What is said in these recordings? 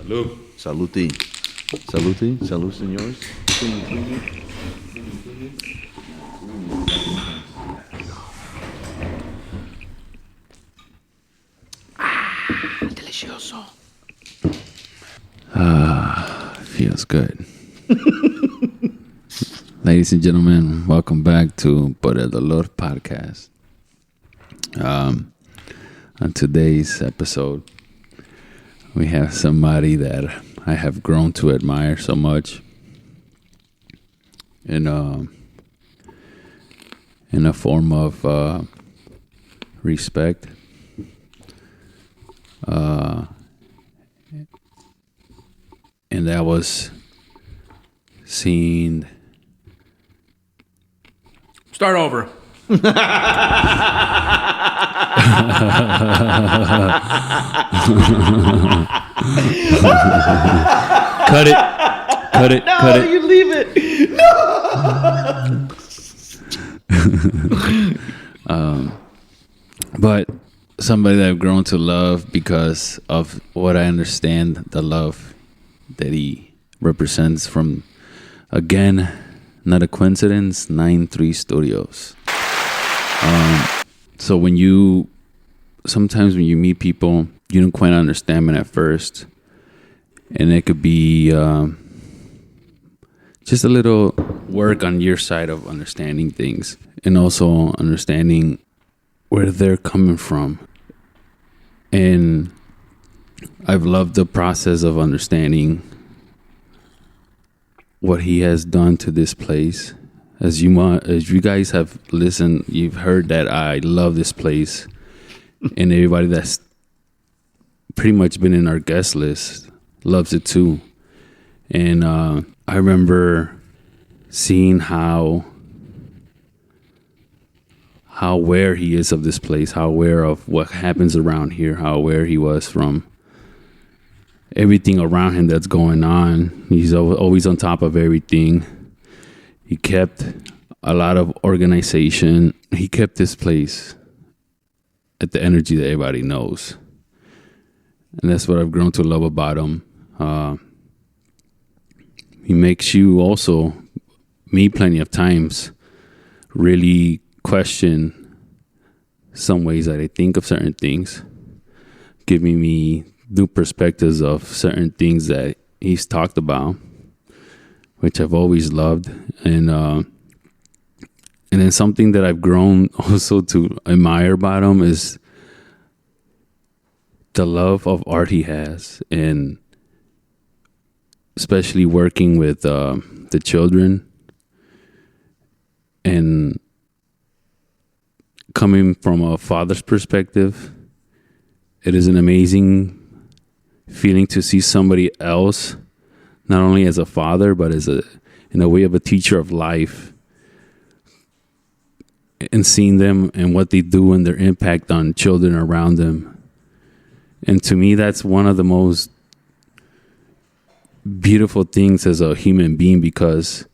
Salud. Saluti. Saluti. Salud, señores. Delicioso. Feels good. Ladies and gentlemen, welcome back to Por el Dolor podcast. On today's episode, we have somebody that I have grown to admire so much in a form of respect. And that was seeing. Start over. Cut it. No, Cut it. you leave it. No. But somebody that I've grown to love because of what I understand, the love that he represents from, again, not a coincidence, 9-3 Studios. So sometimes when you meet people, you don't quite understand them at first. And it could be just a little work on your side of understanding things and also understanding where they're coming from. And I've loved the process of understanding what he has done to this place. As you guys have listened, you've heard that I love this place, and everybody that's pretty much been in our guest list loves it too. And I remember seeing how aware he is of this place, how aware of what happens around here, how aware he was from everything around him that's going on. He's always on top of everything. He kept a lot of organization. He kept this place at the energy that everybody knows. And that's what I've grown to love about him. He makes you also, me plenty of times, really question some ways that I think of certain things, giving me new perspectives of certain things that he's talked about, which I've always loved. And then something that I've grown also to admire about him is the love of art he has, and especially working with the children, and coming from a father's perspective, it is an amazing feeling to see somebody else, not only as a father, but in a way of a teacher of life, and seeing them and what they do and their impact on children around them. And to me, that's one of the most beautiful things as a human being, because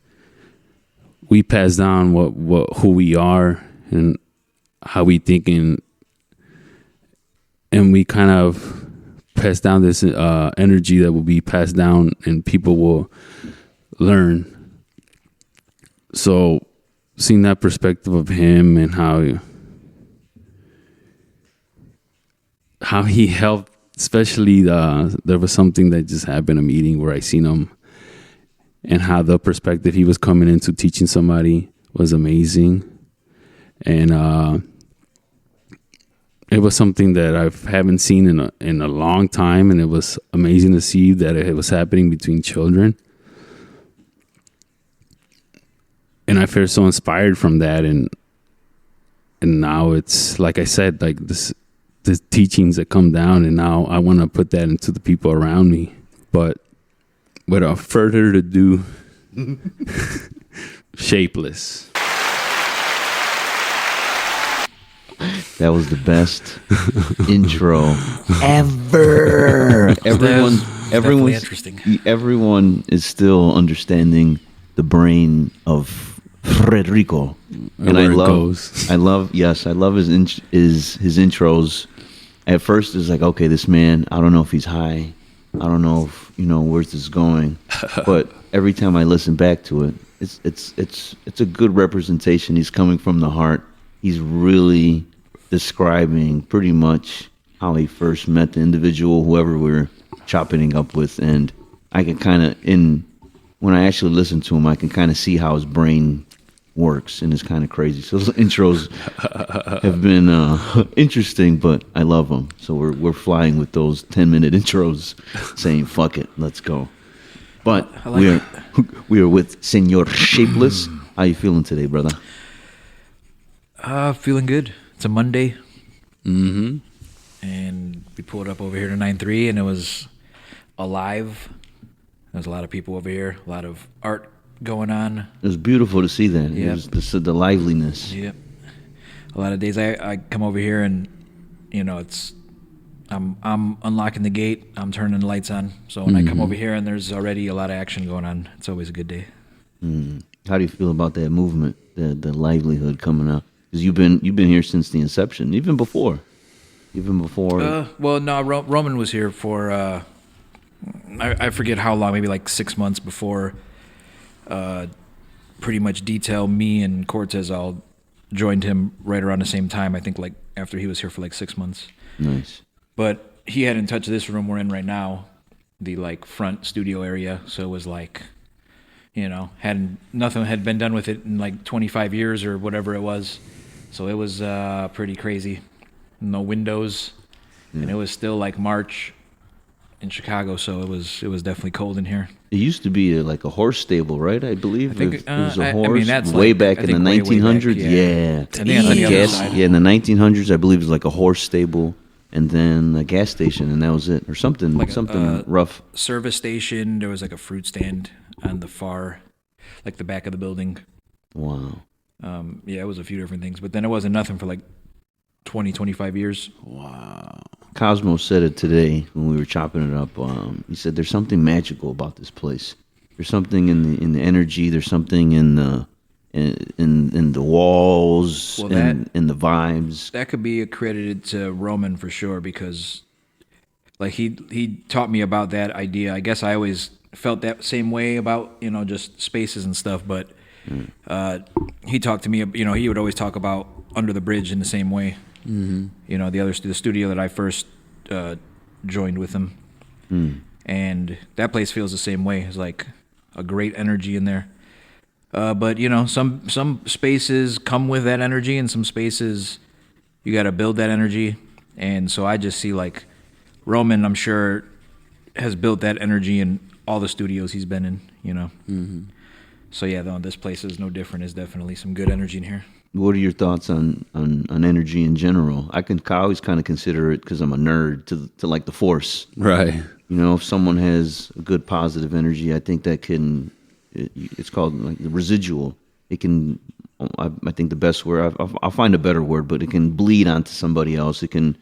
we pass down who we are and how we think, and we kind of pass down this energy that will be passed down and people will learn. So seeing that perspective of him and how he helped, especially there was something that just happened, a meeting where I seen him, and how the perspective he was coming into teaching somebody was amazing. And it was something that I haven't seen in a long time, and it was amazing to see that it was happening between children. And I feel so inspired from that, and now it's like I said, like the teachings that come down, and now I want to put that into the people around me. But without further ado, Shapeless. That was the best intro ever. Everyone is still understanding the brain of Frederico, and I love his intros. At first, it's like, okay, this man, I don't know if he's high, I don't know if you know where this is going, but every time I listen back to it, it's a good representation. He's coming from the heart. He's really describing pretty much how he first met the individual, whoever we're chopping it up with, and I can kind of in when I actually listen to him, I can kind of see how his brain works, and it's kind of crazy. So those intros have been interesting, but I love them. So we're flying with those 10-minute intros, saying "fuck it, let's go." But we are with Senor Shapeless. How you feeling today, brother? Feeling good. It's a Monday, Mm-hmm. and we pulled up over here to 9-3, and it was alive. There's a lot of people over here, a lot of art going on. It was beautiful to see that. Yep. It was the liveliness. Yep. A lot of days I come over here and it's I'm unlocking the gate, I'm turning the lights on. So when I come over here and there's already a lot of action going on, it's always a good day. How do you feel about that movement, the livelihood coming up? Because you've been here since the inception, even before. Well, no, Roman was here for I forget how long, maybe like 6 months before. Pretty much detail, me and Cortez all joined him right around the same time. I think like after he was here for like 6 months. Nice. But he hadn't touched this room we're in right now, the like front studio area. So it was like, nothing had been done with it in like 25 years or whatever it was. So it was pretty crazy. No windows, and it was still like March in Chicago, so it was definitely cold in here. It used to be like a horse stable, right? I believe I think, it was a horse. I mean, that's way like, back I in the think way 1900s. back, Yeah. I think it's on the other side. Yeah, in the 1900s, I believe it was like a horse stable, and then a gas station, and that was it, or something, Like something rough. Service station. There was like a fruit stand on the far, like the back of the building. Wow. Yeah, it was a few different things, but then it wasn't nothing for like 20, 25 years. Wow. Cosmo said it today when we were chopping it up. He said there's something magical about this place. There's something in the energy. There's something in the walls, Well, in the vibes. That could be accredited to Roman for sure, because like he taught me about that idea. I guess I always felt that same way about just spaces and stuff, but he talked to me. He would always talk about Under the Bridge in the same way. Mm-hmm. The studio that I first joined with him, and that place feels the same way. It's like a great energy in there. But some spaces come with that energy, and some spaces you got to build that energy. And so I just see like Roman, I'm sure, has built that energy in all the studios he's been in. Mm-hmm. So yeah, this place is no different. There's definitely some good energy in here. What are your thoughts on energy in general? I always kind of consider it, because I'm a nerd, to like the Force. Right. If someone has a good positive energy, I think that it's called like the residual. It can, I think the best word, I'll find a better word, but it can bleed onto somebody else. You can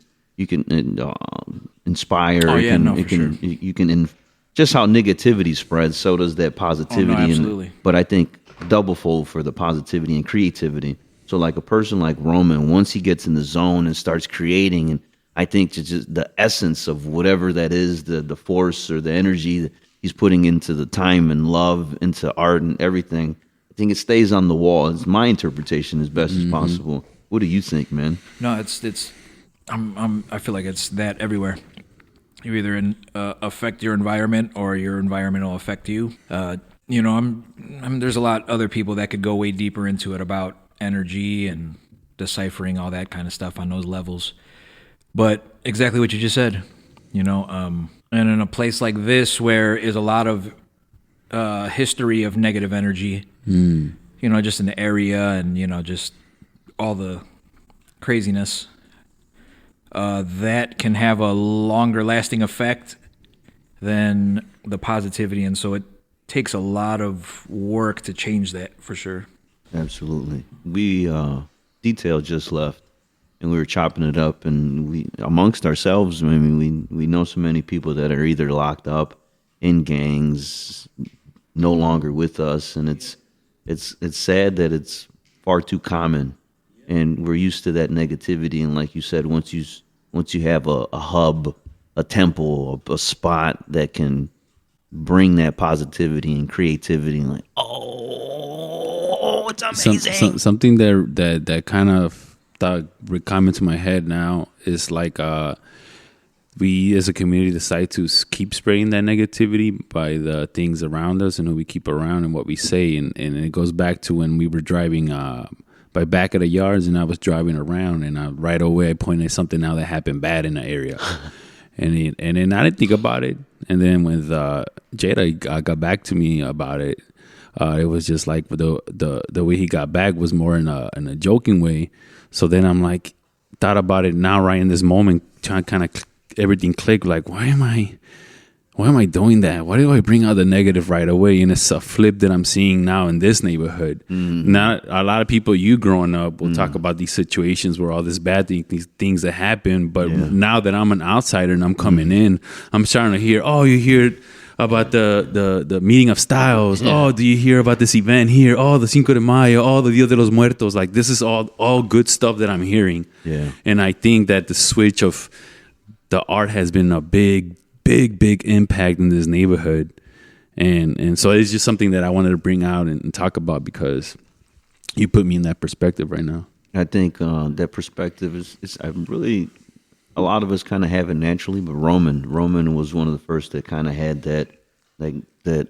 inspire. Oh yeah, for sure. You can just how negativity spreads, so does that positivity. Oh, no, absolutely. But I think double fold for the positivity and creativity. So like a person like Roman, once he gets in the zone and starts creating, and I think just the essence of whatever that is, the force or the energy that he's putting into the time and love into art and everything, I think it stays on the wall. It's my interpretation as best as possible. What do you think, man? No, I feel like it's that everywhere. You either affect your environment, or your environment will affect you. There's a lot other people that could go way deeper into it about energy and deciphering all that kind of stuff on those levels. But exactly what you just said, and in a place like this where is a lot of history of negative energy, just in the area, and just all the craziness, that can have a longer lasting effect than the positivity. And so it takes a lot of work to change that, for sure. Absolutely. We Detail just left, and we were chopping it up, and we amongst ourselves, I mean, we know so many people that are either locked up in gangs, no longer with us, and it's sad that it's far too common, and we're used to that negativity. And like you said, once you have a hub, a temple, a spot that can bring that positivity and creativity. And like, oh, it's amazing. Something that kind of come into my head now is like we as a community decide to keep spreading that negativity by the things around us and who we keep around and what we say, and it goes back to when we were driving by back of the yards, and I was driving around, and right away I pointed at something now that happened bad in the area. And then I didn't think about it. And then when Jedi got back to me about it, it was just like the way he got back was more in a joking way. So then I'm like, thought about it now right in this moment, trying to kind of everything click. Like, why am I doing that? Why do I bring out the negative right away? And it's a flip that I'm seeing now in this neighborhood. Not a lot of people, you growing up, will talk about these situations where all this bad thing, these things that happen. But now that I'm an outsider and I'm coming in, I'm starting to hear, oh, you hear about the meeting of styles. Yeah. Oh, do you hear about this event here? Oh, the Cinco de Mayo. Oh, the Dia de los Muertos. Like, this is all good stuff that I'm hearing. Yeah. And I think that the switch of the art has been a big impact in this neighborhood, and so it's just something that I wanted to bring out and talk about, because you put me in that perspective right now. I think that perspective is I'm really, a lot of us kind of have it naturally, but Roman was one of the first that kind of had that, like that.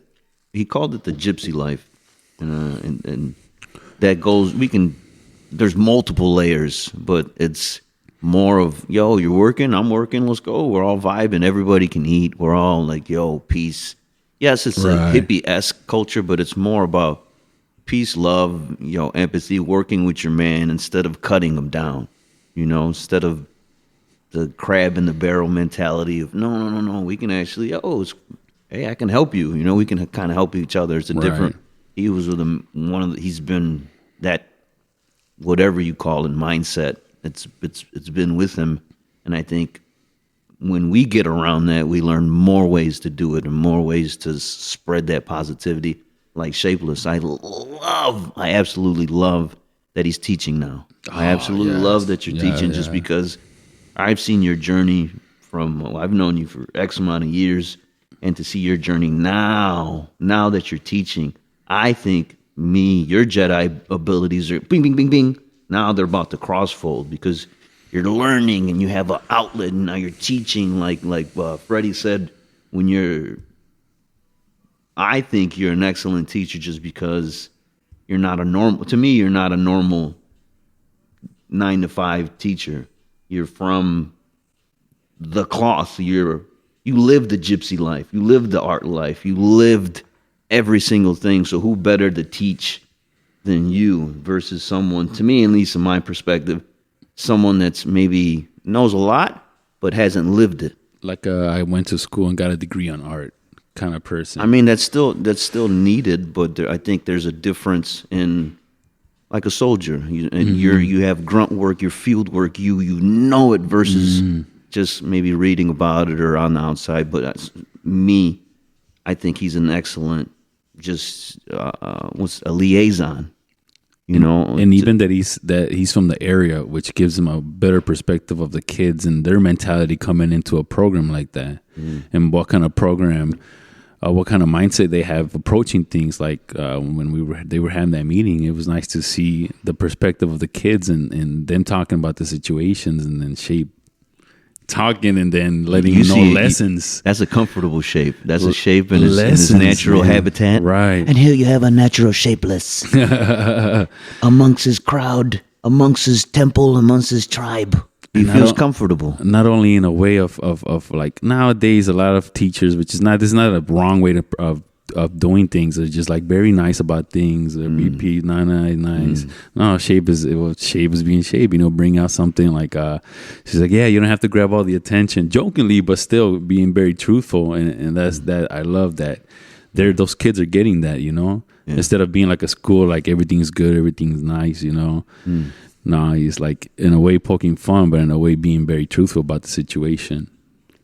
He called it the gypsy life, and that goes. There's multiple layers, but it's more of, yo, you're working, I'm working, let's go. We're all vibing, everybody can eat. We're all like, yo, peace. Yes, it's a hippie-esque culture, but it's more about peace, love, empathy, working with your man instead of cutting him down. Instead of the crab in the barrel mentality of no, we can actually, hey, I can help you. We can kind of help each other. It's a different. He was with him. He's been that, whatever you call it, mindset. It's been with him, and I think when we get around that, we learn more ways to do it and more ways to spread that positivity. Like Shapeless, I absolutely love that he's teaching now. I absolutely love that you're teaching, just because I've seen your journey I've known you for X amount of years, and to see your journey now that you're teaching, I think your Jedi abilities are bing, bing, bing, bing. Now they're about to crossfold, because you're learning and you have an outlet, and now you're teaching. Like Freddie said, I think you're an excellent teacher just because you're not a normal 9-to-5 teacher. You're from the cloth. You lived the gypsy life. You lived the art life. You lived every single thing. So who better to teach than you, versus someone, to me, at least in my perspective, someone that's maybe knows a lot but hasn't lived it. Like I went to school and got a degree on art kind of person. I mean, that's still needed, but I think there's a difference in, like a soldier, you have grunt work, your field work, you know it, versus just maybe reading about it or on the outside. But I think he's an excellent, just what's a liaison, and even that he's from the area, which gives him a better perspective of the kids and their mentality coming into a program like that, and what kind of program, what kind of mindset they have approaching things. Like when they were having that meeting, it was nice to see the perspective of the kids and them talking about the situations, and then talking and then letting you know lessons. That's a comfortable shape. That's a shape in his natural habitat. Right. And here you have a natural Shapeless amongst his crowd, amongst his temple, amongst his tribe. He feels comfortable. Not only in a way of like nowadays, a lot of teachers, which is not a wrong way of doing things, are just like very nice about things. Repeat, nice. No, shape is being shape. Bring out something like she's like, yeah, you don't have to grab all the attention, jokingly, but still being very truthful, and that's that. I love that. Those kids are getting that, instead of being like a school, like everything's good, everything's nice, No, he's like in a way poking fun, but in a way being very truthful about the situation.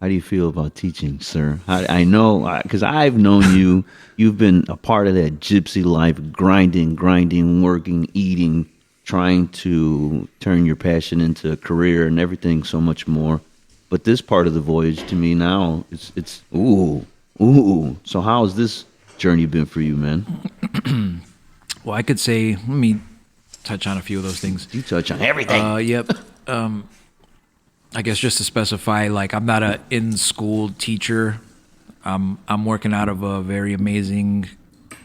How do you feel about teaching, sir? I know, because I've known you. You've been a part of that gypsy life, grinding, working, eating, trying to turn your passion into a career and everything so much more. But this part of the voyage to me now, it's ooh. So how has this journey been for you, man? Well, I could say, let me touch on a few of those things. You touch on everything. Yep. I guess just to specify, like, I'm not a in-school teacher. I'm working out of a very amazing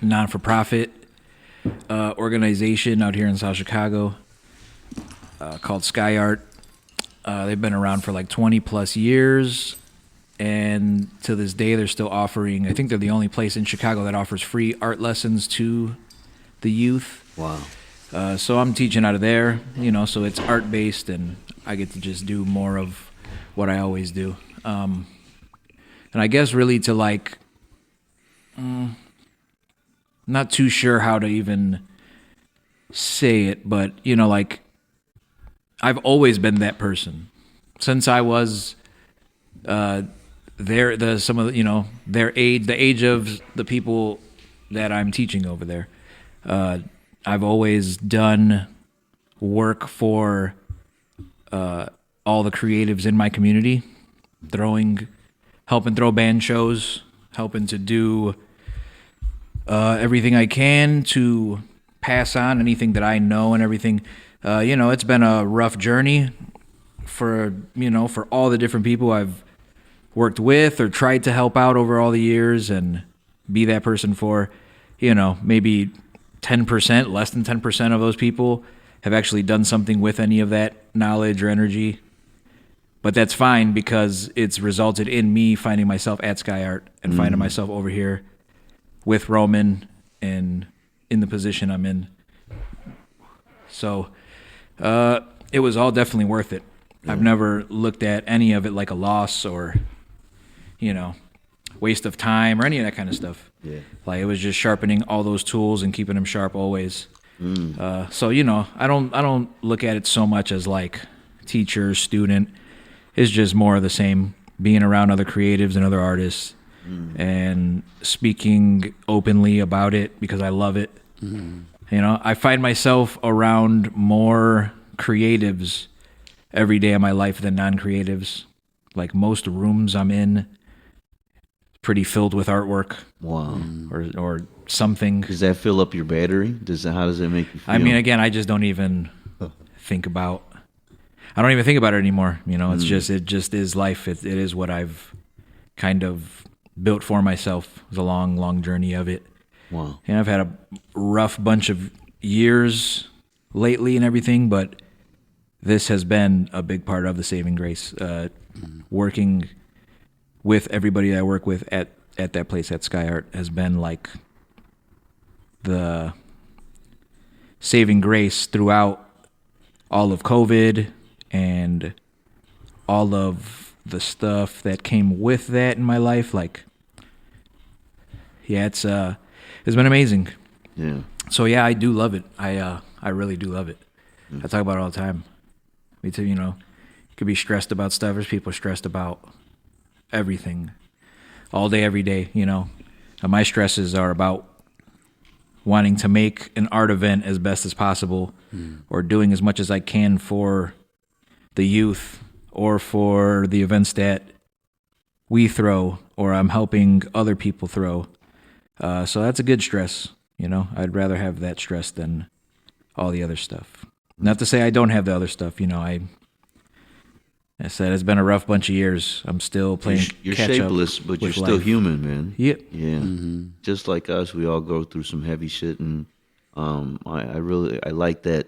non-for-profit organization out here in South Chicago called Sky Art. They've been around for like 20 plus years, and to this day they're still offering, I think they're the only place in Chicago that offers free art lessons to the youth. Wow. So I'm teaching out of there, so it's art based, and I get to just do more of what I always do. And I guess really to like, not too sure how to even say it, but like, I've always been that person since I was their age, the age of the people that I'm teaching over there. I've always done work for all the creatives in my community, helping throw band shows, helping to do everything I can to pass on anything that I know and everything. It's been a rough journey for all the different people I've worked with or tried to help out over all the years and be that person for, maybe 10%, less than 10% of those people have actually done something with any of that knowledge or energy. But that's fine because it's resulted in me finding myself at Sky Art and finding myself over here with Roman and in the position I'm in. So it was all definitely worth it. Yeah. I've never looked at any of it like a loss or, waste of time or any of that kind of stuff. Yeah. Like it was just sharpening all those tools and keeping them sharp always. So I don't look at it so much as like teacher, student. It's just more of the same, being around other creatives and other artists and speaking openly about it because I love it. I find myself around more creatives every day of my life than non-creatives. Like most rooms I'm in, pretty filled with artwork. Wow. Or something. Does that fill up your battery? How does it make you feel? I mean, again, I just don't even think about it anymore. It's it just is life. It is what I've kind of built for myself. It was a long, long journey of it. Wow. And I've had a rough bunch of years lately and everything, but this has been a big part of the saving grace. Working with everybody that I work with at that place at Sky Art has been like the saving grace throughout all of COVID and all of the stuff that came with that in my life. Like, yeah, it's been amazing. Yeah. So yeah, I do love it. I really do love it. I talk about it all the time. Me too. You could be stressed about stuff. There's people stressed about everything, all day, every day. And my stresses are about wanting to make an art event as best as possible, or doing as much as I can for the youth, or for the events that we throw, or I'm helping other people throw. So that's a good stress. I'd rather have that stress than all the other stuff. Not to say I don't have the other stuff. I said it's been a rough bunch of years. I'm still playing You're catch shapeless, up but you're with still life. human, man. Yep. Yeah. Just like us, we all go through some heavy shit, and I like that.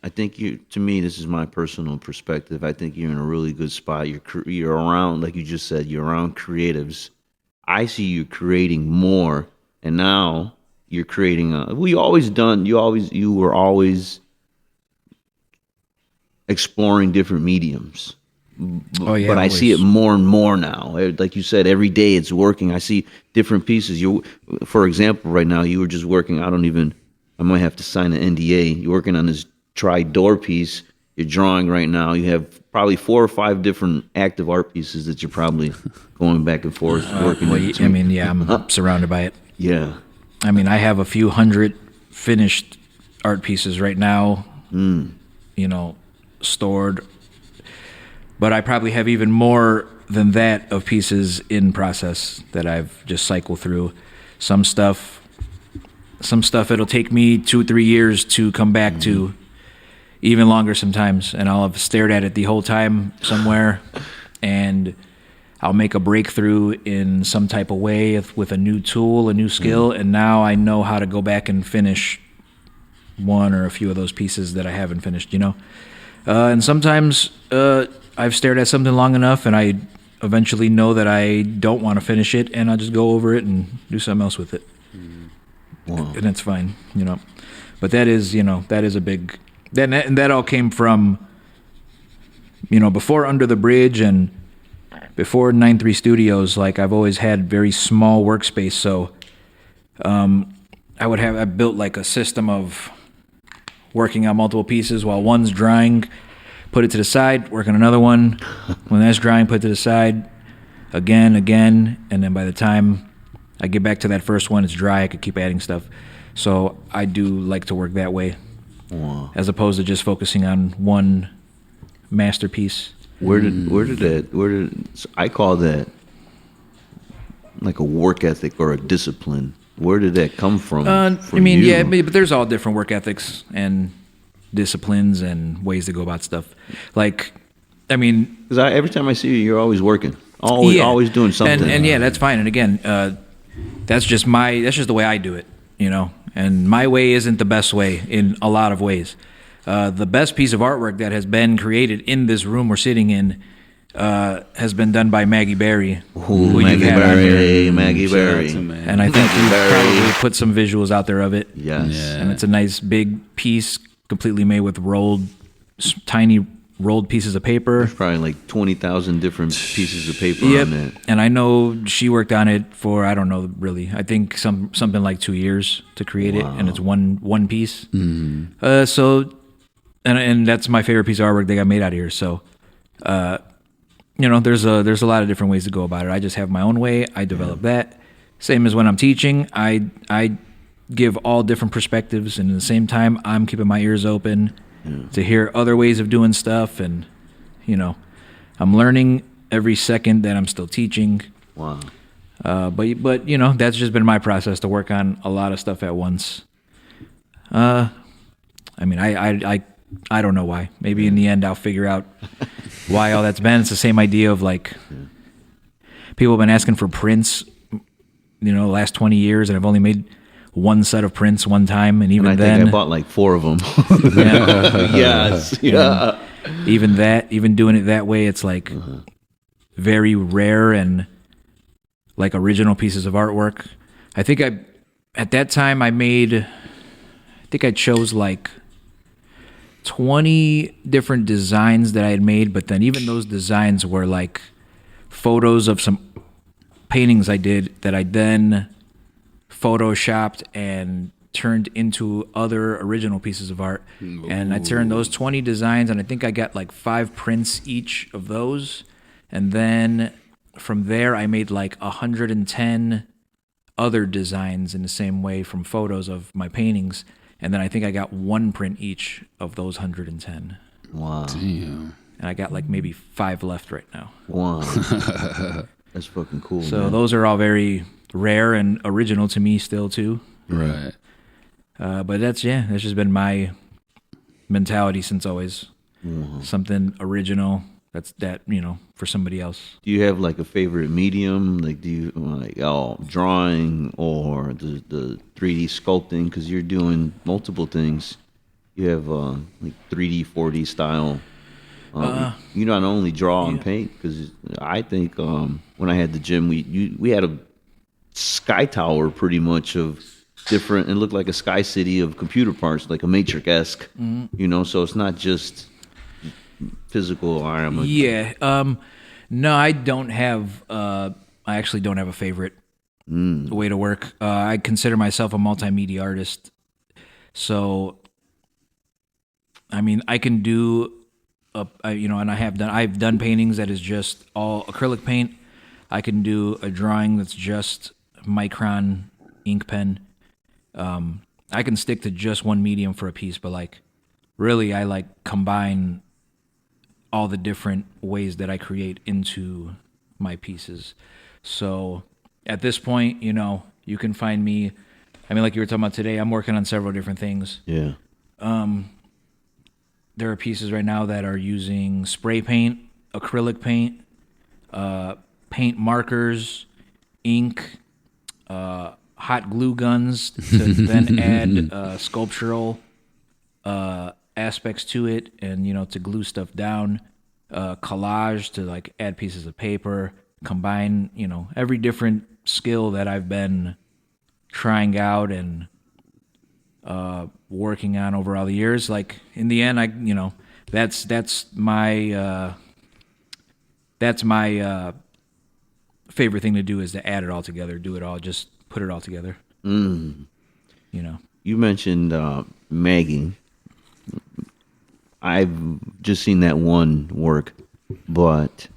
I think to me, this is my personal perspective. I think you're in a really good spot. You're around, like you just said, you're around creatives. I see you creating more, and now you're creating. You were always exploring different mediums. Oh yeah, but I always. see it more and more now. Like you said, every day it's working. I see different pieces. For example, right now you were just working. I might have to sign an NDA. You're working on this tri-door piece. You're drawing right now. You have probably 4 or 5 different active art pieces that you're probably going back and forth working. I'm surrounded by it. Yeah. I have a few hundred finished art pieces right now. Stored but I probably have even more than that of pieces in process that I've just cycled through. Some stuff it'll take me 2-3 years to come back to, even longer sometimes, and I'll have stared at it the whole time somewhere, and I'll make a breakthrough in some type of way with a new tool, a new skill, and now I know how to go back and finish one or a few of those pieces that I haven't finished, and sometimes I've stared at something long enough and I eventually know that I don't want to finish it, and I'll just go over it and do something else with it. Wow. And it's fine, but that is a big, and that all came from, before Under the Bridge and before 9-3 Studios. Like, I've always had very small workspace, so I built like a system of working on multiple pieces while one's drying, put it to the side, work on another one. When that's drying, put it to the side, again, and then by the time I get back to that first one, it's dry, I could keep adding stuff. So I do like to work that way. Wow. As opposed to just focusing on one masterpiece. Where did I call that like a work ethic or a discipline? Where did that come from? But there's all different work ethics and disciplines and ways to go about stuff. Like, because every time I see you, you're always working, always doing something. And yeah, that's fine. And again, that's just the way I do it, And my way isn't the best way in a lot of ways. The best piece of artwork that has been created in this room we're sitting in has been done by Maggie Berry. Ooh, Maggie Berry. And I think we probably put some visuals out there of it. Yes. Yeah. And it's a nice big piece, completely made with tiny rolled pieces of paper. Probably like 20,000 different pieces of paper on that. And I know she worked on it for, I don't know really, I think something like 2 years to create it, and it's one piece. Mm-hmm. And that's my favorite piece of artwork they got made out of here. So, there's a lot of different ways to go about it. I just have my own way. I develop that. Same as when I'm teaching, I give all different perspectives, and at the same time, I'm keeping my ears open to hear other ways of doing stuff. And, I'm learning every second that I'm still teaching. Wow. But that's just been my process to work on a lot of stuff at once. I don't know why. Maybe in the end I'll figure out why all that's been. It's the same idea of like people have been asking for prints, the last 20 years, and I've only made one set of prints one time, and even I then think I bought like 4 of them. Yes. Yeah. Even doing it that way, it's like very rare and like original pieces of artwork. I think at that time I chose like 20 different designs that I had made, but then even those designs were like photos of some paintings I did that I then photoshopped and turned into other original pieces of art. Ooh. And I turned those 20 designs, and I think I got like 5 prints each of those. And then from there, I made like 110 other designs in the same way from photos of my paintings. And then I think I got 1 print each of those 110. Wow. Damn. And I got like maybe 5 left right now. Wow. That's fucking cool, So man. those are all very rare and original to me still too. Right. But that's just been my mentality since always. Something original for somebody else. Do you have like a favorite medium? Like, do you like drawing or the 3D sculpting? Because you're doing multiple things. You have like 3D, 4D style. You not only draw and paint, because I think when I had the gym, we had a sky tower pretty much of different. It looked like a sky city of computer parts, like a Matrix-esque. So it's not just physical. No, I don't have. I actually don't have a favorite way to work. I consider myself a multimedia artist, so I can do. And I've done paintings that is just all acrylic paint. I can do a drawing that's just micron ink pen. I can stick to just one medium for a piece, but like really I like combine all the different ways that I create into my pieces. So at this point, you know, you can find me. I mean, like you were talking about today, I'm working on several different things. Yeah. There are pieces right now that are using spray paint, acrylic paint, paint markers, ink, hot glue guns to then add sculptural aspects to it, and, you know, to glue stuff down, collage to like add pieces of paper, combine, you know, every different skill that I've been trying out and working on over all the years. Like in the end, that's my favorite thing to do, is to add it all together, do it all, just put it all together. You know. You mentioned Maggie. I've just seen that one work, but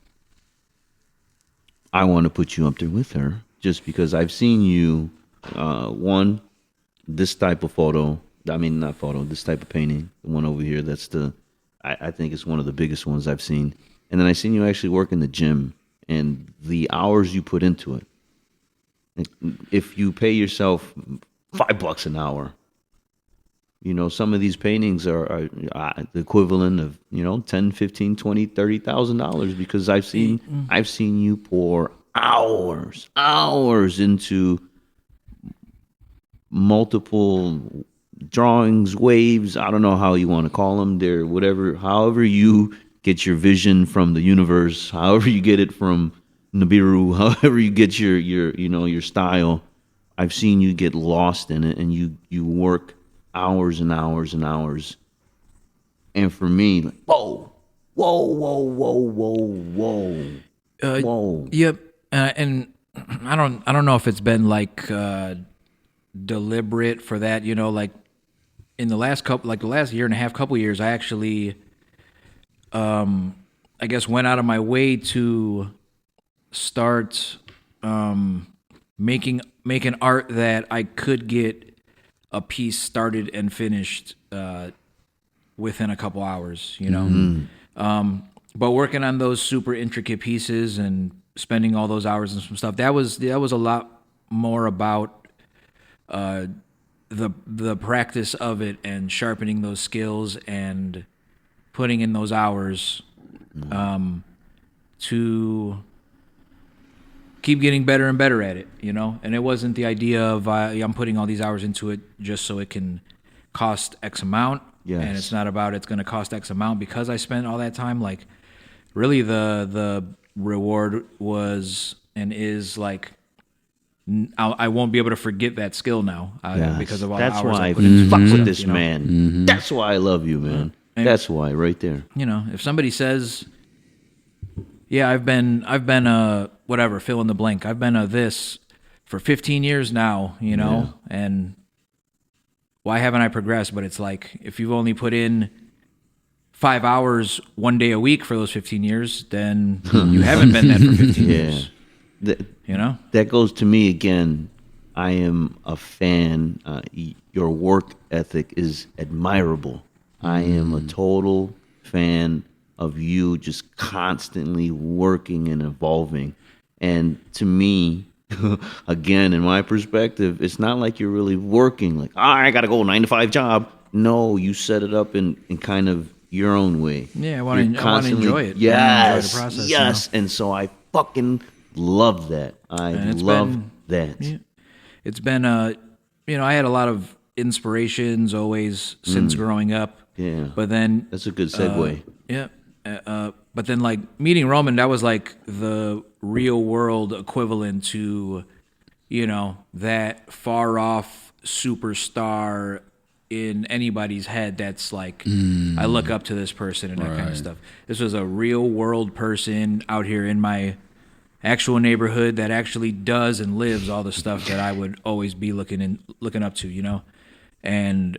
I want to put you up there with her just because I've seen you, this type of photo. I mean, not photo, this type of painting. The one over here, I think it's one of the biggest ones I've seen. And then I seen you actually work in the gym and the hours you put into it. If you pay yourself $5 an hour, you know, some of these paintings are the equivalent of, you know, $10, $15, $20, $30,000 because I've seen you pour hours into multiple drawings, waves. I don't know how you want to call them. They're whatever, however you get your vision from the universe, however you get it from Nibiru, however you get your style. I've seen you get lost in it, and you work hours and hours and hours. And for me, like, whoa. Yep. And I don't know if it's been like deliberate for that, you know, like in the last year and a half, couple years, I actually I guess went out of my way to start making art that I could get a piece started and finished within a couple hours, you know. But working on those super intricate pieces and spending all those hours and some stuff, that was a lot more about the practice of it and sharpening those skills and putting in those hours to keep getting better and better at it, you know. And it wasn't the idea of I'm putting all these hours into it just so it can cost X amount. Yes. And it's not about it's going to cost X amount because I spent all that time. Like, really, the reward was and is like I won't be able to forget that skill now because of all the hours I put into fuck stuff, with this you know? man. That's why I love you, man. That's why, right there. You know, if somebody says, "Yeah, I've been whatever, fill in the blank. I've been a this for 15 years now," you know, and why haven't I progressed? But it's like, if you've only put in 5 hours one day a week for those 15 years, then you haven't been that for 15 years. You know? That goes to me again. I am a fan. Your work ethic is admirable. I am a total fan of you just constantly working and evolving. And to me, again, in my perspective, it's not like you're really working like, I got to go 9-to-5 job. No, you set it up in kind of your own way. Yeah, I want to enjoy it. Yes, I enjoy the process, yes. You know? And so I fucking love that. I love that. Yeah, it's been, you know, I had a lot of inspirations always since growing up. Yeah. But then... That's a good segue. Yeah. But then, like, meeting Roman, that was like the real world equivalent to, you know, that far off superstar in anybody's head that's like, I look up to this person and that kind of stuff. This was a real world person out here in my actual neighborhood that actually does and lives all the stuff that I would always be looking up to, you know? And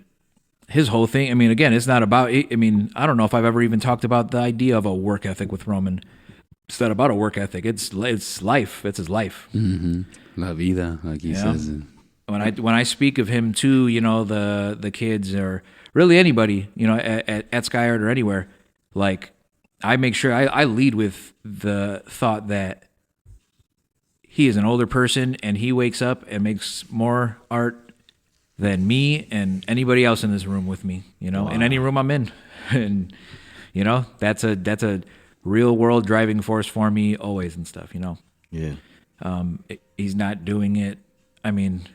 his whole thing, I mean, again, it's not about, I mean, I don't know if I've ever even talked about the idea of a work ethic with Roman. It's not about a work ethic. It's life. It's his life. Mm-hmm. La vida, like he says. When I speak of him too, you know, the kids or really anybody, you know, at Sky Art or anywhere, like, I make sure I lead with the thought that he is an older person and he wakes up and makes more art than me and anybody else in this room with me, in any room I'm in. And, that's a real world driving force for me always and stuff, Yeah. He's not doing it. I mean,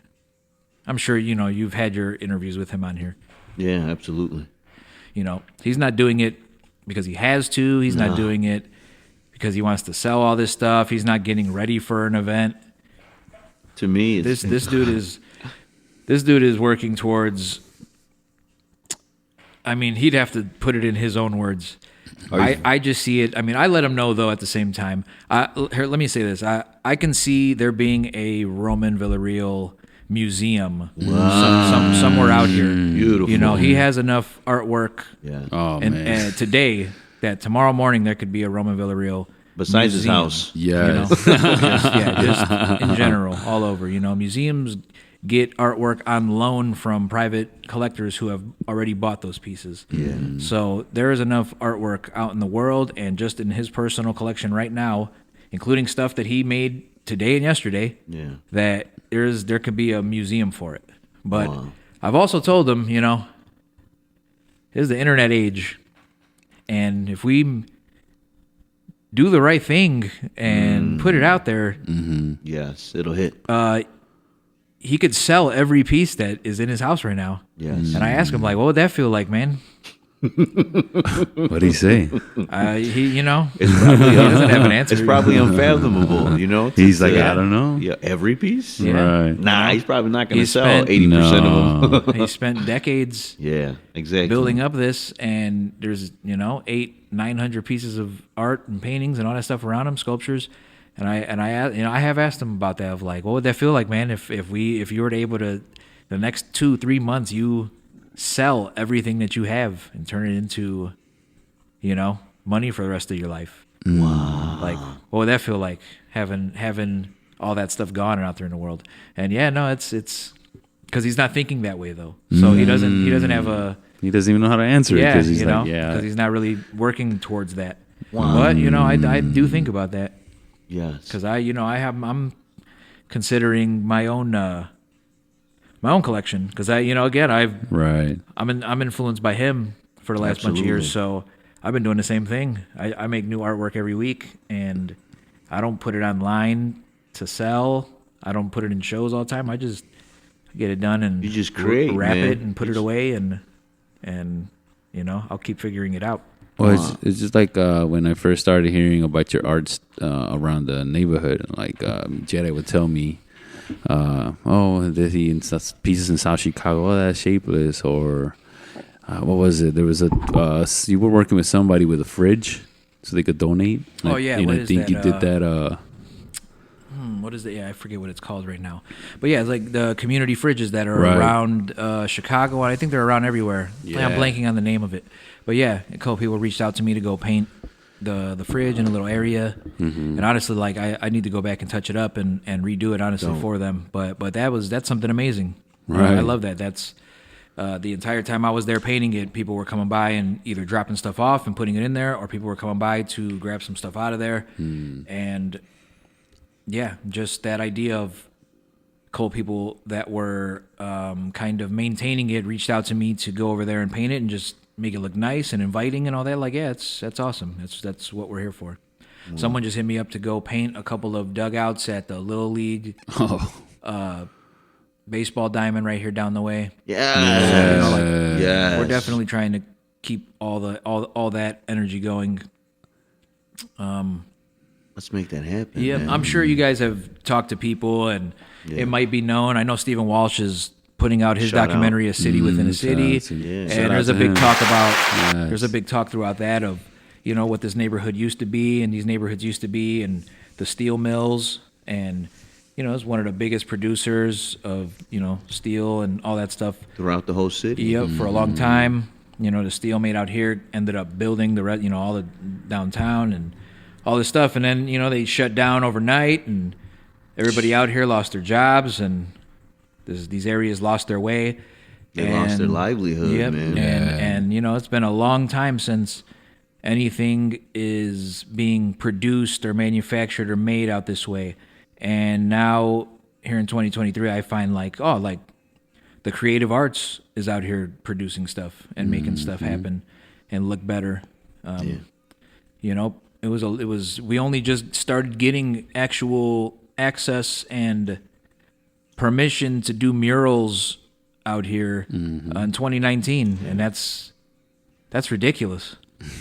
I'm sure, you've had your interviews with him on here. Yeah, absolutely. He's not doing it because he has to. He's not doing it because he wants to sell all this stuff. He's not getting ready for an event. To me, This dude is working towards. I mean, he'd have to put it in his own words. I just see it. I mean, I let him know though. At the same time, here, let me say this. I can see there being a Roman Villarreal museum somewhere out here. Beautiful. He has enough artwork. Yeah. Oh, and, man. and today that tomorrow morning there could be a Roman Villarreal Besides his museum, house. Yes. just in general, all over. Museums get artwork on loan from private collectors who have already bought those pieces. Yeah. So there is enough artwork out in the world and just in his personal collection right now, including stuff that he made today and yesterday, that there could be a museum for it. But I've also told him, this is the internet age, and if we do the right thing and put it out there, Yes, it'll hit. he could sell every piece that is in his house right now. Yes. And I asked him, like, what would that feel like, man? What'd he say? He, It's probably, he doesn't have an answer. It's probably unfathomable, He's like, I don't know. Yeah, every piece? Yeah. Right. Nah, he's probably not going to He sell spent- 80% of them. He spent decades Yeah, exactly. building up this, and there's 800-900 pieces of art and paintings and all that stuff around him, sculptures. And I have asked him about that, of like, what would that feel like, man, if you were able to, the next 2-3 months, you sell everything that you have and turn it into, money for the rest of your life. Wow. Like, what would that feel like, having all that stuff gone and out there in the world? And it's because he's not thinking that way though. So he doesn't have a. He doesn't even know how to answer it because he's like, because he's not really working towards that. Wow. But I do think about that. Yes. Because I'm considering my own collection, because I'm influenced by him for the last bunch of years, so I've been doing the same thing. I make new artwork every week, and I don't put it online to sell. I don't put it in shows all the time. I just get it done and You just create, wrap man. it and put it away, and I'll keep figuring it out. Well, it's just like when I first started hearing about your arts around the neighborhood. Like Jedi would tell me, there's he in pieces in South Chicago. Oh, that's Shapeless. Or what was it? There was you were working with somebody with a fridge so they could donate. Oh, yeah, And what I is think that, you did that. What is it? Yeah, I forget what it's called right now. But yeah, it's like the community fridges that are Right. around Chicago, and I think they're around everywhere. Yeah. I'm blanking on the name of it. But yeah, a couple people reached out to me to go paint the fridge in a little area. Mm-hmm. And honestly, like I need to go back and touch it up and redo it honestly for them. But that's something amazing. Right. I love that. That's the entire time I was there painting it, people were coming by and either dropping stuff off and putting it in there, or people were coming by to grab some stuff out of there. And yeah, just that idea of couple people that were kind of maintaining it reached out to me to go over there and paint it and just make it look nice and inviting and all that. Like, yeah, that's awesome. That's what we're here for. Someone just hit me up to go paint a couple of dugouts at the Little League baseball diamond right here down the way. Yes. We're definitely trying to keep all that energy going. Let's make that happen. Yeah, man. I'm sure you guys have talked to people, and it might be known. I know Stephen Walsh is putting out his Shout documentary, "A City Within a City," shout out to- and shout there's out a to big him. talk about. Yes. There's a big talk throughout that of what this neighborhood used to be, and these neighborhoods used to be, and the steel mills, and it's one of the biggest producers of steel and all that stuff. Throughout the whole city. Yep, for a long time. The steel made out here ended up building all the downtown and all this stuff, and then they shut down overnight, and everybody out here lost their jobs, and these areas lost their way. They lost their livelihood, Yep, man. and it's been a long time since anything is being produced or manufactured or made out this way. And now here in 2023, I find like the creative arts is out here producing stuff and making stuff happen and look better. You know, it was we only just started getting actual access and permission to do murals out here in 2019, and that's ridiculous.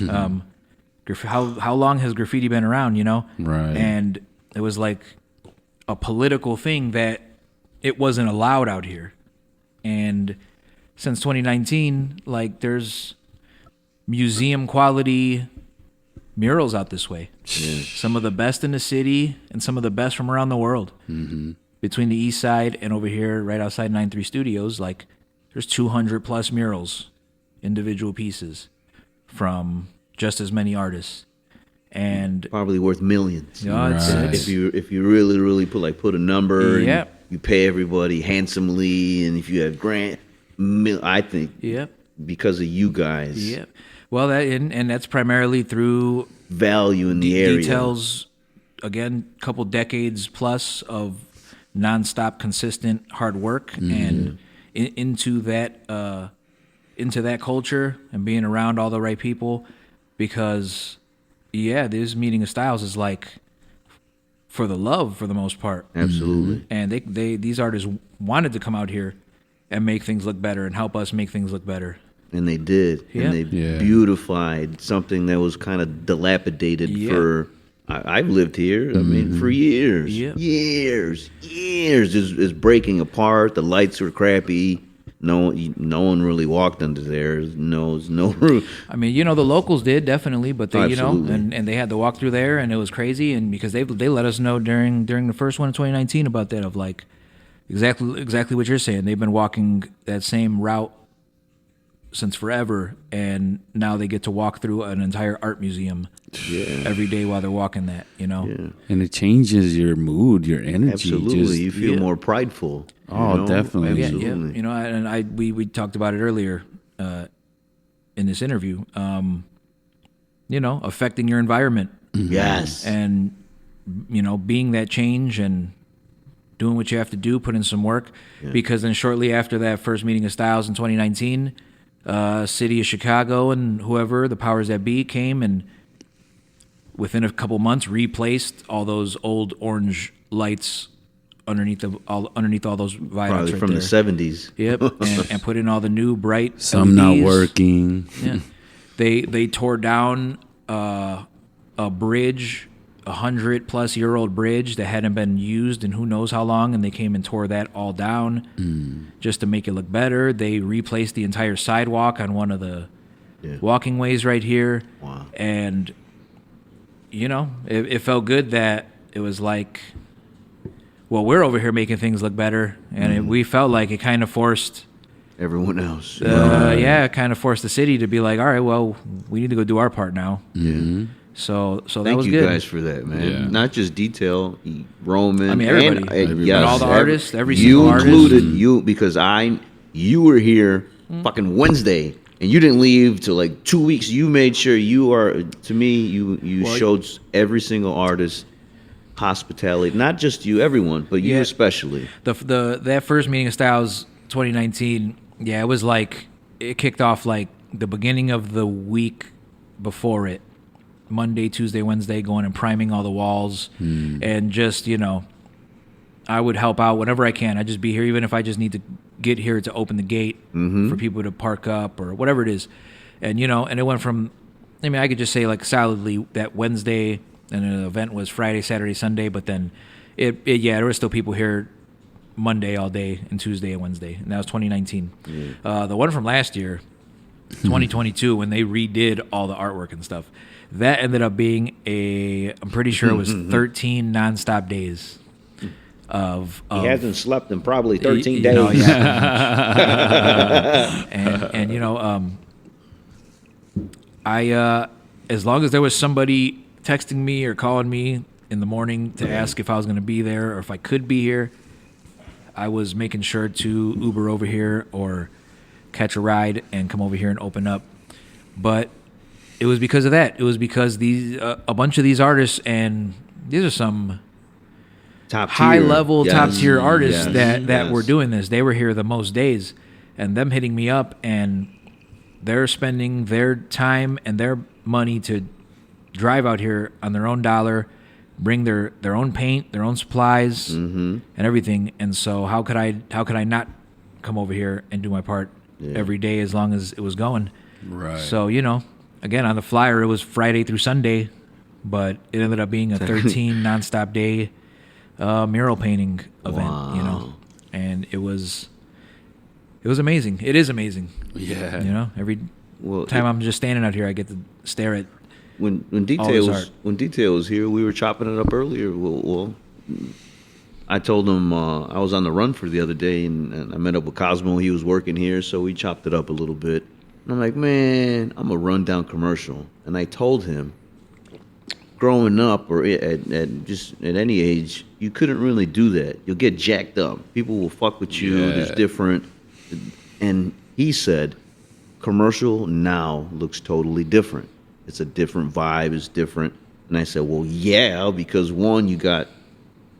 How long has graffiti been around? You know, Right. And it was like a political thing that it wasn't allowed out here. And since 2019, like there's museum quality murals out this way. Some of the best in the city and some of the best from around the world. Between the east side and over here, right outside 93 Studios, like there's 200 plus murals, individual pieces from just as many artists. And Probably worth millions. it's- If you really put a number, and Yep. you pay everybody handsomely, and if you have I think Yep. because of you guys, Yep. Well, and that's primarily through value in the area. details. Again, couple decades plus of nonstop, consistent hard work, and into that culture and being around all the right people. Because, this meeting of styles is like for the love for the most part. Absolutely. And these artists wanted to come out here and make things look better and help us make things look better. And they did. Yeah. And they Yeah. beautified something that was kind of dilapidated Yeah. for. I've lived here. I mean, for years. Yeah. Years. It's breaking apart. The lights were crappy. No one really walked under there. No roof. I mean, you know, the locals did definitely, but they, Absolutely. and they had to walk through there, and it was crazy. And because they let us know during the first one in 2019 about that, of like exactly what you're saying. They've been walking that same route since forever, and now they get to walk through an entire art museum every day while they're walking that. You know, Yeah. And it changes your mood, your energy. Absolutely. Just- You feel more prideful. Oh, definitely. yeah, Absolutely. You know, and we talked about it earlier in this interview. You know, affecting your environment. Yes. And being that change and doing what you have to do, put in some work, because then shortly after that first meeting of styles in 2019, city of Chicago and whoever the powers that be came and within a couple months replaced all those old orange lights underneath all those viaducts Probably right from there. the 70s. Yep, and put in all the new bright Some not LEDs. working. Yeah, they tore down a bridge, 100-plus-year-old bridge that hadn't been used in who knows how long, and they came and tore that all down just to make it look better. They replaced the entire sidewalk on one of the walking ways right here. Wow. And it felt good that it was like, well, we're over here making things look better, and we felt like it kind of forced. Everyone else. It kind of forced the city to be like, all right, well, we need to go do our part now. Yeah. So that Thank was you good. guys for that, man. Yeah. Not just detail, Roman. I mean, everybody. Everybody. yes, And all the artists, every you single artist. included you because you were here fucking Wednesday and you didn't leave till like 2 weeks. You made sure you showed every single artist hospitality, not just you, everyone, but you Yeah. especially. That first meeting of styles 2019, it was like it kicked off like the beginning of the week before it. Monday, Tuesday, Wednesday, going and priming all the walls, and just I would help out whenever I can. I'd just be here, even if I just need to get here to open the gate for people to park up or whatever it is, and and it went from, I mean, I could just say like solidly that Wednesday, and the event was Friday, Saturday, Sunday, but then there were still people here Monday all day and Tuesday and Wednesday, and that was 2019. The one from last year, 2022, when they redid all the artwork and stuff. That ended up being I'm pretty sure it was 13 nonstop days of He hasn't slept in probably 13 you days. know, and I as long as there was somebody texting me or calling me in the morning to ask if I was going to be there or if I could be here, I was making sure to Uber over here or catch a ride and come over here and open up. But it was because of that. It was because these a bunch of these artists, and these are some Top tier. high level, Yes. top tier artists Yes. that were Yes. doing this. They were here the most days, and them hitting me up, and they're spending their time and their money to drive out here on their own dollar, bring their own paint, their own supplies, and everything. And so how could I not come over here and do my part every day as long as it was going? Right. So, again, on the flyer, it was Friday through Sunday, but it ended up being a 13 nonstop day mural painting event, and it was amazing. It is amazing. Yeah. Every time I'm just standing out here, I get to stare at When all Detail this was here, we were chopping it up earlier. Well, I told him I was on the run for the other day, and I met up with Cosmo. He was working here, so we chopped it up a little bit. And I'm like, man, I'm a rundown commercial. And I told him, growing up or at any age, you couldn't really do that. You'll get jacked up. People will fuck with you. Yeah. There's different. And he said, commercial now looks totally different. It's a different vibe. It's different. And I said, well, yeah, because one, you got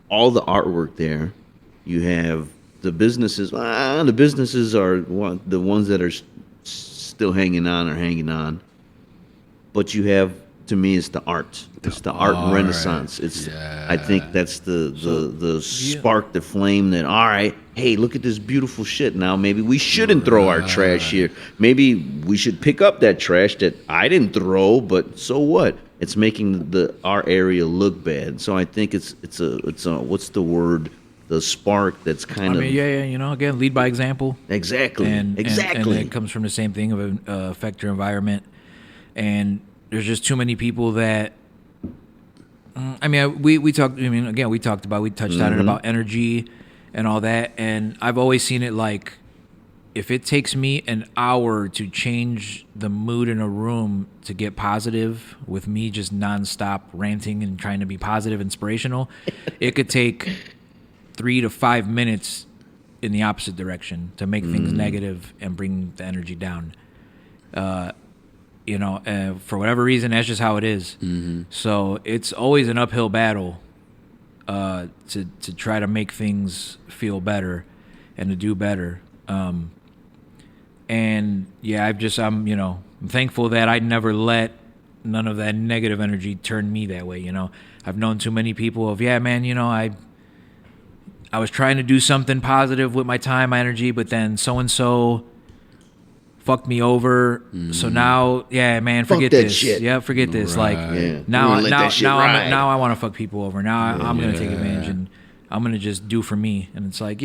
all the artwork there. You have the businesses. The businesses are the ones that are still hanging on. But you have, to me, it's the art. It's the art renaissance. It's I think that's the spark, the flame that, all right, hey, look at this beautiful shit. Now maybe we shouldn't throw our trash here. Maybe we should pick up that trash that I didn't throw, but so what? It's making our area look bad. So I think it's a what's the word? The spark that's kind of again, lead by example. Exactly. And exactly. it comes from the same thing of affect your environment. And there's just too many people that. We talked. We touched on it about energy and all that. And I've always seen it like, if it takes me an hour to change the mood in a room to get positive, with me just nonstop ranting and trying to be positive, inspirational, it could take 3 to 5 minutes in the opposite direction to make things negative and bring the energy down. For whatever reason, that's just how it is. So it's always an uphill battle to try to make things feel better and to do better. I'm thankful that I never let none of that negative energy turn me that way. I've known too many people of, I was trying to do something positive with my time, my energy, but then so-and-so fucked me over. So now, forget that this. shit. Yeah, forget this. Like, Yeah. now We're gonna let that shit ride. now I want to fuck people over. Now I'm going to take advantage, and I'm going to just do for me. And it's like,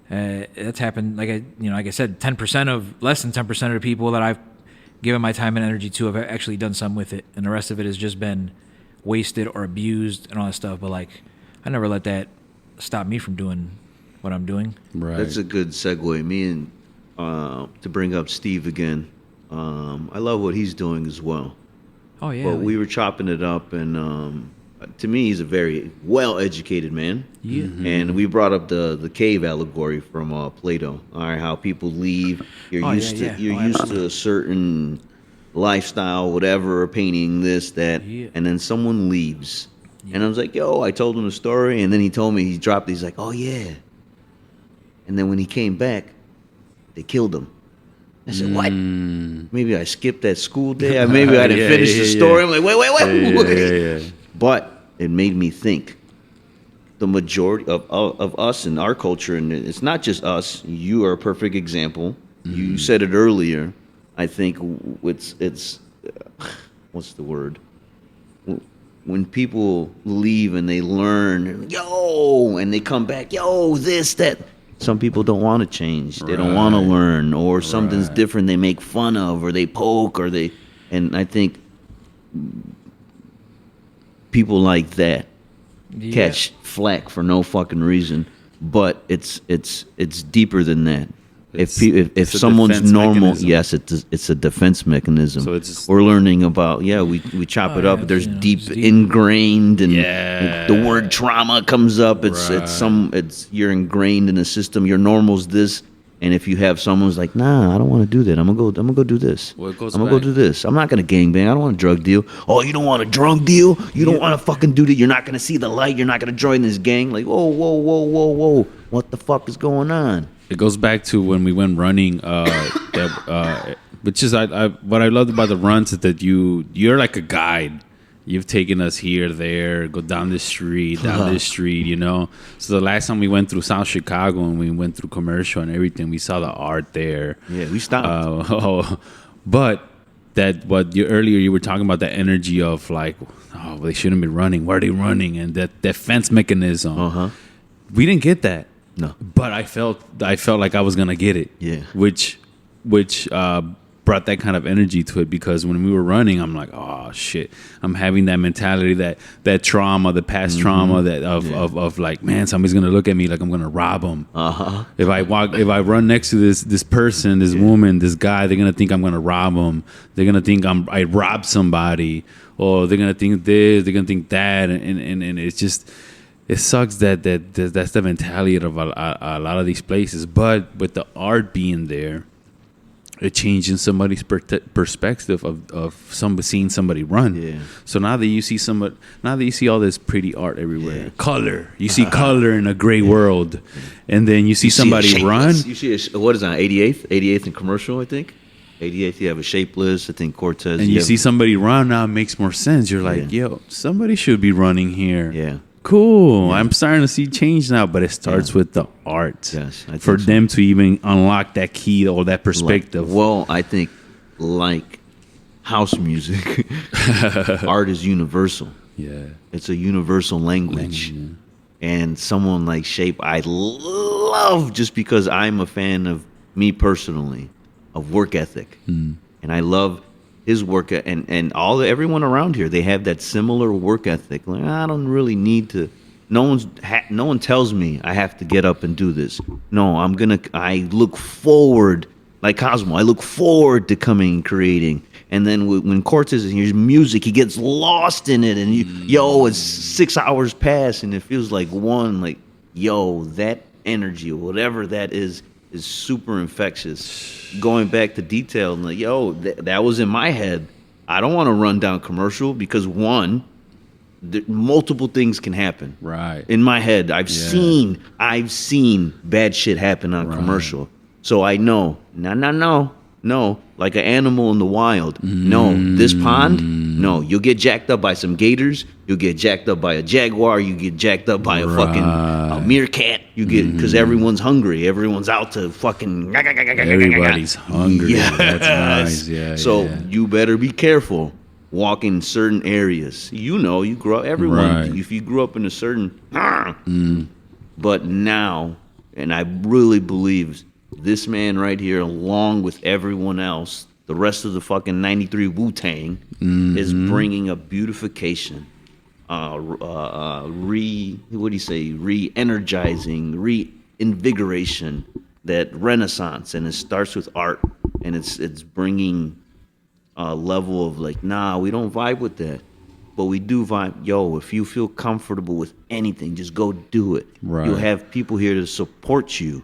that's happened. Like I said, less than 10% of the people that I've given my time and energy to have actually done something with it. And the rest of it has just been wasted or abused and all that stuff. But like, I never let that stop me from doing what I'm doing. Right. That's a good segue. Me and to bring up Steve again. I love what he's doing as well. Oh yeah. But we were chopping it up, and to me, he's a very well-educated man. Yeah. And we brought up the cave allegory from Plato. All right, how people leave. You're used to a certain lifestyle, whatever, painting this, that, and then someone leaves. Yeah. And I was like, I told him the story, and then he told me, he's like, oh yeah. And then when he came back, they killed him. I said, what? Maybe I skipped that school day. Maybe I didn't finish the story. I'm like, wait. But it made me think. The majority of us in our culture, and it's not just us, you are a perfect example. You said it earlier. I think it's what's the word? When people leave and they learn, and they come back, this, that. Some people don't want to change. They don't want to learn, or something's different they make fun of, or they poke, and I think people like that catch flack for no fucking reason. But it's deeper than that. If someone's normal, mechanism. It's a defense mechanism. So we're learning about we chop it up. There's deep ingrained, and the word trauma comes up. It's you're ingrained in the system. Your normal's this, And if you have someone who's like, nah, I don't want to do that. I'm gonna go do this. Well, it goes I'm gonna go back. do this. I'm not gonna gangbang. I don't want a drug deal. Oh, you don't want a drug deal? You don't want to fucking do that? You're not gonna see the light. You're not gonna join this gang? Like, whoa. What the fuck is going on? It goes back to when we went running. Which is what I loved about the runs is that you're like a guide. You've taken us here, there, go down this street, you know. So the last time we went through South Chicago and we went through Commercial and everything, we saw the art there. Yeah, we stopped. But earlier you were talking about that energy of like, oh, they shouldn't be running. Why are they running? And that fence mechanism. We didn't get that. No. But I felt like I was gonna get it. Yeah. Which brought that kind of energy to it, because when we were running, I'm like, oh shit, I'm having that mentality, that trauma, the past trauma that of like, man, somebody's gonna look at me like I'm gonna rob them. If I run next to this person, this woman, this guy, they're gonna think I'm gonna rob them. They're gonna think I robbed somebody, or they're gonna think this, they're gonna think that, and it's just. It sucks that's the mentality of a lot of these places. But with the art being there, it changes somebody's perspective of seeing somebody run. Yeah. So now that you see all this pretty art everywhere, color. You see color in a gray world, and then you see somebody run. You see what is it, 88th and Commercial, I think. 88th, you have a Shapeless. I think Cortez. And you see somebody run now, it makes more sense. You're like, yo, somebody should be running here. Yeah. Cool. Yeah. I'm starting to see change now, but it starts with the art. Yes, I think for so. them to even unlock that key or that perspective. I think like house music, art is universal. Yeah, it's a universal language. And someone like Shape, I love just because I'm a fan of me personally, of work ethic, and I love his work, and everyone around here, they have that similar work ethic. Like, I don't really need to. No one tells me I have to get up and do this. No, I look forward, like Cosmo. I look forward to coming and creating. And then when Cortez hears music, he gets lost in it. And it's 6 hours pass, and it feels like one. Like, that energy, whatever that is super infectious. Going back to detail, like, that was in my head. I don't want to run down Commercial because one, multiple things can happen. Right. In my head, I've seen bad shit happen on Commercial. So I know, no, like an animal in the wild. No, this pond, no, you'll get jacked up by some gators. You'll get jacked up by a jaguar. You get jacked up by a fucking a meerkat. You get, because everyone's hungry. Everyone's out to fucking. Everybody's hungry. Yes. That's nice. Yeah. So you better be careful walking certain areas. You grew up. Everyone, Right. if you grew up in a certain. But now, and I really believe this man right here, along with everyone else, the rest of the fucking 93 Wu-Tang, is bringing a beautification, re-energizing, reinvigoration, that renaissance, and it starts with art, and it's bringing a level of like, nah, we don't vibe with that, but we do vibe. If you feel comfortable with anything, just go do it. Right. You'll have people here to support you.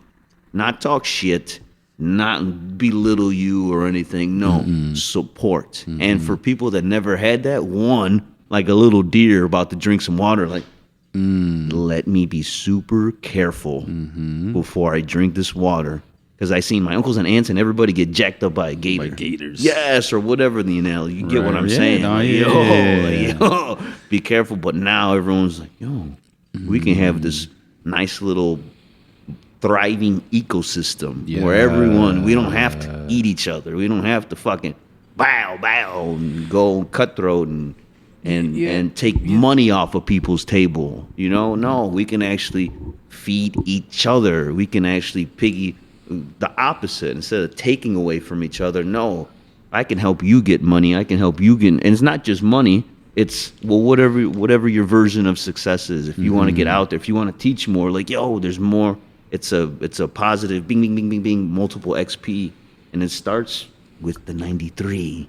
Not talk shit, not belittle you or anything. No, support. And for people that never had that, one, like a little deer about to drink some water, like, let me be super careful before I drink this water. Because I seen my uncles and aunts and everybody get jacked up by a gator. By gators. Yes, or whatever the analogy. You get what I'm Yeah, saying. no, Like, yeah. Be careful. But now everyone's like, we can have this nice little thriving ecosystem where we don't have to eat each other. We don't have to fucking bow and go cutthroat and take money off of people's table. No, we can actually feed each other. We can actually the opposite. Instead of taking away from each other, no, I can help you get money. I can help you get, and it's not just money. It's whatever your version of success is. If you want to get out there, if you want to teach more, like, there's more. It's a positive bing, bing, bing, bing, bing, multiple XP. And it starts with the 93.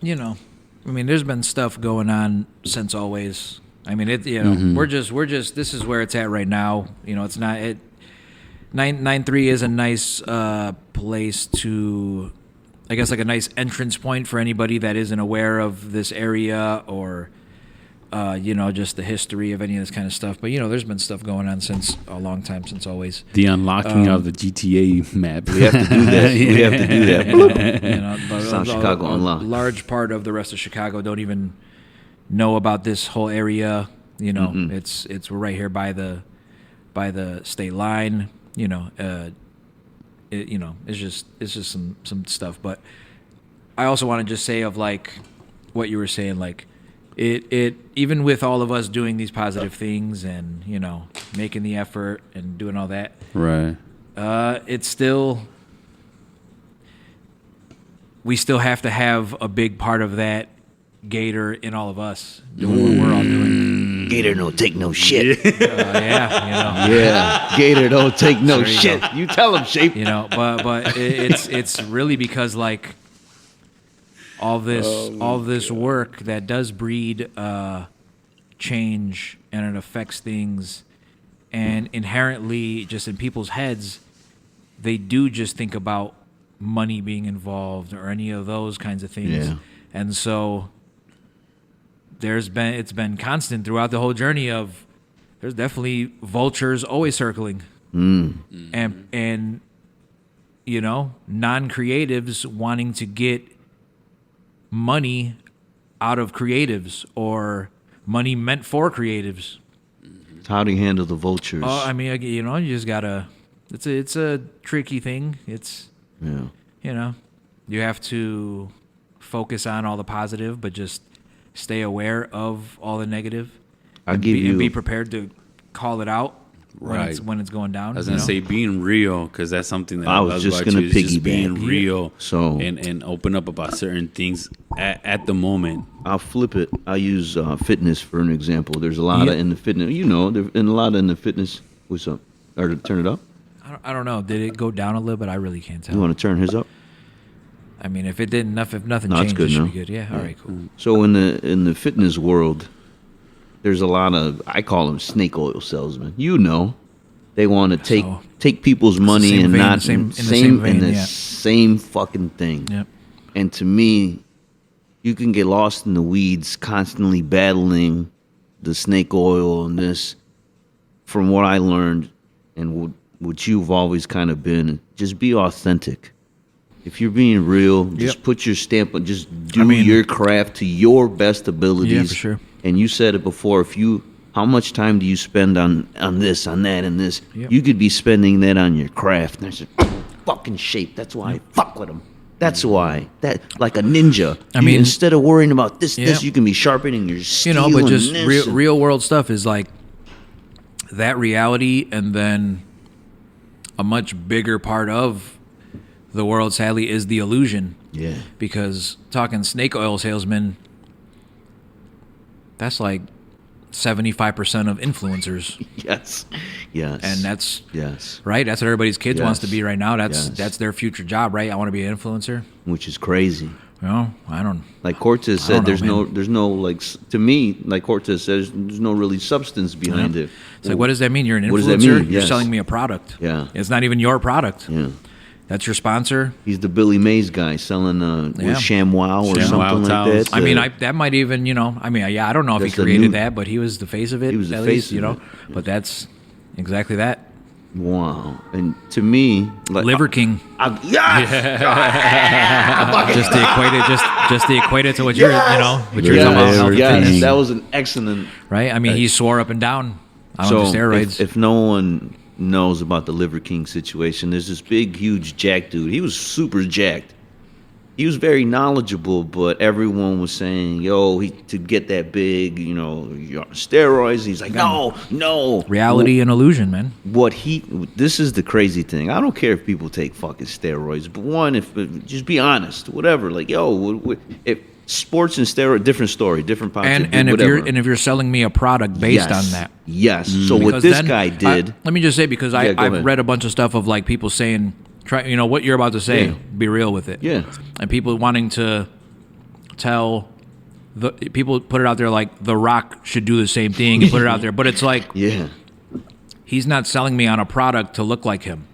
There's been stuff going on since always. I mean, it. You know, we're just. This is where it's at right now. You know, it's not. 993 is a nice place to, I guess, like a nice entrance point for anybody that isn't aware of this area or, you know, just the history of any of this kind of stuff. But you know, there's been stuff going on since a long time, since always. The unlocking of the GTA map. We have to do that. We have to do that. Bloop. You know, but South Chicago a unlocked. large part of the rest of Chicago don't even know about this whole area. You know, it's we're right here by the state line. You know, you know, it's just some stuff. But I also want to just say of like what you were saying, like it even with all of us doing these positive things and you know making the effort and doing all that, Right. it's still we still have to have a big part of that Gator in all of us doing what we're all doing. Gator don't take no shit. Yeah, you know. Yeah, Gator don't take no There you shit. go. You tell him, Shape. You know, but it's really because like all this work that does breed change and it affects things, and inherently just in people's heads they do just think about money being involved or any of those kinds of things. Yeah. And so it's been constant throughout the whole journey of there's definitely vultures always circling. And you know, non-creatives wanting to get money out of creatives or money meant for creatives. How do you handle the vultures? Oh, I mean, you know, you just gotta. It's a tricky thing. It's Yeah. you know, you have to focus on all the positive, but just stay aware of all the negative. I'll and give you. be prepared to call it out Right. when it's going down. I was you gonna know? say being real, because that's something that I was just about gonna you, is just piggyback. being real, So- and open up about certain things at the moment. I'll flip it. I'll use fitness for an example. There's a lot Yeah. of in the fitness. You know, a lot in the fitness. What's up? Or to turn it up? I don't know. Did it go down a little bit? I really can't tell. You want to turn his up? I mean, if it didn't, if nothing No, it's changed, good it should now. be good. Yeah. All right. Cool. So in the fitness world, there's a lot of, I call them snake oil salesmen. You know, they want to take people's money same and vein, not in the same vein, yeah. same fucking thing. Yep. And to me, you can get lost in the weeds, constantly battling the snake oil and this. From what I learned, and what you've always kind of been, just be authentic. If you're being real, just put your stamp on. Just do your craft to your best abilities. Yeah, for sure. And you said it before. How much time do you spend on this, on that, and this? Yep. You could be spending that on your craft. And I said, fucking Shape. That's why I fuck with him. That's why. That like a ninja. I mean, instead of worrying about this, yeah. you can be sharpening your You steel. know, but and just this real world stuff is like that reality, and then a much bigger part of the world, sadly, is the illusion. Yeah. Because talking snake oil salesman, that's like 75% of influencers, Yes. Yes. and that's yes. right. That's what everybody's kids wants to Yes. be right now. Yes. That's their future job, right? I want to be an influencer. Which is crazy. Well, I don't. Like Cortez I said, don't know, there's no like to me, like Cortez says, there's no really substance behind it. It's like, what does that mean? You're an influencer. What does that mean? You're Yes. selling me a product. Yeah. It's not even your product. Yeah. That's your sponsor. He's the Billy Mays guy selling with ShamWow or ShamWow something like towels. that. I mean, that might even, I don't know if he That's the created new- that, but he was the face of it. He was the at face least, of it. But that's exactly that. Wow. And to me, like Liver King. Yes! Just to equate it to what you're, what you're talking about. Health and Yes, fitness, that was an excellent. right? I mean, he swore up and down on So the steroids. if no one knows about the Liver King situation, there's this big, huge jack dude. He was super jacked. He was very knowledgeable, but everyone was saying, "Yo, to get that big, you're on steroids." He's like, "No." Reality and illusion, man. This is the crazy thing. I don't care if people take fucking steroids, but one, just be honest, whatever. Like, if sports and steroid, different story, different positive, And whatever. if you're selling me a product based on that. Yes. So what Because this then guy did. let me just say, because go I've ahead. read a bunch of stuff of like people saying, try, what you're about to say, Yeah. be real with it. Yeah. And people wanting to tell people put it out there like The Rock should do the same thing and put it out there, but it's like Yeah. he's not selling me on a product to look like him,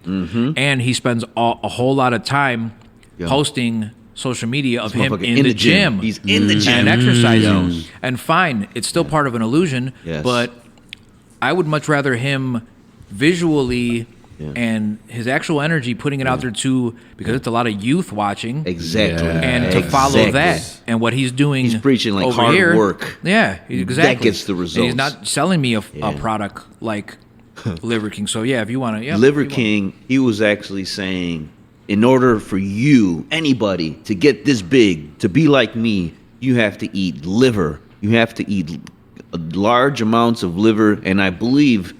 and he spends a whole lot of time posting social media of him in the gym. He's in the gym and exercising. And fine, it's still part of an illusion, Yes. but I would much rather him visually and his actual energy putting it out there too, because it's a lot of youth watching. Exactly. And to follow that and what he's doing, He's preaching like over hard here, work. Yeah, exactly. That gets the And results. he's not selling me a product like Liver King. So yeah, if you want to, Liver King, he was actually saying, in order for you, anybody, to get this big, to be like me, you have to eat liver. You have to eat large amounts of liver, and I believe,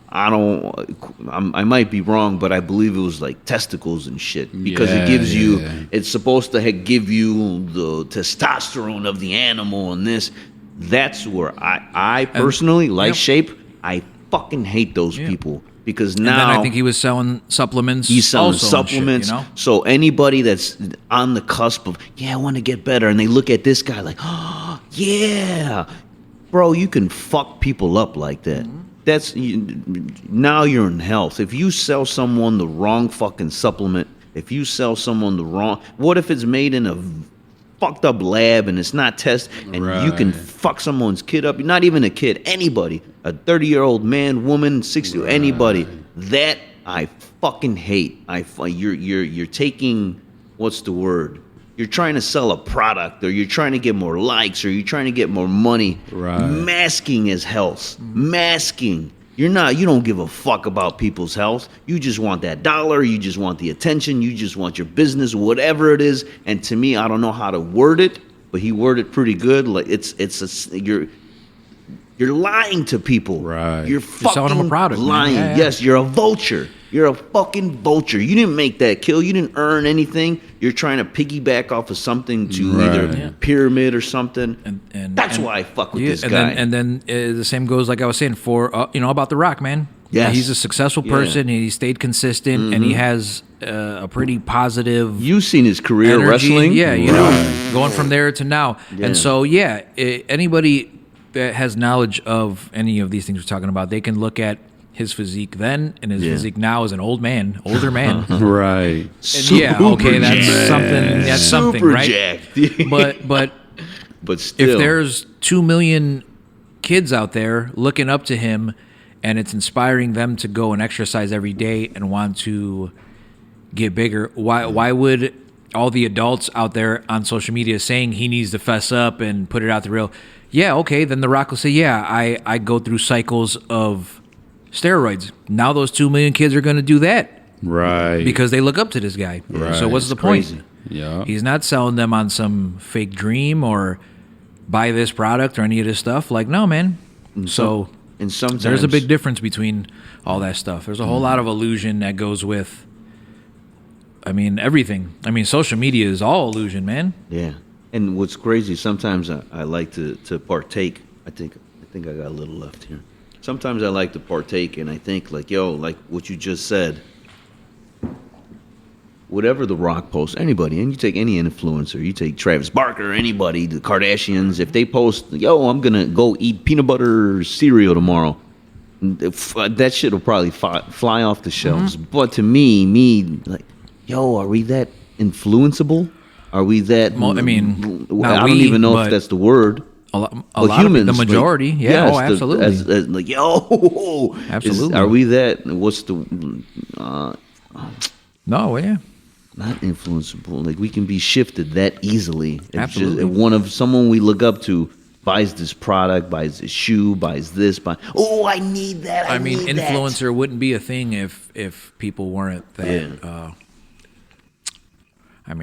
I might be wrong, but I believe it was like testicles and shit, because it gives you, it's supposed to give you the testosterone of the animal and this. That's where I personally, like Shape, I fucking hate those people, because now and then I think he was selling supplements. he's selling also and supplements. shit, you know? So anybody that's on the cusp of, I want to get better, and they look at this guy like, oh, yeah, bro, you can fuck people up like that. Now you're in health. If you sell someone the wrong fucking supplement, if you sell someone the wrong, what if it's made in a fucked up lab and it's not tested, and you can fuck someone's kid up? Not even a kid, anybody, a 30-year-old man, woman, 60, anybody. That I fucking hate. You're taking, what's the word? You're trying to sell a product, or you're trying to get more likes, or you're trying to get more money. Masking is health. Masking. You don't give a fuck about people's health. You just want that dollar. You just want the attention. You just want your business, whatever it is. And to me, I don't know how to word it, but he worded it pretty good. Like you're lying to people. Right. You're fucking selling them a product, man. lying. Yeah. Yes, you're a vulture. You're a fucking vulture. You didn't make that kill. You didn't earn anything. You're trying to piggyback off of something to either pyramid or something. And that's why I fuck with this guy. And then the same goes, like I was saying, for about The Rock, man. Yes. He's a successful person. He stayed consistent, and he has a pretty positive. You've seen his career energy. wrestling. Yeah, you know, going from there to now. Yeah. And so, anybody that has knowledge of any of these things we're talking about, they can look at his physique then and his physique now as an older man. Right. And okay, that's something. That's something, Super right? jacked. But still, if there's 2 million kids out there looking up to him, and it's inspiring them to go and exercise every day and want to get bigger, why would all the adults out there on social media saying he needs to fess up and put it out the real? Yeah, okay, then The Rock will say, I go through cycles of steroids. Now those 2 million kids are going to do that. Right. Because they look up to this guy. Right. So what's It's the point? crazy. Yeah. He's not selling them on some fake dream or buy this product or any of this stuff. Like, no, man. And sometimes There's a big difference between all that stuff. There's a whole lot of illusion that goes with, everything. Social media is all illusion, man. Yeah. And what's crazy, sometimes I like to partake. I think I got a little left here. Sometimes I like to partake, and I think like what you just said. Whatever The Rock posts, anybody, and you take any influencer, you take Travis Barker, anybody, the Kardashians, if they post, I'm gonna go eat peanut butter cereal tomorrow, that shit will probably fly off the shelves. But to me, like, are we that influenceable? Are we that? I don't even know if that's the word. A lot humans, of the majority, like, yeah, absolutely. Absolutely. Are we that? What's the? No, yeah. Not influenceable. Like, we can be shifted that easily. Absolutely. If someone we look up to buys this product, buys this shoe, buys this, I need that. I need influencer wouldn't be a thing if people weren't that.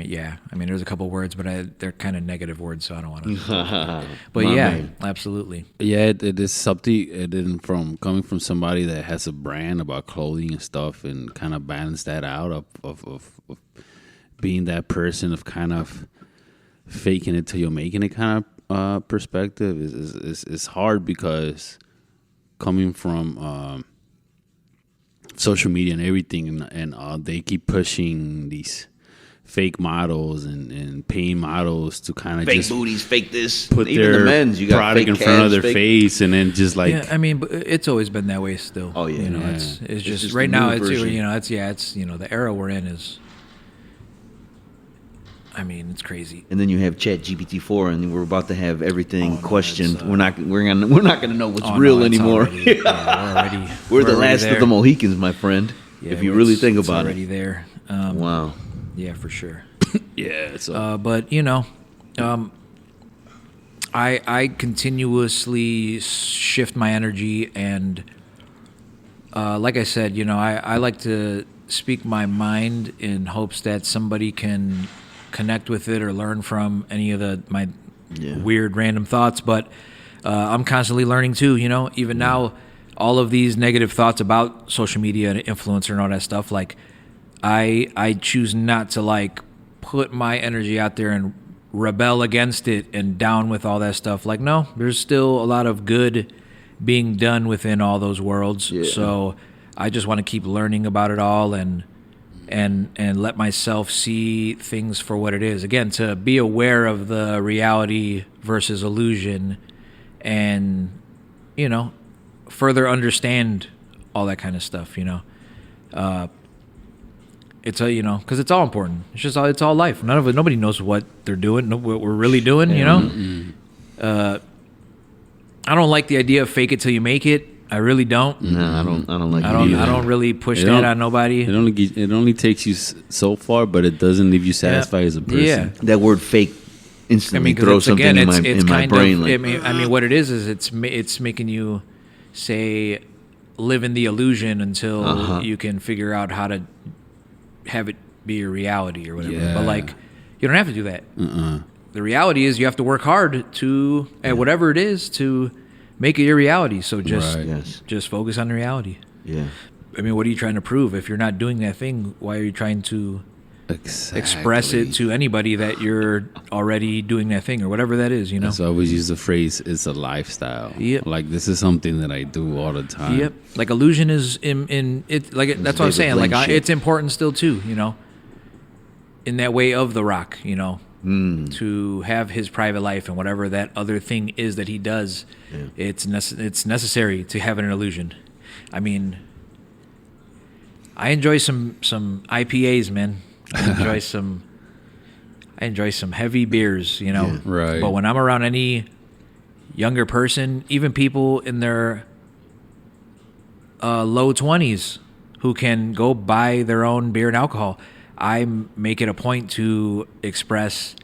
Yeah. There's a couple words, but they're kind of negative words, so I don't want to. But man. Absolutely. Yeah, it is something. Coming from somebody that has a brand about clothing and stuff, and kind of balance that out of being that person of kind of faking it till you're making it kind of perspective is hard, because coming from social media and everything, and they keep pushing these fake models and paying models to kind of Fake just booties, fake this. put Even their the men's, you got product fake in front of calves, their fake- face, and then just like Yeah, I mean, but it's always been that way still. Oh, yeah. You know, Yeah. it's just just right the now. new It's version. it's the era we're in is. I mean, it's crazy. And then you have Chat GPT-4, and we're about to have everything Oh, no, questioned. it's, we're not gonna know what's Oh, real no, it's anymore. already- yeah, we're the already last there. of the Mohicans, my friend. Yeah, if you really it's- think it's about already it. there. Wow. Yeah, for sure. yeah. So But I continuously shift my energy, and like I said, I like to speak my mind in hopes that somebody can connect with it or learn from any of my Yeah. weird random thoughts. But I'm constantly learning too. Even now, all of these negative thoughts about social media and influencer and all that stuff, like I choose not to like put my energy out there and rebel against it and down with all that stuff. Like, no, there's still a lot of good being done within all those worlds. Yeah. So I just want to keep learning about it all and let myself see things for what it is. Again, to be aware of the reality versus illusion, and further understand all that kind of stuff. It's because it's all important. It's all life. Nobody knows what they're doing, what we're really doing. I don't like the idea of fake it till you make it. I really don't. No, I don't like I it don't. either. I don't really push It that don't- on nobody. it only takes you so far, but it doesn't leave you satisfied as a person. Yeah. That word fake instantly 'cause throws something in my brain. Like, I mean, what it is it's making you say live in the illusion until you can figure out how to have it be your reality or whatever. Yeah. But like, you don't have to do that. The reality is you have to work hard to at whatever it is to make it your reality. So just Right. Yes. just focus on the reality. yeah. I mean, what are you trying to prove? If you're not doing that thing, why are you trying to express it to anybody that you're already doing that thing or whatever that is? So I always use the phrase, it's a lifestyle. Yep. Like, this is something that I do all the time. Yep. Like illusion is in it. Like that's what I'm David saying. Like Blaine shit. it's important still too. In that way of The Rock. To have his private life and whatever that other thing is that he does. Yeah. It's necessary to have an illusion. I mean, I enjoy some IPAs, man. I enjoy some heavy beers. Yeah. Right. But when I'm around any younger person, even people in their low 20s who can go buy their own beer and alcohol, I make it a point to express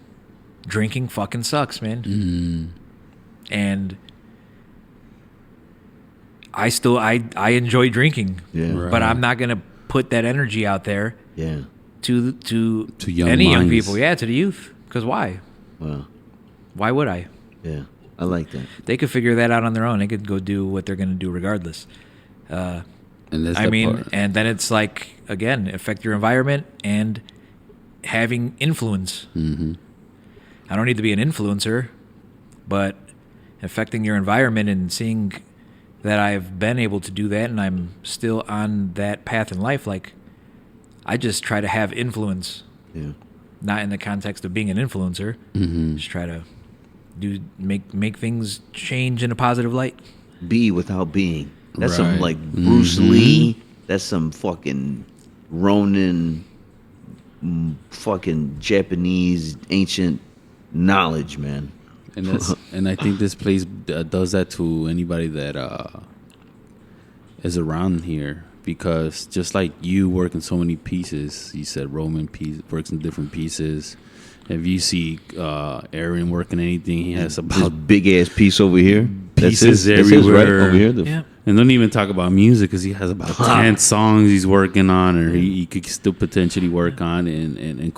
drinking fucking sucks, man. And I enjoy drinking. Yeah. Right. But I'm not going to put that energy out there Yeah. to young any young minds. people. Yeah, to the youth. Because why? Wow. Why would I? Yeah. I like that. They could figure that out on their own. They could go do what they're going to do regardless. And that's I the mean, part. and then it's like, again, affect your environment and having influence. Mm-hmm. I don't need to be an influencer, but affecting your environment and seeing that I've been able to do that and I'm still on that path in life, like, I just try to have influence, Yeah. not in the context of being an influencer. Mm-hmm. Just try to make things change in a positive light. Be without being. That's some Right. like Bruce Lee. That's some fucking ronin, fucking Japanese ancient knowledge, man. And that's and I think this place does that to anybody that is around here, because just like you work in so many pieces, you said Roman works in different pieces. If you see Aaron working anything, he has This about big ass piece over here. Pieces That's his, right everywhere. over here. Yeah. and don't even talk about music, because he has about 10 songs he's working on, or he could still potentially work on. And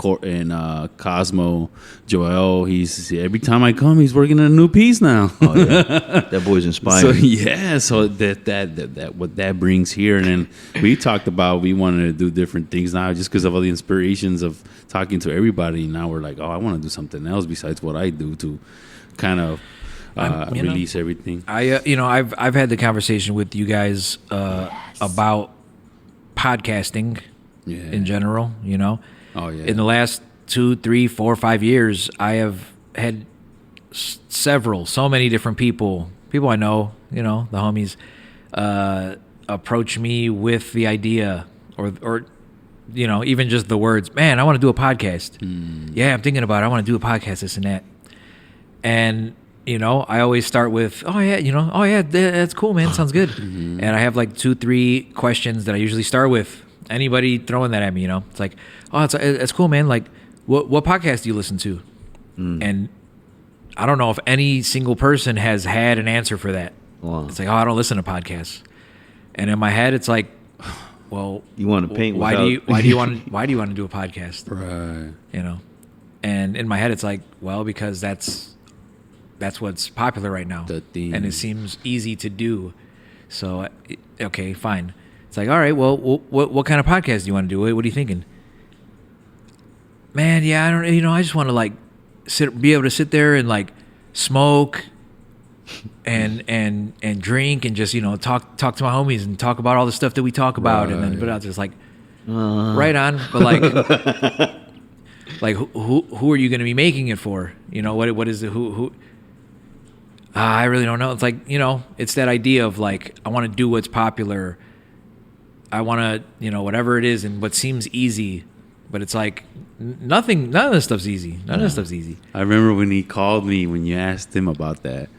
Cosmo Joel, he's every time I come, he's working on a new piece now. Oh, yeah. That boy's So inspiring. yeah, so that what that brings here, and then we talked about we wanted to do different things now just because of all the inspirations of talking to everybody. Now we're like, oh, I want to do something else besides what I do to kind of release everything. I've had the conversation with you guys about podcasting Yeah. in general. Oh yeah. In the last 2, 3, 4, 5 years, I have had so many different people I know, the homies, approach me with the idea or even just the words, man, I want to do a podcast. Yeah, I'm thinking about it. I want to do a podcast, this and that. And, I always start with, that's cool, man. Sounds good. And I have like 2, 3 questions that I usually start with. Anybody throwing that at me, it's like, oh, it's cool, man. Like, what podcast do you listen to? And I don't know if any single person has had an answer for that. Wow. It's like, oh, I don't listen to podcasts. And in my head, it's like, well, you want to paint? Why do you want to do a podcast? Right. And in my head, it's like, well, because that's what's popular right now, and it seems easy to do. So, okay, fine. It's like, all right, well, what kind of podcast do you want to do? What are you thinking? Man, yeah, I don't. I just want to like be able to sit there and like smoke and drink and just talk to my homies and talk about all the stuff that we talk about, and then I was just like, right on, but like. Like who are you going to be making it for? What is it? Who? I really don't know. It's like it's that idea of like I want to do what's popular. I want to whatever it is and what seems easy, but it's like none of this stuff's easy. None of this stuff's easy. I remember when he called me when you asked him about that.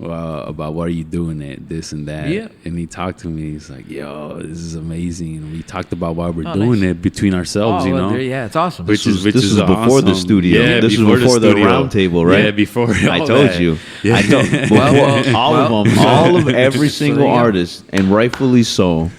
About what are you doing at this and that, and he talked to me. He's like, "Yo, this is amazing." And we talked about why we're doing it between ourselves, Yeah, it's awesome. This is before awesome. The studio. Yeah, this was before the round table, right? Yeah, before I told that. you. Yeah. I told all of them, all of every single artist, and rightfully so.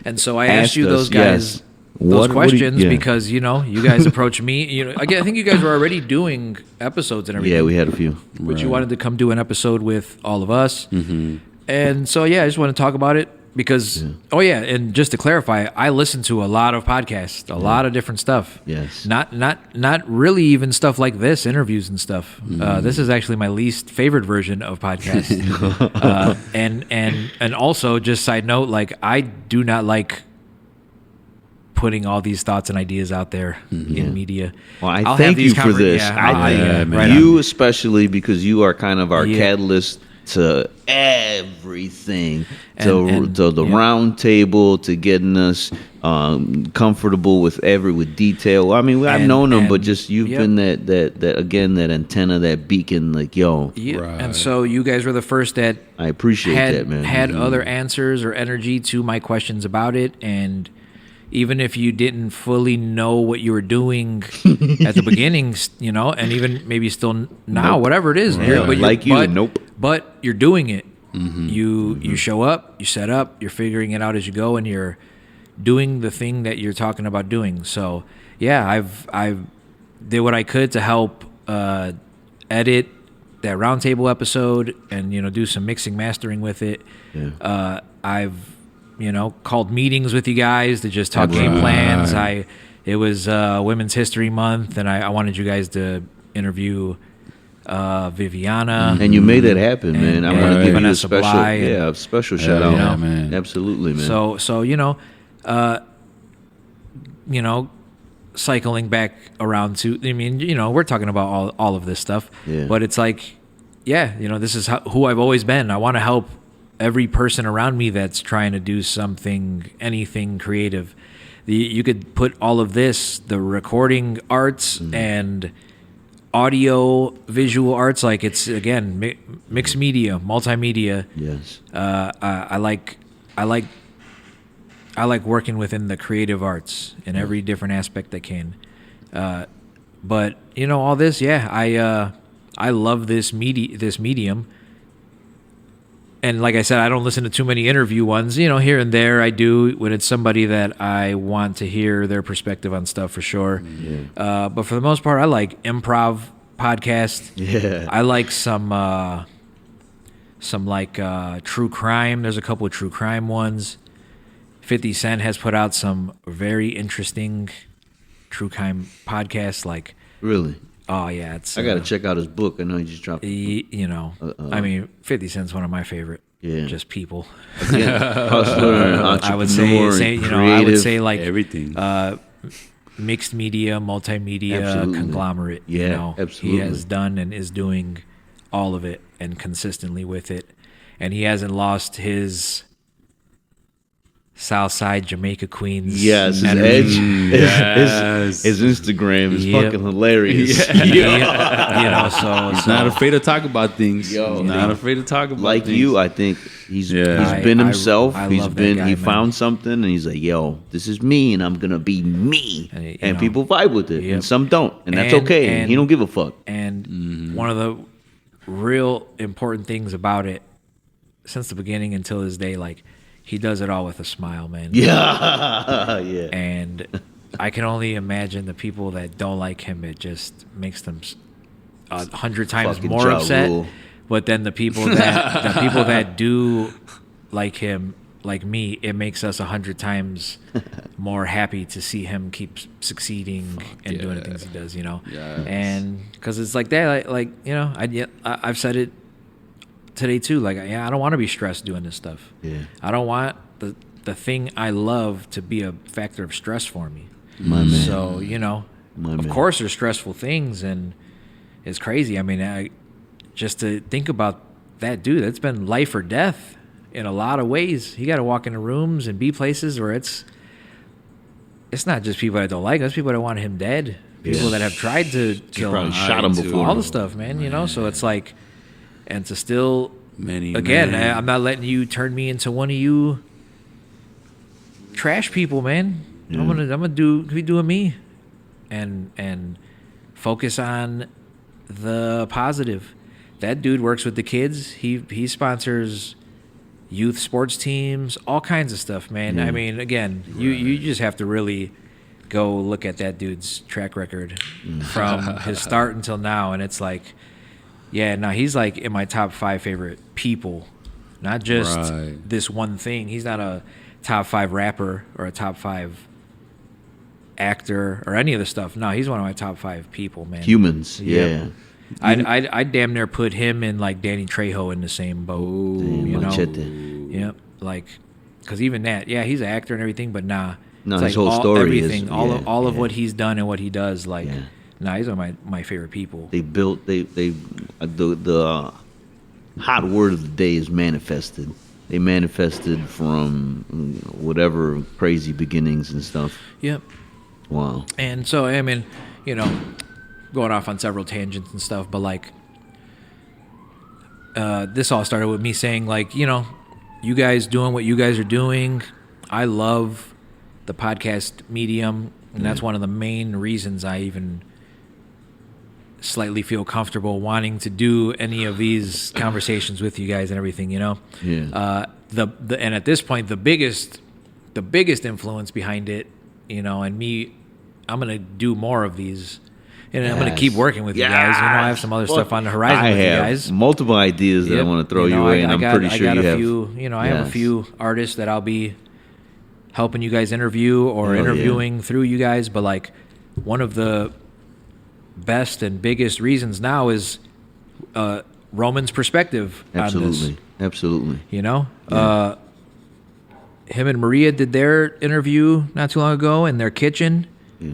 And so I asked you those guys. Those questions because you guys approached me. I think you guys were already doing episodes and everything. Yeah, we had a few. But you wanted to come do an episode with all of us, and so I just want to talk about it because and just to clarify, I listen to a lot of podcasts, a lot of different stuff. Yes, not really even stuff like this, interviews and stuff. This is actually my least favorite version of podcasts. And also, just side note, like I do not like putting all these thoughts and ideas out there in media. Well, I thank you for this. You especially because you are kind of our catalyst to everything, to the round table, to getting us comfortable with detail. I mean, I've known them, but just you've been that antenna, that beacon, like And so you guys were the first that I appreciate that, man. Had other answers or energy to my questions about it, and even if you didn't fully know what you were doing at the beginning, and even maybe still now, whatever it is, but you're doing it. You show up, you set up, you're figuring it out as you go, and you're doing the thing that you're talking about doing. So I've did what I could to help edit that roundtable episode and do some mixing, mastering with it. I've called meetings with you guys to just talk game plans. It was Women's History Month, and I wanted you guys to interview Viviana. And you made it happen, man. I want to give you a special shout out. Yeah, man. Absolutely, man. So cycling back around to, we're talking about all of this stuff, but it's like, this is who I've always been. I want to help every person around me that's trying to do anything creative. You could put all of this, the recording arts and audio visual arts, like it's again mixed media, multimedia. Yes. I like working within the creative arts in every different aspect I can. But all this, I love this medium. And like I said, I don't listen to too many interview ones. Here and there I do when it's somebody that I want to hear their perspective on stuff for sure. But for the most part, I like improv podcasts. Yeah. I like some true crime. There's a couple of true crime ones. 50 Cent has put out some very interesting true crime podcasts. Like really. Oh yeah, it's. I gotta check out his book. I know he just dropped. I mean, 50 Cent's one of my favorite. Yeah. Just people. Again, hustler, entrepreneur, I would say like everything. mixed media, multimedia Absolutely. conglomerate. Yeah, you know? absolutely. He has done and is doing all of it and consistently with it. And he hasn't lost his Southside Jamaica Queens. Yes, his energy. edge. Yes. His Instagram is Yep. fucking hilarious. Yeah, you know, so He's not afraid to talk about things. Yo, He's not man. afraid to talk about Like things. you, I think he's Yeah. been I himself. love He's that been guy, he man. found something and he's like, yo, this is me and I'm gonna be me. And, you And know, people vibe with it. yep. And some don't. And that's And- okay. And he and- don't give a fuck. And one of the real important things about it, since the beginning until this day, like, he does it all with a smile, man. Yeah. yeah. And I can only imagine the people that don't like him. It just makes them 100 times Fucking more Ja upset. Rule. But then the people that do like him, like me, it makes us 100 times more happy to see him keep succeeding and doing the things he does. You know, Yes. and because it's like that, like you know, I've said it today too. Like, I don't want to be stressed doing this stuff. Yeah. I don't want the thing I love to be a factor of stress for me. My man. So, you know, My of man. course there's stressful things and it's crazy. I mean, just to think about that dude, that's been life or death in a lot of ways. He got to walk into rooms and be places where it's not just people that don't like us, people that want him dead, people Yeah. that have tried to kill probably him, shot him before. all the stuff, man, you know? So it's like, and to still, Many again, men. I'm not letting you turn me into one of you trash people, man. Yeah. I'm gonna be doing me, and focus on the positive. That dude works with the kids. He sponsors youth sports teams, all kinds of stuff, man. I mean, again, you just have to really go look at that dude's track record from his start until now, and it's like, yeah, no, he's like in my top 5 favorite people, not just Right. this one thing. He's not a top 5 rapper or a top 5 actor or any of the stuff. No, he's one of my top 5 people, man. Humans. Yeah. Yeah. I'd damn near put him and like Danny Trejo in the same boat. Damn, you know? Machete. Yep. Like, because even that, yeah, he's an actor and everything, but nah. No, it's his like whole story is- everything, yeah, all of yeah. what he's done and what he does, like, Yeah. nah, he's one of my favorite people. They built the hot word of the day is manifested. They manifested from whatever crazy beginnings and stuff. Yep. Wow. And so, I mean, you know, going off on several tangents and stuff, but like, this all started with me saying, like, you know, you guys doing what you guys are doing. I love the podcast medium, and that's one of the main reasons I even slightly feel comfortable wanting to do any of these conversations with you guys and everything, you know. Yeah. And at this point, the biggest influence behind it, you know, and me, I'm gonna do more of these, and I'm gonna keep working with you guys. You know, I have some other stuff on the horizon I with you have guys. multiple ideas that I Yep. want to throw You know, your way, and I got- I'm pretty sure I got you a have. few. You know, I have a Yes. few artists that I'll be helping you guys interview or Hell yeah. interviewing through you guys. But like, one of the best and biggest reasons now is Roman's perspective on this. Absolutely. Absolutely. You know, him and Maria did their interview not too long ago in their kitchen. Yeah.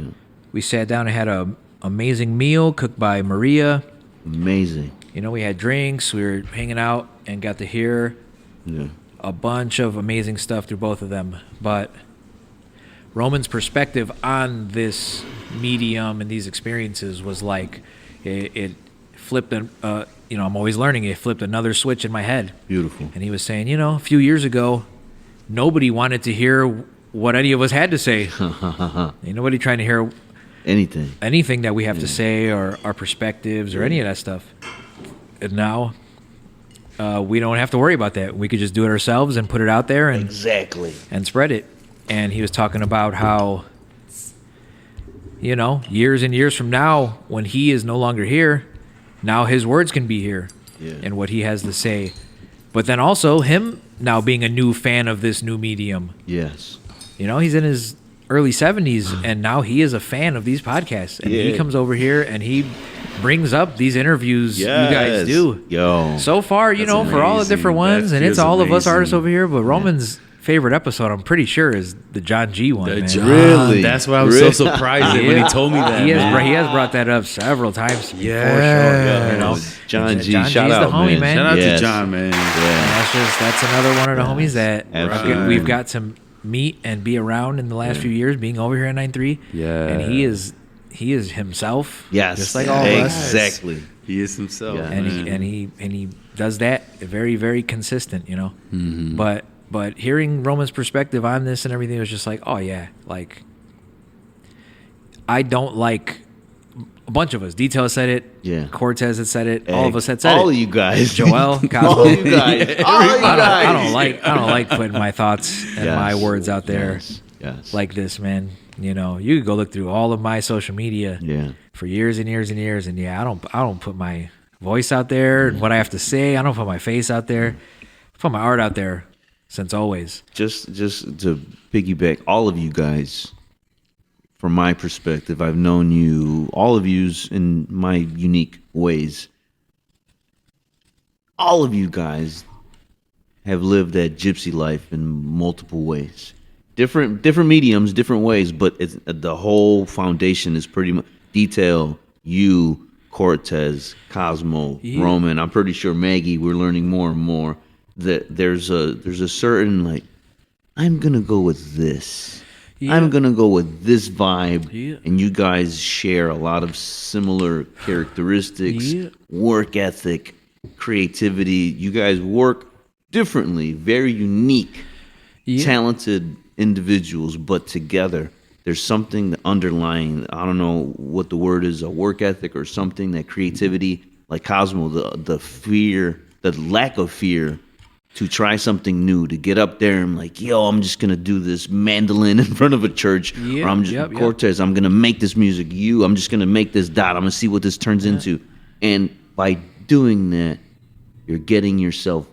We sat down and had a amazing meal cooked by Maria. Amazing. You know, we had drinks, we were hanging out, and got to hear Yeah. a bunch of amazing stuff through both of them. But Roman's perspective on this medium and these experiences was like, it flipped, you know, I'm always learning, it flipped another switch in my head. Beautiful. And he was saying, you know, a few years ago, nobody wanted to hear what any of us had to say. Ain't nobody trying to hear anything that we have to say or our perspectives or any of that stuff. And now we don't have to worry about that. We could just do it ourselves and put it out there and Exactly. and spread it. And he was talking about how, you know, years and years from now, when he is no longer here, now his words can be here and what he has to say. But then also him now being a new fan of this new medium. Yes. You know, he's in his early 70s, and now he is a fan of these podcasts. And he Yeah. comes over here and he brings up these interviews you guys Yes. do. Yo. So far, you That's know, for all the amazing. different That ones, and it's feels all of us amazing. artists over here, but Roman's favorite episode, I'm pretty sure, is the John G one. Man. Really? That's why I was so surprised when he told me that. He has brought that up several times. Yeah. For sure. You know, John G. John Shout G's out, the homie, man. man. Shout out Yes. to John, man. Yeah. That's another one of the homies that Absolutely. we've got to meet and be around in the last few years, being over here at 9-3. Yeah. And he is himself. Yes. Just like all of us. Exactly. He is himself. Yeah. And he does that very, very consistent, you know. Mm-hmm. But hearing Roman's perspective on this and everything was just like, oh yeah, like I don't like a bunch of us. Detail said it. Yeah. Cortez had said it. All of us had said all it. of you guys. Joel, Cosmo. all of you guys. All of you guys. I don't like putting my thoughts and Yes. my words out there Yes. like this, man. You know, you could go look through all of my social media for years and years and years, and I don't put my voice out there and what I have to say. I don't put my face out there. I put my art out there since always. Just to piggyback, all of you guys, from my perspective, I've known you, all of yous in my unique ways. All of you guys have lived that gypsy life in multiple ways. Different mediums, different ways, but it's, the whole foundation is pretty much Detail, you, Cortez, Cosmo, Roman. I'm pretty sure Maggie, we're learning more and more that there's a certain, like, I'm gonna go with this. I'm gonna go with this vibe, and you guys share a lot of similar characteristics, work ethic, creativity. You guys work differently, very unique, talented individuals, but together there's something underlying. I don't know what the word is, a work ethic or something, that creativity, like Cosmo, the fear, the lack of fear to try something new, to get up there and like, yo, I'm just gonna do this mandolin in front of a church, or I'm just Cortez, I'm gonna make this music. I'm just gonna make this dot. I'm gonna see what this turns into. And by doing that, you're getting yourself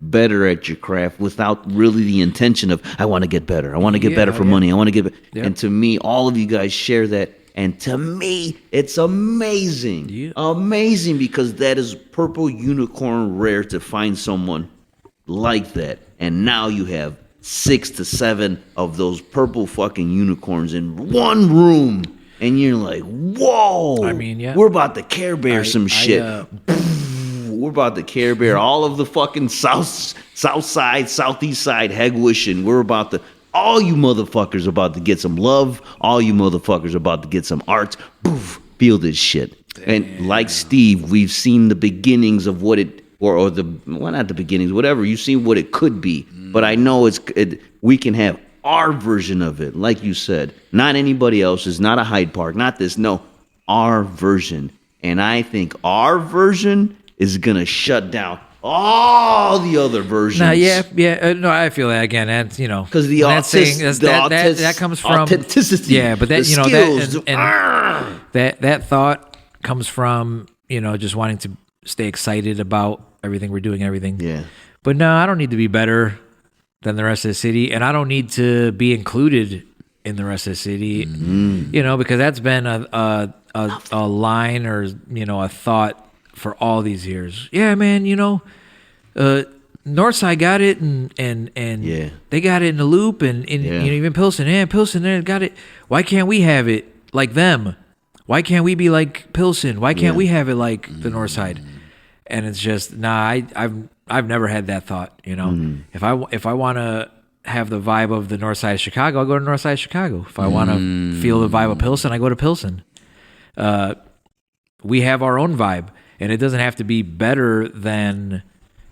better at your craft without really the intention of, I want to get better. I want to get better for money. I want to get better. And to me, all of you guys share that. And to me, it's amazing. Amazing, because that is purple unicorn rare to find someone like that. And now you have 6 to 7 of those purple fucking unicorns in one room. And you're like, whoa. I mean, we're about to Care Bear some shit. We're about to Care Bear all of the fucking Southside, Southeast Side, Hegwish, and we're about to, all you motherfuckers about to get some love. All you motherfuckers about to get some art. Poof, feel this shit. Damn. And like Steve, we've seen the beginnings of what it, or the, well, not the beginnings, whatever. You've seen what it could be. But I know we can have our version of it, like you said. Not anybody else's, not a Hyde Park, not this. No, our version. And I think our version is going to shut down all the other versions. No, no, I feel that again, and you know, because that comes from authenticity. Yeah, but that, the you know, skills, that thought comes from, you know, just wanting to stay excited about everything we're doing, everything. Yeah. But no, I don't need to be better than the rest of the city, and I don't need to be included in the rest of the city. Mm-hmm. You know, because that's been a line, or you know, a thought for all these years. Yeah, man, you know, Northside got it, and they got it in the loop, and you know, even Pilsen there got it. Why can't we have it like them? Why can't we be like Pilsen? Why can't we have it like the Northside? And it's just, I've never had that thought. You know, if I want to have the vibe of the Northside of Chicago, I'll go to Northside of Chicago. If I want to feel the vibe of Pilsen, I go to Pilsen. We have our own vibe. And it doesn't have to be better than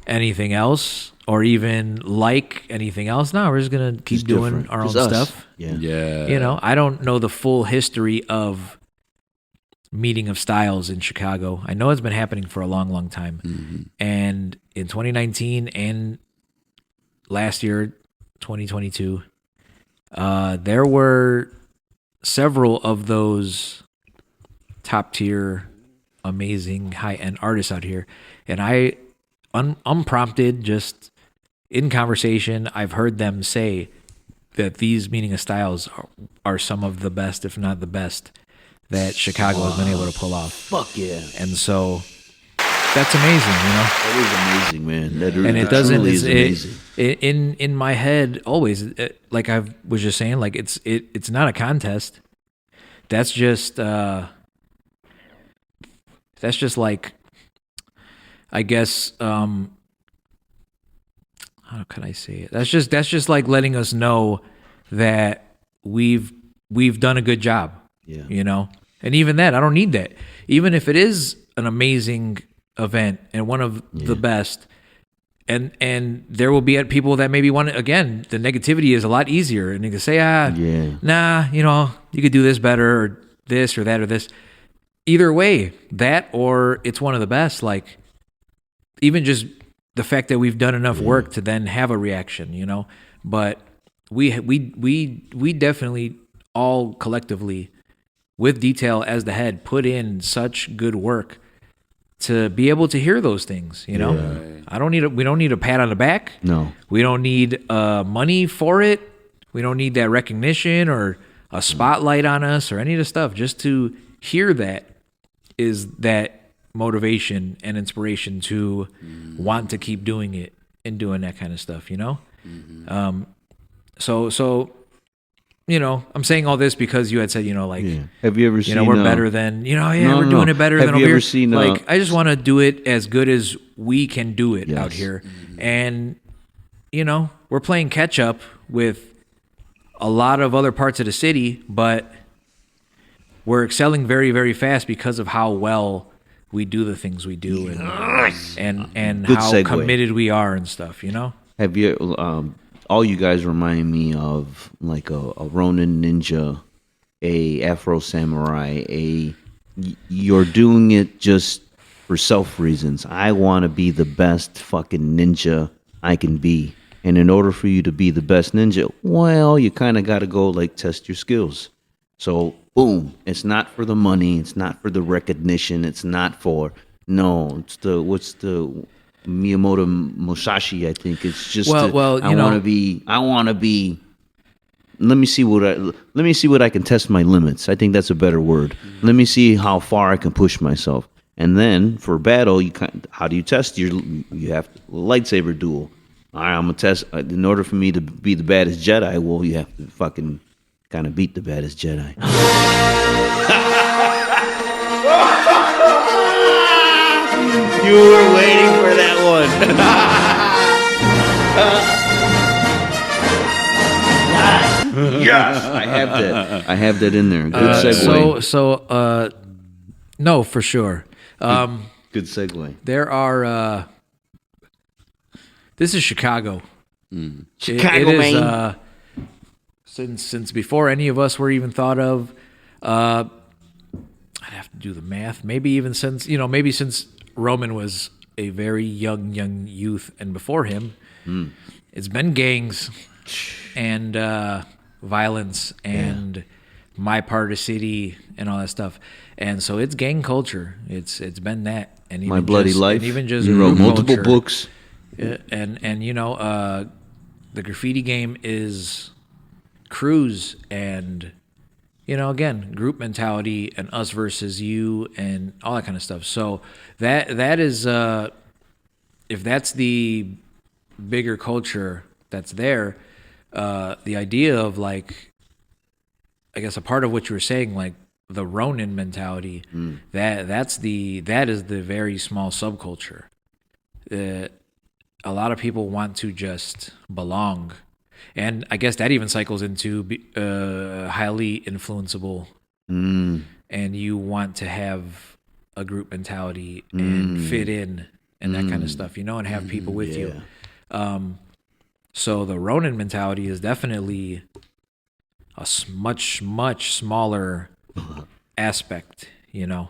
anything else, or even like anything else. No, we're just going to keep doing our own stuff. Yeah. You know, I don't know the full history of meeting of styles in Chicago. I know it's been happening for a long, long time. Mm-hmm. And in 2019 and last year, 2022, there were several of those top tier, amazing high-end artists out here, and I unprompted, just in conversation, I've heard them say that these meaning of styles are some of the best, if not the best, that Chicago has been able to pull off. Fuck yeah. And so that's amazing, you know. That is amazing, man. That and it doesn't, is amazing. in my head always, like I was just saying, like it's not a contest. That's just like, I guess, how can I say it? That's just like letting us know that we've done a good job. Yeah. You know? And even that, I don't need that. Even if it is an amazing event and one of the best, and there will be people that maybe want to, again, the negativity is a lot easier, and they can say, nah, you know, you could do this better, or this or that or this. Either way, that or it's one of the best, like, even just the fact that we've done enough work to then have a reaction, you know. But we definitely all collectively, with Detail as the head, put in such good work to be able to hear those things, you know. We don't need a pat on the back. No. We don't need money for it. We don't need that recognition or a spotlight on us or any of the stuff. Just to hear that is that motivation and inspiration to want to keep doing it and doing that kind of stuff, you know? So, you know, I'm saying all this because you had said, you know, like, have you ever seen, we're better than, you know, we're doing it better than over here. Seen, like, I just want to do it as good as we can do it out here. And, you know, we're playing catch up with a lot of other parts of the city, but we're excelling very, very fast because of how well we do the things we do, and Good how segue. committed we are and stuff, you know? Have you, all you guys remind me of like a Ronin ninja, a Afro samurai, you're doing it just for self reasons. I want to be the best fucking ninja I can be. And in order for you to be the best ninja, well, you kind of got to go like test your skills. So, boom, it's not for the money, it's not for the recognition, it's not for, it's what's the Miyamoto Musashi, I think. It's just I want to be let me see what I can test my limits. I think that's a better word. Let me see how far I can push myself. And then for battle, how do you test you have lightsaber duel. All right, I'm gonna test. In order for me to be the baddest Jedi, well, you have to fucking kind of beat the baddest Jedi. You were waiting for that one. Yes, I have that in there. Good segue. No, for sure. Good segue. There are. This is Chicago. Chicago, it is, man. Since before any of us were even thought of, I'd have to do the math. Maybe since Roman was a very young youth, and before him, it's been gangs and violence and my part of the city and all that stuff. And so it's gang culture. It's been that. And even My Bloody Life. And even just you wrote multiple culture. books. And you know, the graffiti game is crews and, you know, again, group mentality and us versus you and all that kind of stuff. So that is, if that's the bigger culture that's there, the idea of, like, I guess a part of what you were saying, like the ronin mentality, that is the very small subculture. A lot of people want to just belong. And I guess that even cycles into highly influenceable. And you want to have a group mentality and fit in and that kind of stuff, you know, and have people with you. So the Ronin mentality is definitely a much, much smaller aspect, you know.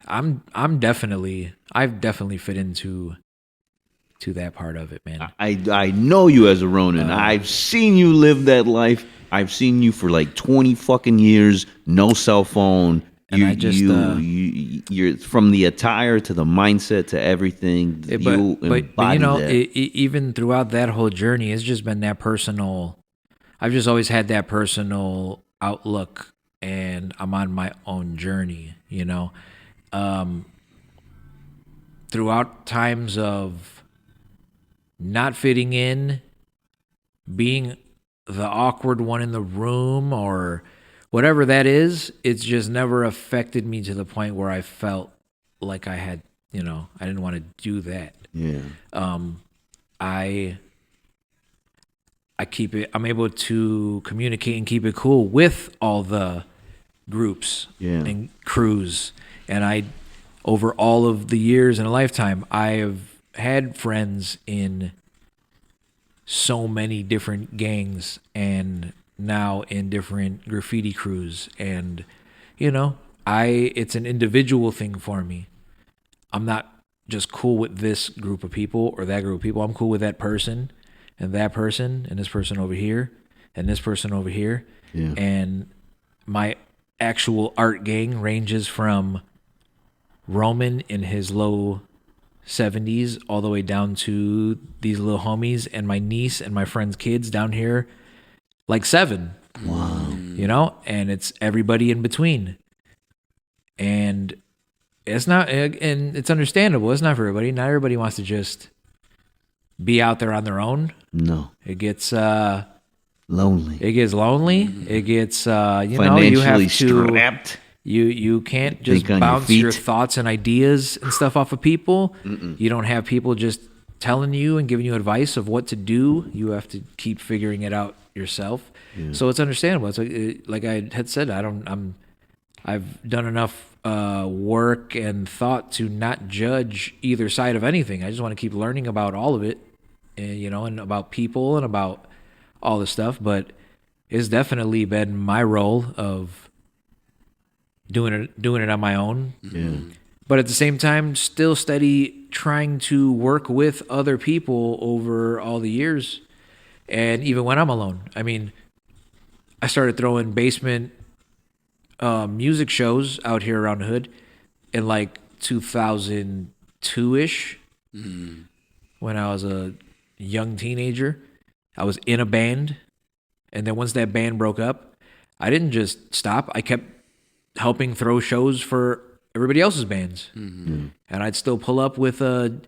I've definitely fit into that part of it, man. I know you as a Ronin. I've seen you live that life. I've seen you for like 20 fucking years, no cell phone. And you're from the attire to the mindset to everything. But you know, even throughout that whole journey, it's just been that personal. I've just always had that personal outlook, and I'm on my own journey, you know. Throughout times of not fitting in, being the awkward one in the room, or whatever that is, it's just never affected me to the point where I felt like I had, I didn't want to do that. Yeah. I'm able to communicate and keep it cool with all the groups and crews. And over all of the years in a lifetime, I have had friends in so many different gangs and now in different graffiti crews. And, it's an individual thing for me. I'm not just cool with this group of people or that group of people. I'm cool with that person and this person over here and this person over here. Yeah. And my actual art gang ranges from Roman in his low 70s all the way down to these little homies and my niece and my friend's kids down here, like 7. Wow. And it's everybody in between. And it's not, and it's understandable. It's not for everybody. Not everybody wants to just be out there on their own. No. It gets lonely. It gets lonely. It gets Financially you have to strapped. you can't just bounce your thoughts and ideas and stuff off of people. You don't have people just telling you and giving you advice of what to do. You have to keep figuring it out yourself. Yeah. So it's understandable. It's like I had said, I've done enough work and thought to not judge either side of anything. I just want to keep learning about all of it, and about people and about all this stuff. But it's definitely been my role of doing it on my own. Yeah. But at the same time, still steady trying to work with other people over all the years, and even when I'm alone. I mean, I started throwing basement music shows out here around the hood in like 2002-ish, when I was a young teenager. I was in a band, and then once that band broke up, I didn't just stop. I kept helping throw shows for everybody else's bands. And I'd still pull up with a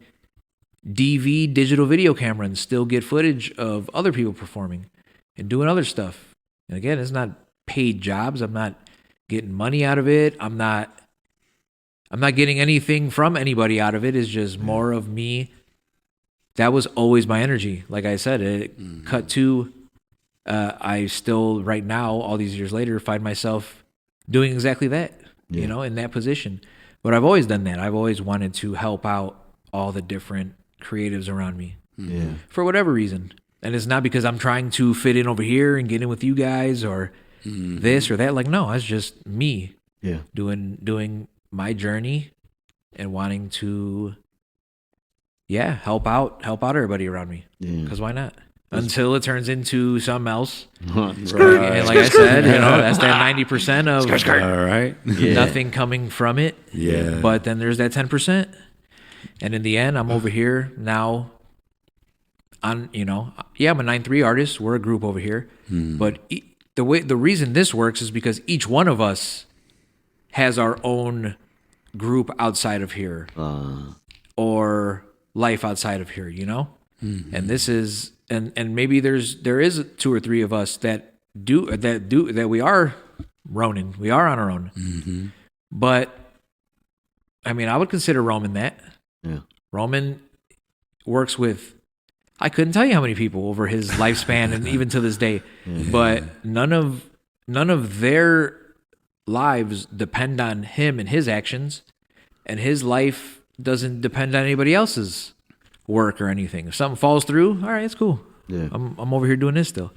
DV digital video camera and still get footage of other people performing and doing other stuff. And again, it's not paid jobs. I'm not getting money out of it. I'm not getting anything from anybody out of it. It's just more of me. That was always my energy. Like I said, it cut to, I still right now, all these years later, find myself doing exactly that, in that position. But I've always done that. I've always wanted to help out all the different creatives around me for whatever reason. And it's not because I'm trying to fit in over here and get in with you guys or this or that. Like, no, it's just me doing my journey and wanting to, help out everybody around me. Because why not? Until it turns into something else. And like I said, that's that 90% of All right. nothing coming from it. Yeah. But then there's that 10%. And in the end, I'm over here now I'm a 9-3 artist. We're a group over here. But the reason this works is because each one of us has our own group outside of here or life outside of here, And this is and maybe there is 2 or 3 of us that we are ronin. We are on our own. But I mean, I would consider Roman that. Yeah. Roman works with, I couldn't tell you how many people over his lifespan and even to this day, but none of their lives depend on him and his actions, and his life doesn't depend on anybody else's work or anything. If something falls through, all right, it's cool. Yeah. I'm over here doing this still.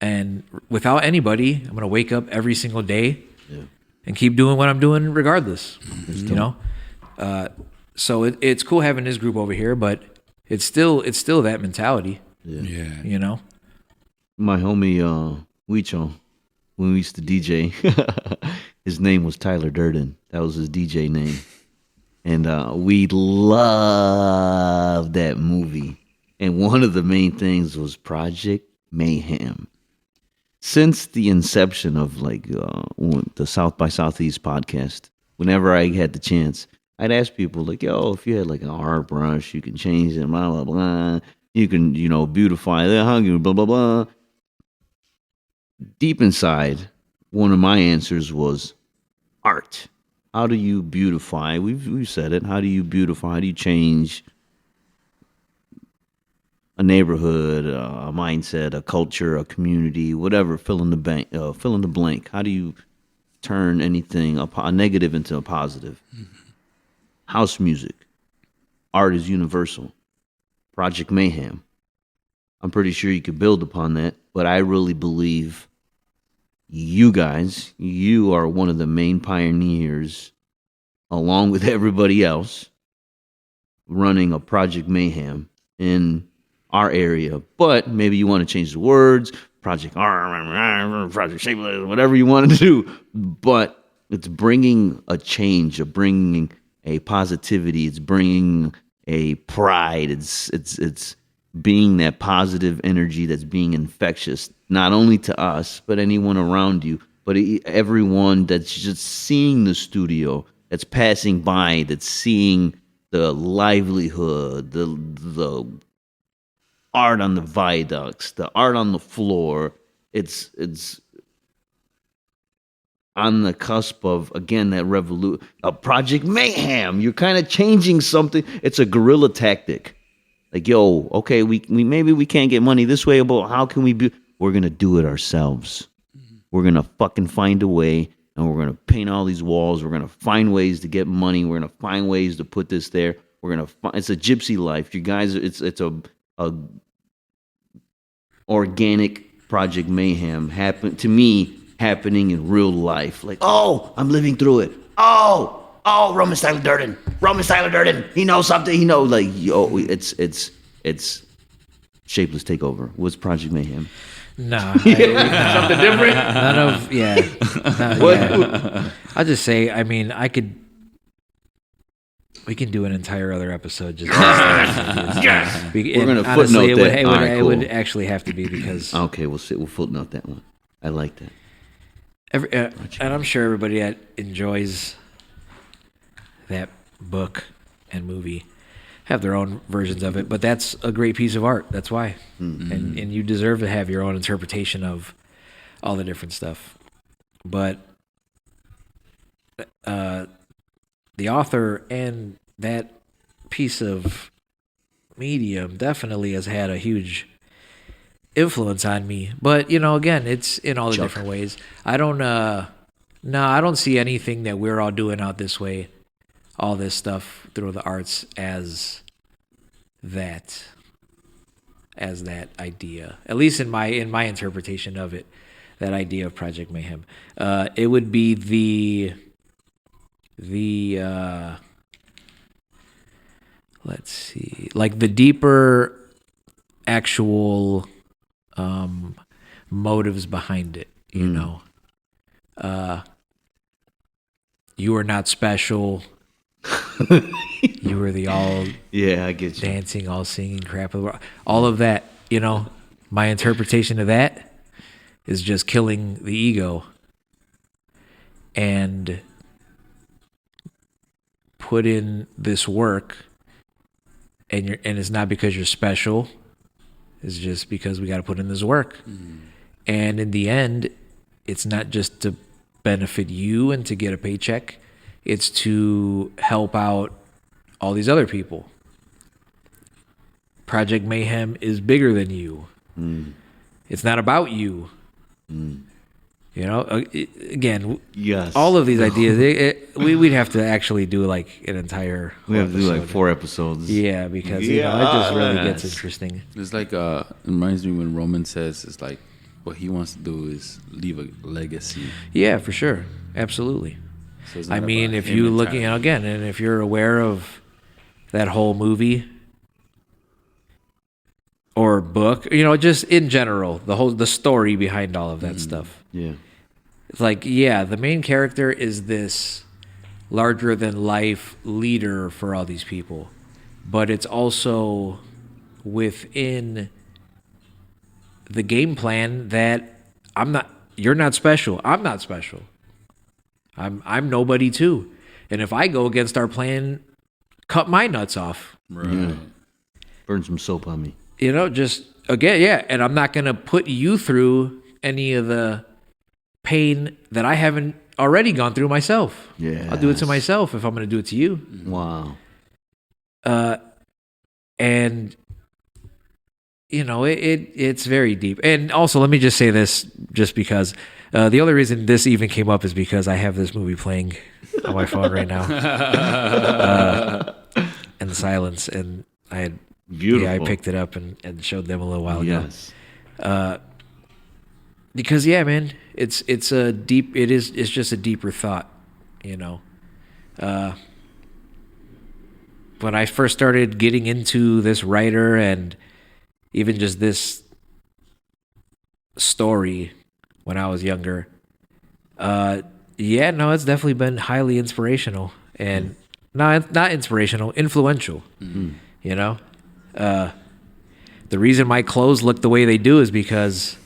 And without anybody, I'm going to wake up every single day and keep doing what I'm doing regardless, so it's cool having this group over here, but it's still that mentality. Yeah. My homie Wicho, when we used to DJ, his name was Tyler Durden. That was his DJ name. And we loved that movie. And one of the main things was Project Mayhem. Since the inception of the South by Southeast podcast, whenever I had the chance, I'd ask people like, yo, if you had like a hard brush, you can change it, blah, blah, blah. You can, beautify the hug, blah, blah, blah. Deep inside, one of my answers was art. How do you beautify? We've said it. How do you beautify? How do you change a neighborhood, a mindset, a culture, a community, whatever? Fill in the blank. How do you turn anything a negative into a positive? House music. Art is universal. Project Mayhem. I'm pretty sure you could build upon that, but I really believe you guys, you are one of the main pioneers, along with everybody else, running a Project Mayhem in our area. But maybe you want to change the words, Project Shapeless, whatever you want to do. But it's bringing a change, bringing a positivity. It's bringing a pride. It's being that positive energy that's being infectious, not only to us, but anyone around you, but everyone that's just seeing the studio, that's passing by, that's seeing the livelihood, the art on the viaducts, the art on the floor. It's on the cusp of, again, that revolution, a Project Mayhem. You're kind of changing something. It's a guerrilla tactic. Like, yo, okay, we maybe we can't get money this way, but how can we be? We're gonna do it ourselves. We're gonna fucking find a way, and we're gonna paint all these walls. We're gonna find ways to get money. We're gonna find ways to put this there. We're gonna. It's a gypsy life, you guys. It's a organic Project Mayhem happening in real life. Like, oh, I'm living through it. Oh, Roman Styler Durden. He knows something. He knows, like, yo, it's Shapeless takeover. What's Project Mayhem? Nah, Something different. none of yeah. I'll just say, I mean, we can do an entire other episode just. Yes. We're gonna footnote that. It would actually have to be because. Okay, we'll footnote that one. I like that. And I'm sure everybody that enjoys that book and movie have their own versions of it, but that's a great piece of art. That's why, and you deserve to have your own interpretation of all the different stuff. But the author and that piece of medium definitely has had a huge influence on me. But again, it's in all the different ways. I don't see anything that we're all doing out this way, all this stuff through the arts as that idea. At least in my interpretation of it, that idea of Project Mayhem. It would be the let's see, like the deeper actual motives behind it, you are not special. You were the all I get you. Dancing, all singing crap, all of that. My interpretation of that is just killing the ego and put in this work, and it's not because you're special. It's just because we got to put in this work. And in the end, it's not just to benefit you and to get a paycheck. It's to help out all these other people. Project Mayhem is bigger than you. It's not about you. Again, yes. All of these ideas, we'd have to actually do like an entire. We have to do like 4 episodes. Yeah, because it just really gets interesting. It's like it reminds me when Roman says it's like what he wants to do is leave a legacy. Yeah, for sure, absolutely. So I mean, if you look again, and if you're aware of that whole movie or book, just in general, the story behind all of that stuff. Yeah. It's like, the main character is this larger than life leader for all these people, but it's also within the game plan that you're not special. I'm not special. I'm nobody too. And if I go against our plan, cut my nuts off. Right. Burn some soap on me. just again, yeah. And I'm not gonna put you through any of the pain that I haven't already gone through myself. Yeah. I'll do it to myself if I'm gonna do it to you. Wow. And it's very deep. And also, let me just say this, just because the only reason this even came up is because I have this movie playing on my phone right now, in silence, and I had Beautiful. I picked it up and showed them a little while ago. Yes. Because yeah, man, it's just a deeper thought, when I first started getting into this writer and even just this story when I was younger, it's definitely been highly inspirational and not inspirational, influential. The reason my clothes look the way they do is because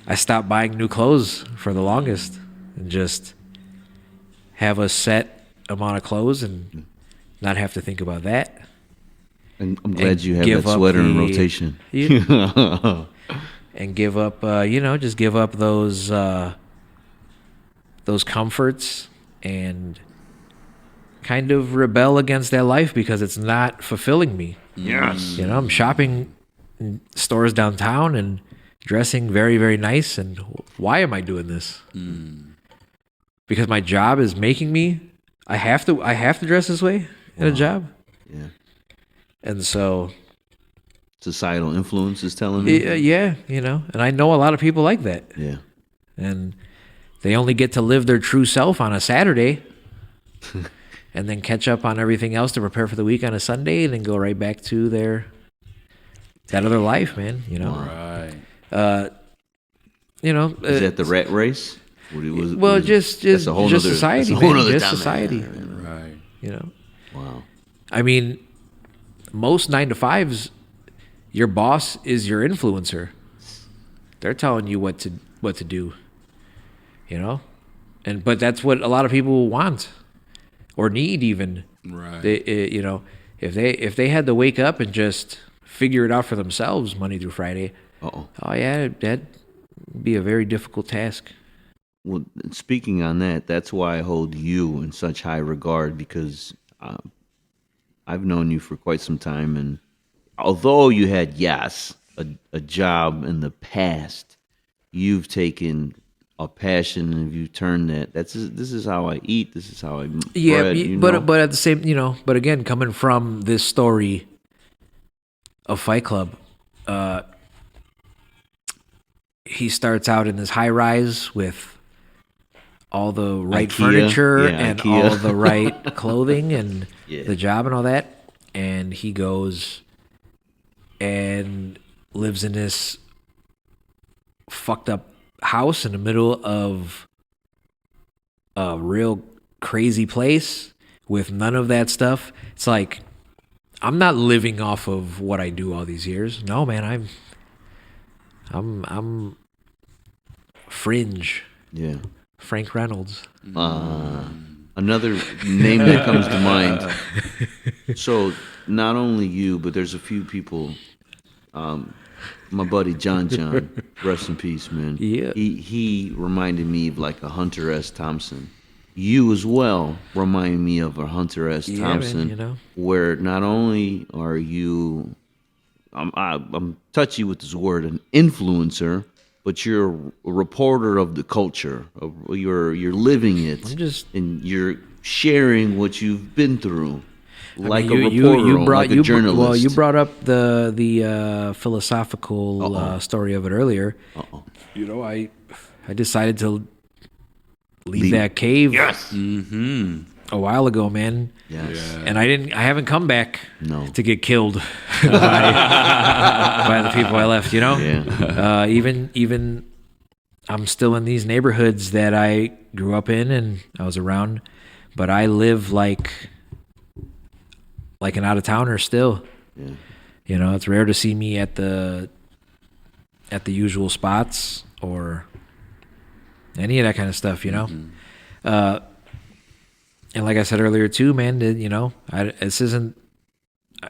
I stopped buying new clothes for the longest and just have a set amount of clothes and not have to think about that. And I'm glad you have give that up sweater in the- rotation. And give up, just give up those comforts and kind of rebel against that life because it's not fulfilling me. Yes. I'm shopping in stores downtown and dressing very, very nice. And why am I doing this? Because my job is making me. I have to dress this way in a job. Yeah. And so, Societal influence is telling me. yeah, and I know a lot of people like that. Yeah. And they only get to live their true self on a Saturday and then catch up on everything else to prepare for the week on a Sunday and then go right back to that other life, man, Right. Is that the rat race? Just that's a whole just nother- society, that's a whole man. nother Just dynamic. society, Right. Wow. I mean, most 9-to-5s, your boss is your influencer. They're telling you what to do, but that's what a lot of people want or need even. Right. If they had to wake up and just figure it out for themselves Monday through Friday, Uh-oh. oh yeah, that'd be a very difficult task. Well, speaking on that, that's why I hold you in such high regard because I've known you for quite some time, and although you had a job in the past, you've taken a passion and you've turned that. This is how I eat. This is how I bread, but at the same, but again, coming from this story of Fight Club, he starts out in this high rise with all the right IKEA. furniture Yeah, and IKEA. all the right clothing and Yeah. the job and all that, and he goes and lives in this fucked up house in the middle of a real crazy place with none of that stuff. It's like, I'm not living off of what I do all these years. No, man, I'm fringe. Yeah. Frank Reynolds. Another name that comes to mind. So not only you, but there's a few people. My buddy John, rest in peace, man. Yeah. He reminded me of like a Hunter S. Thompson. You as well remind me of a Hunter S. Yeah, Thompson, man, where not only are you, I'm touchy with this word, an influencer, but you're a reporter of the culture. You're living it, and you're sharing what you've been through, like a reporter, like a journalist. Well, you brought up the philosophical story of it earlier. I decided to leave that cave. Yes. A while ago, man. Yes. Yeah. And I haven't come back No. to get killed by the people I left, Yeah. Even I'm still in these neighborhoods that I grew up in and I was around, but I live like an out-of-towner still. Yeah. It's rare to see me at the usual spots or any of that kind of stuff, And like I said earlier too, man, this isn't,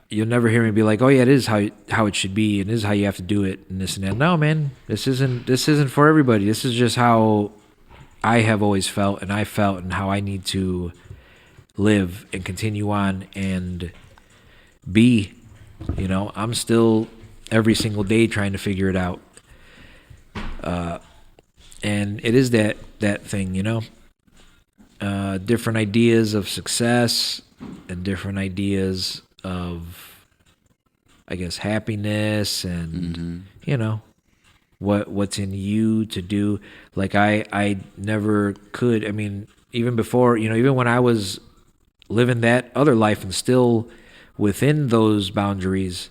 you'll never hear me be like, oh yeah, it is how it should be, and this is how you have to do it, and this and that. No, man, this isn't for everybody. This is just how I have always felt, and I felt, and how I need to live and continue on and be. You know, I'm still every single day trying to figure it out. And it is that thing, you know, different ideas of success and different ideas of, I guess, happiness and, you know, what's in you to do. Like I never could, I mean, even before, you know, even when I was living that other life and still within those boundaries,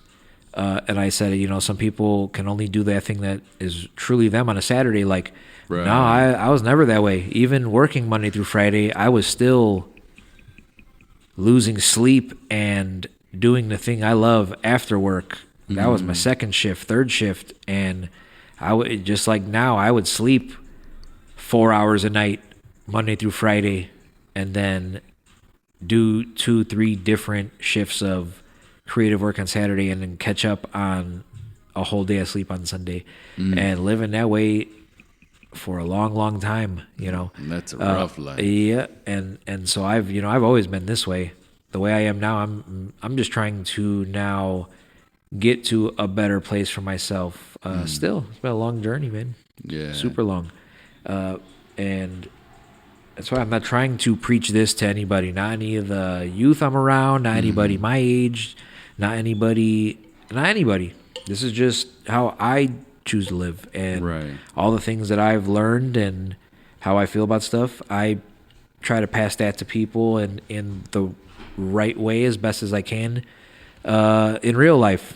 and I said, you know, some people can only do that thing that is truly them on a Saturday. Like, Right. no, I was never that way. Even working Monday through Friday, I was still losing sleep and doing the thing I love after work. That was my second shift, third shift. And I would, just like now, I would sleep 4 hours a night, Monday through Friday, and then do 2-3 different shifts of creative work on Saturday, and then catch up on a whole day of sleep on Sunday, and living that way for a long time, you know. And that's a rough life. Yeah, and so I've always been this way. The way I am now, I'm just trying to now get to a better place for myself. Still, it's been a long journey, man. Yeah. Super long, and that's why I'm not trying to preach this to anybody. Not any of the youth I'm around. Not anybody my age. Not anybody. This is just how I choose to live, and Right. all the things that I've learned and how I feel about stuff. I try to pass that to people and in the right way as best as I can in real life.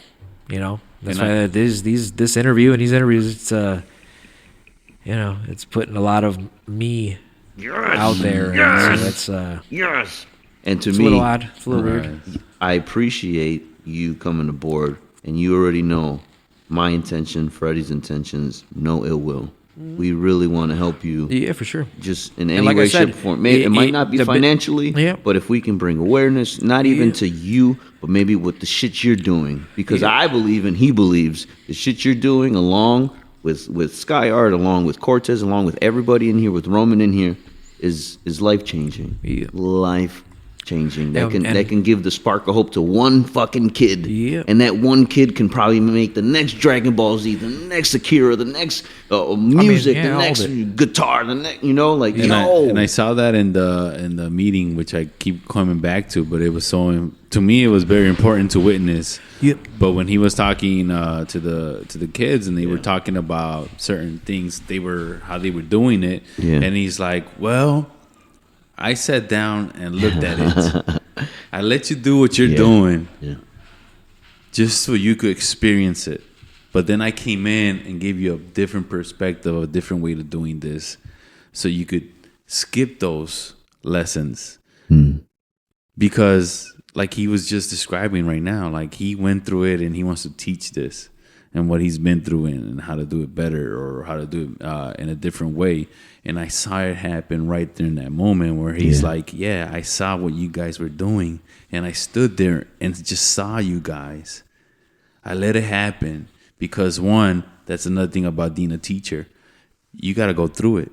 You know, that's why this interview and these interviews, it's you know, it's putting a lot of me out there. And so that's Yes. And to it's me, a little odd. It's a little Right. weird. I appreciate you coming aboard, and you already know my intention, Freddie's intentions, no ill will. We really want to help you, Yeah, for sure. just in any like I way, said, shape, or form. Maybe it might not be the bit- financially, Yeah. but if we can bring awareness, not even Yeah. to you, but maybe with the shit you're doing, because Yeah. I believe and he believes the shit you're doing, along with Sky Art, along with Cortez, along with everybody in here, with Roman in here, is life changing. Yeah. Life changing. That And- that can give the spark of hope to one fucking kid. Yeah. And that one kid can probably make the next Dragon Ball Z, the next Akira, the next music, yeah, the all next of it. guitar, the next, you know, like, And yo. I saw that in the meeting, which I keep coming back to, but it was to me it was very important to witness. Yep. But when he was talking to the kids, and they were talking about certain things, how they were doing it, Yeah. and he's like, "Well, I sat down and looked at it. I let you do what you're doing, Yeah. just so you could experience it. But then I came in and gave you a different perspective, a different way of doing this, so you could skip those lessons." Because like he was just describing right now, like he went through it and he wants to teach this and what he's been through and how to do it better or how to do it in a different way. And I saw it happen right there in that moment where he's like, yeah, I saw what you guys were doing, and I stood there and just saw you guys. I let it happen because, one, that's another thing about being a teacher. You got to go through it.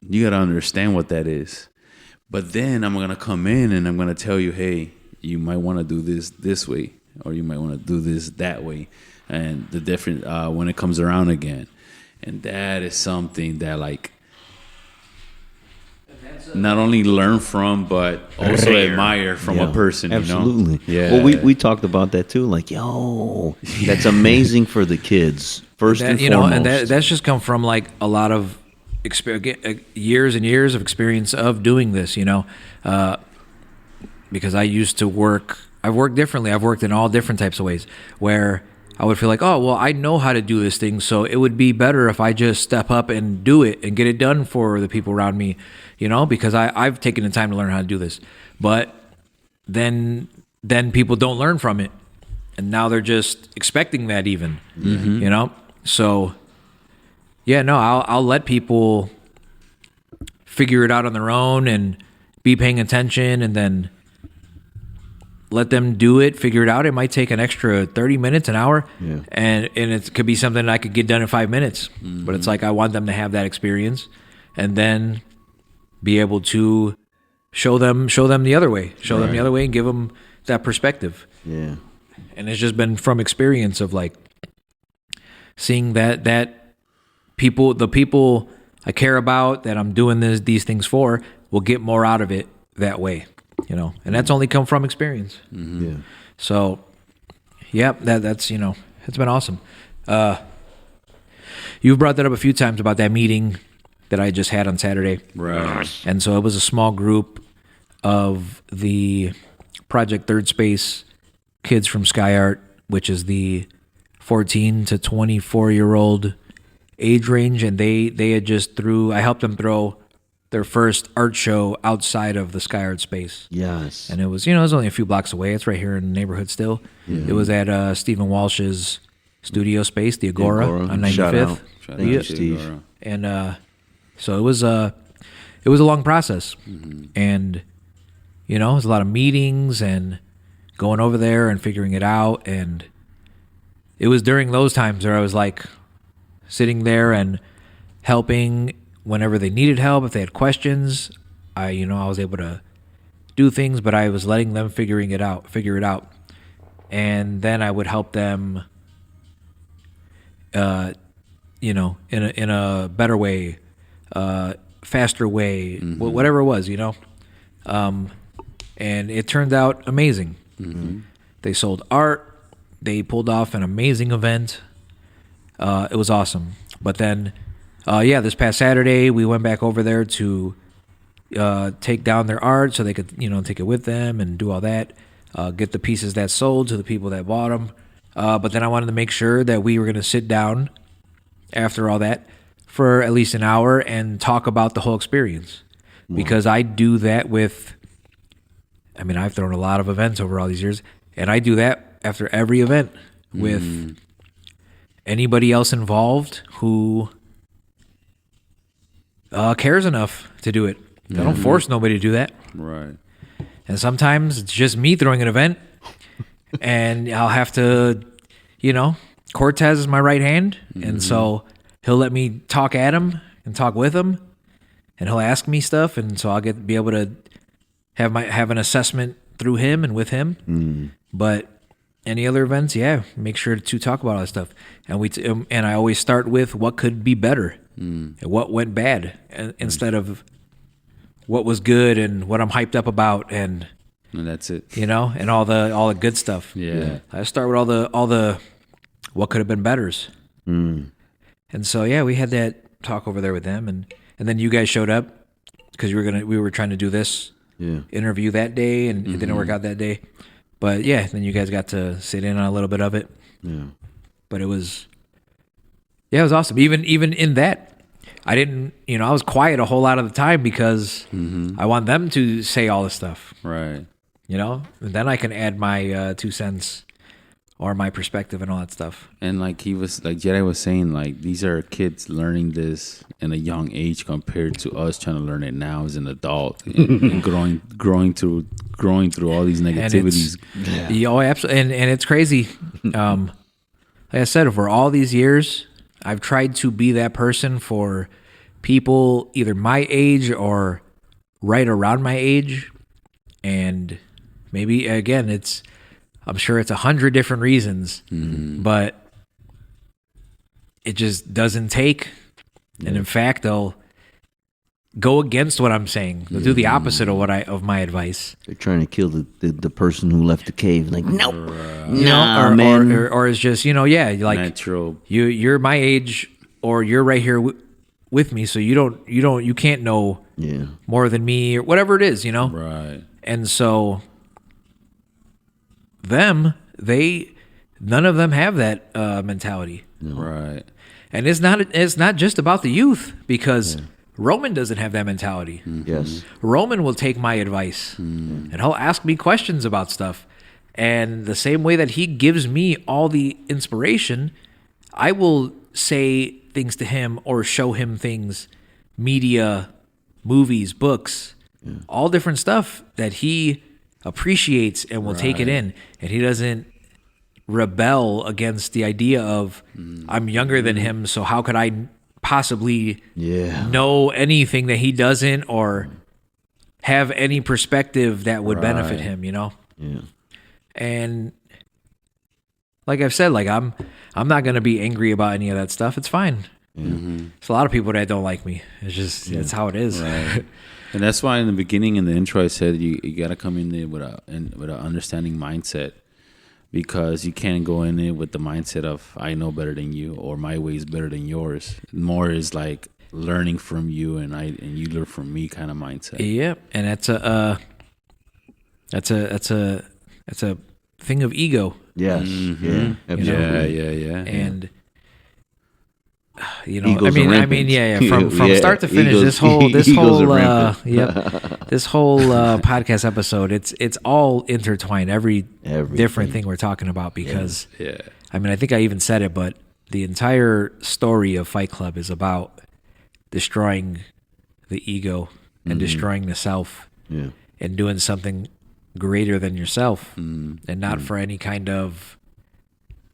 You got to understand what that is. But then I'm going to come in and I'm going to tell you, hey, you might want to do this way, or you might want to do this that way. And the different, when it comes around again. And that is something that, like, not only learn from, but also admire from a person, you Absolutely. know? Yeah. Well, we talked about that too. Like, yo, that's amazing for the kids. First That, and you know, foremost. and that's just come from like a lot of years and years of experience of doing this, you know, because I used to work. I've worked differently. I've worked in all different types of ways where I would feel like, oh, well, I know how to do this thing, so it would be better if I just step up and do it and get it done for the people around me, you know, because I've taken the time to learn how to do this. But then people don't learn from it, and now they're just expecting that even, you know? So, yeah, no, I'll let people figure it out on their own and be paying attention, and then let them do it, figure it out. It might take an extra 30 minutes, an hour, Yeah. and it could be something I could get done in 5 minutes. But it's like I want them to have that experience, and then be able to show them the other way, them the other way, and give them that perspective. Yeah. And it's just been from experience of like seeing that the people I care about, that I'm doing these things for, will get more out of it that way, you know. And that's only come from experience. Yeah. So, yeah, that's you know, it's been awesome. You've brought that up a few times about that meeting that I just had on Saturday. Right. And so it was a small group of the Project Third Space kids from Sky Art, which is the 14 to 24-year-old age range, and they had just I helped them throw their first art show outside of the Sky Art space. Yes. And it was, you know, it was only a few blocks away. It's right here in the neighborhood still. Yeah. It was at Stephen Walsh's studio space, the Agora, on 95th. Shout out. Shout Thank you, out to Steve. Dolor. And so it was a long process. And, you know, it was a lot of meetings and going over there and figuring it out. And it was during those times where I was like sitting there and helping whenever they needed help. If they had questions, I was able to do things, but I was letting them figure it out. And then I would help them, in a better way, faster way, whatever it was, you know. And it turned out amazing. They sold art. They pulled off an amazing event. It was awesome. But then, this past Saturday, we went back over there to take down their art so they could, take it with them and do all that. Get the pieces that sold to the people that bought them. But then I wanted to make sure that we were going to sit down after all that for at least an hour and talk about the whole experience. Because I do that I've thrown a lot of events over all these years, and I do that after every event with anybody else involved who cares enough to do it. I don't force nobody to do that. Right. And sometimes it's just me throwing an event, and I'll have to, Cortez is my right hand, and so he'll let me talk at him and talk with him, and he'll ask me stuff, and so I'll be able to have an assessment through him and with him. But any other events, make sure to talk about all that stuff, and and I always start with what could be better and what went bad, instead of what was good and what I'm hyped up about, and that's it. and all the good stuff. Yeah. I start with all the what could have been betters. And so we had that talk over there with them, and then you guys showed up because we were trying to do this interview that day, and it didn't work out that day. But then you guys got to sit in on a little bit of it. Yeah. But it was awesome. Even in that, I didn't, I was quiet a whole lot of the time because I want them to say all this stuff. Right. And then I can add my 2 cents or my perspective and all that stuff. And like Jedi was saying, like, these are kids learning this in a young age compared to us trying to learn it now as an adult and growing through all these negativities. Absolutely. And it's crazy. Like I said, for all these years, I've tried to be that person for people either my age or right around my age. And maybe, again, I'm sure it's 100 different reasons, but it just doesn't take. And in fact, they'll go against what I'm saying. They'll do the opposite of my advice. They're trying to kill the person who left the cave. Like, nope. Man. Or it's just, like natural. You're my age, or you're right here with me, so you can't know more than me, or whatever it is, Right. And so none of them have that mentality. Right. And it's not just about the youth, because Roman doesn't have that mentality. Yes. Roman will take my advice and he'll ask me questions about stuff. And the same way that he gives me all the inspiration, I will say things to him or show him things, media, movies, books, all different stuff that he appreciates and will take it in, and he doesn't rebel against the idea of I'm younger than him, so how could I possibly know anything that he doesn't or have any perspective that would benefit him, you know? Yeah. And like I've said, like I'm not gonna be angry about any of that stuff. It's fine. There's a lot of people that don't like me. It's just it's how it is. Right. And that's why in the beginning, in the intro, I said you got to come in there with an understanding mindset, because you can't go in there with the mindset of I know better than you or my way is better than yours. More is like learning from you and you learn from me kind of mindset. Yeah, and that's a thing of ego. Yes. Yeah. Absolutely. Yeah. And you know, Egos I are mean, rampant. from start to finish, Egos- this whole egos are rampant. this whole podcast episode, it's all intertwined. Every Everything. different thing we're talking about, because Yeah. I mean, I think I even said it, but the entire story of Fight Club is about destroying the ego and destroying the self, Yeah. and doing something greater than yourself, and not for any kind of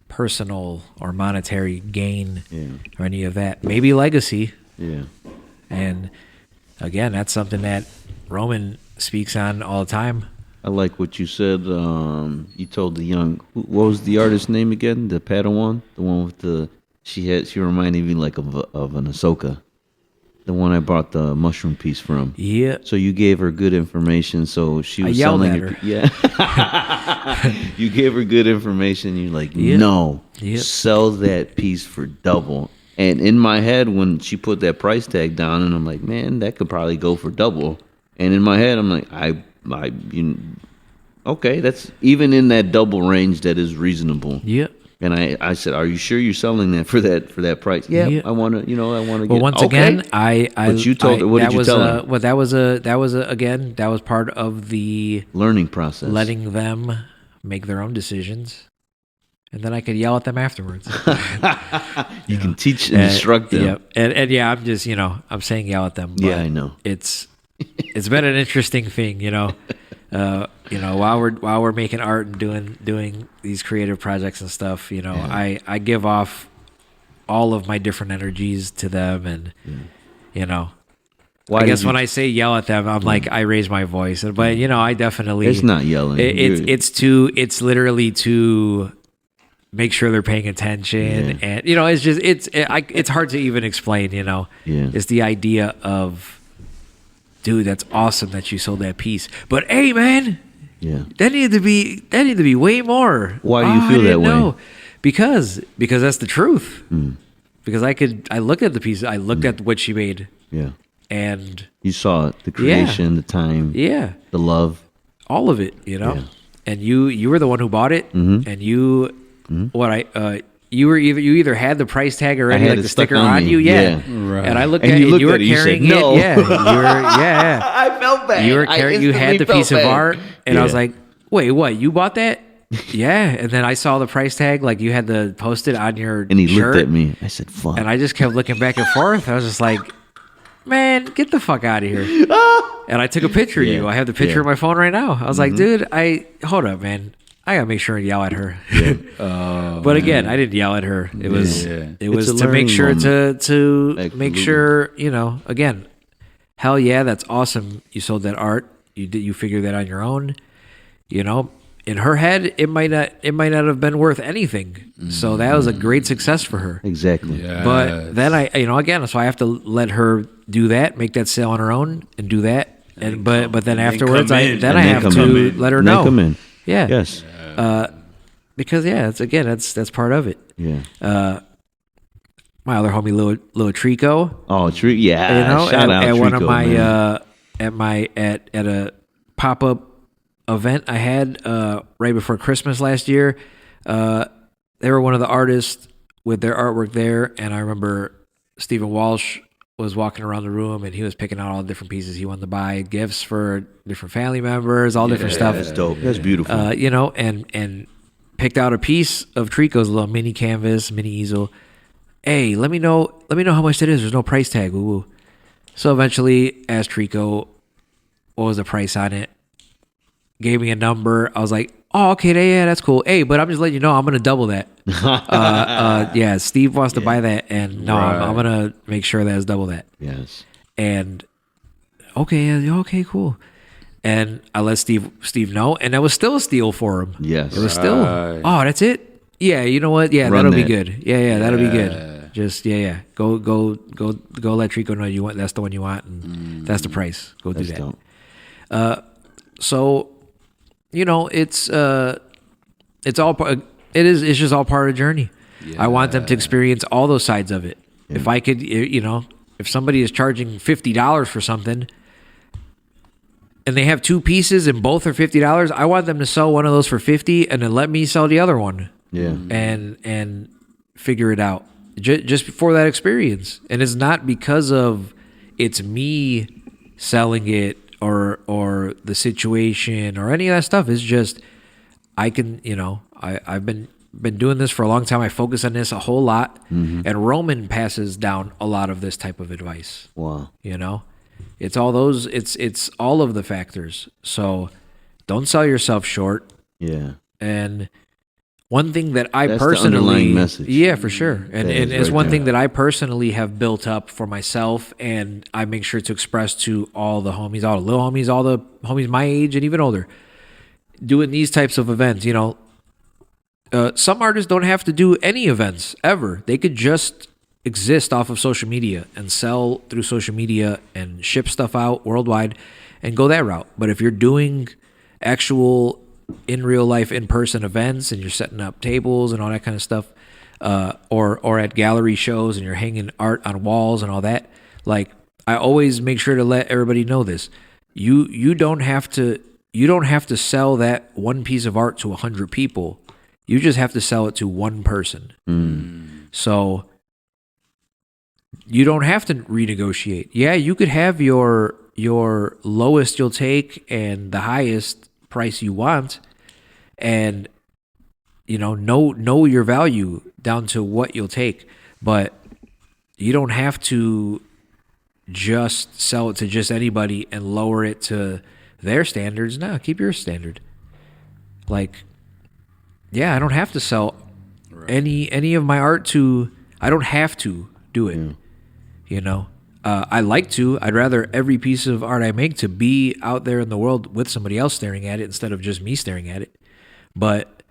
personal or monetary gain or any of that. Maybe legacy. Yeah. And again, that's something that Roman speaks on all the time. I like what you said. You told the young. What was the artist's name again? The Padawan, the one with the. She reminded me like of an Ahsoka, the one I bought the mushroom piece from. Yeah. So you gave her good information. So she was yelled selling at it. her. Yeah. You gave her good information. You're like, no, sell that piece for double. And in my head, when she put that price tag down, and I'm like, man, that could probably go for double. And in my head, I'm like, okay, that's even in that double range. That is reasonable. Yep. And I said, "Are you sure you're selling that for that price?" Yeah. I want to, I want to get. Well, once again, I But you told her. What did you tell her? Well, that was part of the Learning process. letting them make their own decisions, and then I could yell at them afterwards. You can teach and instruct them. Yep. And yeah, I'm just I'm saying yell at them. But Yeah, I know. It's been an interesting thing, while we're making art and doing these creative projects and stuff, I give off all of my different energies to them, and I guess when I say yell at them, I'm like I raise my voice, but I definitely It's not yelling. It's literally to make sure they're paying attention, and it's hard to even explain. It's the idea of, dude, that's awesome that you sold that piece, but hey, man, that needed to be way more. Why do you feel that way? Know. Because that's the truth. Because I looked at the piece, I looked at what she made, and you saw it, the creation, the time, the love, all of it, and you were the one who bought it, and you you either had the price tag already, like the sticker on you, right. And I looked at it, and you were carrying it, I felt bad. You had the piece of art, and I was like, wait, what? You bought that? Yeah. And then I saw the price tag, like you had the posted on your and he shirt, looked at me. I said, "Fuck," and I just kept looking back and forth. I was just like, man, get the fuck out of here. And I took a picture of you. I have the picture on my phone right now. I was like, dude, hold up, man. I gotta make sure and yell at her. But again, I didn't yell at her. It was to make sure to make sure, again, hell yeah, that's awesome. You sold that art. You figured that on your own. In her head, it might not have been worth anything. So that was a great success for her. Exactly. Yes. But then again, so I have to let her do that, make that sale on her own, and do that. And but then afterwards, I have to let her know. Come in. Yeah. Yes. Because that's part of it. Yeah. My other homie, Lil Trico. Oh, true. Yeah. Shout out at Trico, one of my man. at a pop up event I had right before Christmas last year. They were one of the artists with their artwork there, and I remember Stephen Walsh was walking around the room, and he was picking out all the different pieces he wanted to buy, gifts for different family members, all different stuff. That's dope. That's beautiful. And picked out a piece of Trico's little mini canvas, mini easel. Hey, let me know how much that is. There's no price tag. Woo woo. So eventually asked Trico what was the price on it. gave me a number. I was like, oh, okay, yeah, that's cool. Hey, but I'm just letting you know I'm gonna double that. Yeah, Steve wants to buy that, and no, I'm gonna make sure that it's double that. Yes. And okay, cool. And I let Steve know, and that was still a steal for him. Yes. It was still. Oh, that's it. Yeah, you know what? Yeah, that'll be good. Yeah, that'll be good. Just yeah. Go let Trico know you want. That's the one you want, and that's the price. Go do that. Dope. So, you know, it's all part. It's just all part of the journey. I want them to experience all those sides of it. Yeah. If I could, you know, if somebody is charging $50 for something, and they have two pieces and both are $50, I want them to sell one of those for $50 and then let me sell the other one. Yeah. And figure it out just for that experience. And it's not because of it's me selling it or the situation or any of that stuff. It's just I can, you know, I've been doing this for a long time. I focus on this a whole lot, and Roman passes down a lot of this type of advice. Wow. You know, it's all those. It's all of the factors. So don't sell yourself short. Yeah. And one thing that I That's personally, the underlying message. Yeah, for sure, and it's right one there. thing that I personally have built up for myself, and I make sure to express to all the homies, all the little homies, all the homies my age and even older, doing these types of events. You know, some artists don't have to do any events ever. They could just exist off of social media and sell through social media and ship stuff out worldwide and go that route. But if you're doing actual in real life, in person events, and you're setting up tables and all that kind of stuff, or at gallery shows and you're hanging art on walls and all that, like I always make sure to let everybody know this. You don't have to sell that one piece of art to 100 people. You just have to sell it to one person. So you don't have to renegotiate. Yeah, you could have your lowest you'll take and the highest price you want, and you know your value down to what you'll take, but you don't have to just sell it to just anybody and lower it to their standards. No, keep your standard. Like, yeah, I don't have to sell any of my art to. I don't have to do it. Yeah. You know, I like to. I'd rather every piece of art I make to be out there in the world with somebody else staring at it instead of just me staring at it. But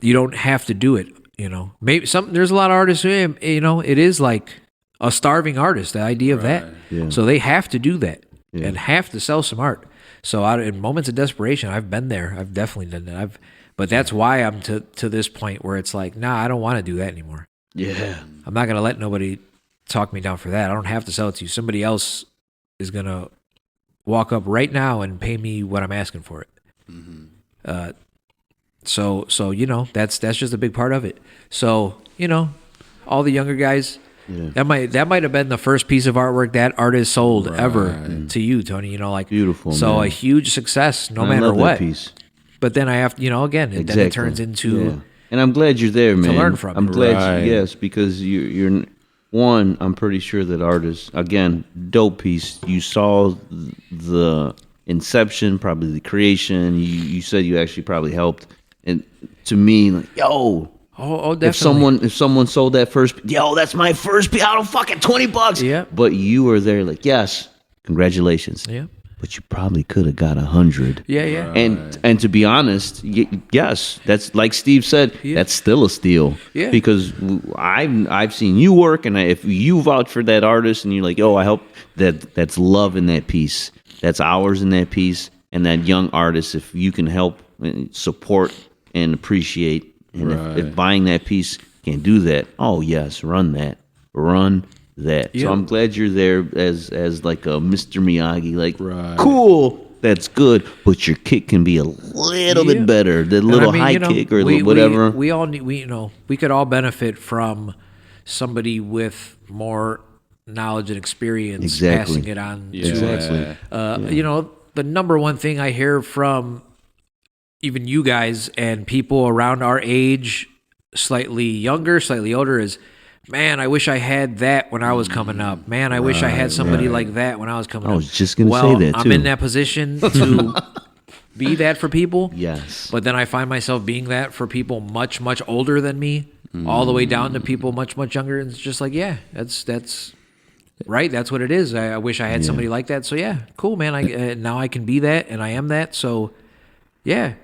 you don't have to do it. You know, maybe there's a lot of artists who, you know, it is like a starving artist. The idea of that. Yeah. So they have to do that and have to sell some art. So in moments of desperation, I've been there. I've definitely done that. But that's why I'm to this point where it's like, nah, I don't want to do that anymore. Yeah, I'm not gonna let nobody talk me down for that. I don't have to sell it to you. Somebody else is gonna walk up right now and pay me what I'm asking for it. So you know, that's just a big part of it. So you know, all the younger guys, that might have been the first piece of artwork that artist sold ever to you, Tony. You know, like beautiful. So man. A huge success, no matter what. Piece. But then I have, you know, again, then it turns into. Yeah. And I'm glad you're there, man. To learn from. I'm glad, yes, because you're one. I'm pretty sure that artists, again, dope piece. You saw the inception, probably the creation. You said you actually probably helped, and to me, like, yo, definitely. If someone sold that first, yo, that's my first piece. I don't fucking $20. Yeah. But you were there, like, yes, congratulations. Yeah. But you probably could have got 100. Yeah. Right. And to be honest, yes, that's like Steve said. Yeah. That's still a steal. Yeah. Because I've seen you work, and if you vouch for that artist, and you're like, oh, I hope that's love in that piece, that's hours in that piece, and that young artist, if you can help and support and appreciate, and if buying that piece can do that, oh yes, run that. That. Yeah. So I'm glad you're there as like a Mr. Miyagi, like cool, that's good, but your kick can be a little bit better. The little high kick or whatever. We all need, we could all benefit from somebody with more knowledge and experience passing it on. Exactly. You know, the number one thing I hear from even you guys and people around our age, slightly younger, slightly older, is, man, I wish I had that when I was coming up. Man, I wish I had somebody like that when I was coming up. I was just going to say that, too. I'm in that position to be that for people. Yes. But then I find myself being that for people much, much older than me, all the way down to people much, much younger. And it's just like, yeah, that's right. That's what it is. I wish I had somebody like that. So yeah, cool, man. Now I can be that, and I am that. So yeah,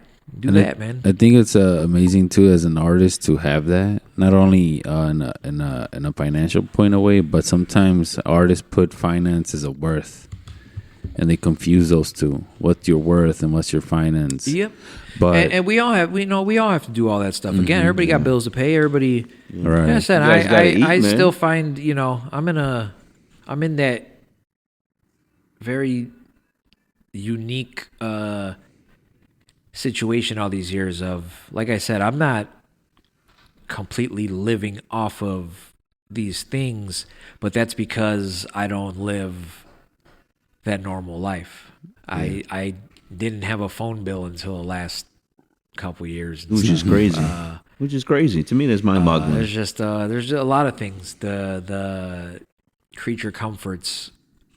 do that, man. I think it's amazing too as an artist to have that, not only in a financial point of way, but sometimes artists put finance as a worth, and they confuse those two. What's your worth and what's your finance? Yep. But and we all have to do all that stuff. Again, everybody got bills to pay. Everybody. right. Like I said, You guys gotta eat, I man. still find, I'm in that very unique situation all these years of, like I said, I'm not completely living off of these things, but that's because I don't live that normal life. I didn't have a phone bill until the last couple years. and Which is stuff. crazy. Which is crazy. To me, that's mind-boggling. There's just a lot of things. The creature comforts,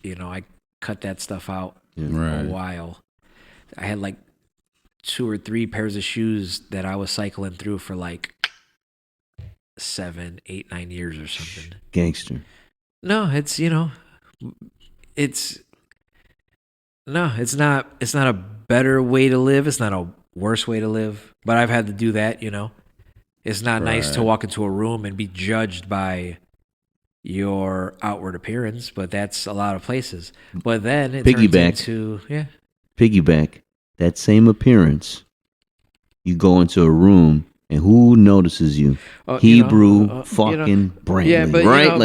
I cut that stuff out for Right. a while. I had like 2 or 3 pairs of shoes that I was cycling through for like 7, 8, 9 years or something. Gangster. No, it's it's not a better way to live. It's not a worse way to live. But I've had to do that, It's not nice to Right. walk into a room and be judged by your outward appearance, but that's a lot of places. But then it turns Piggyback. into Piggyback. That same appearance. You go into a room, and who notices you? Hebrew fucking Brandon, yeah, but, right?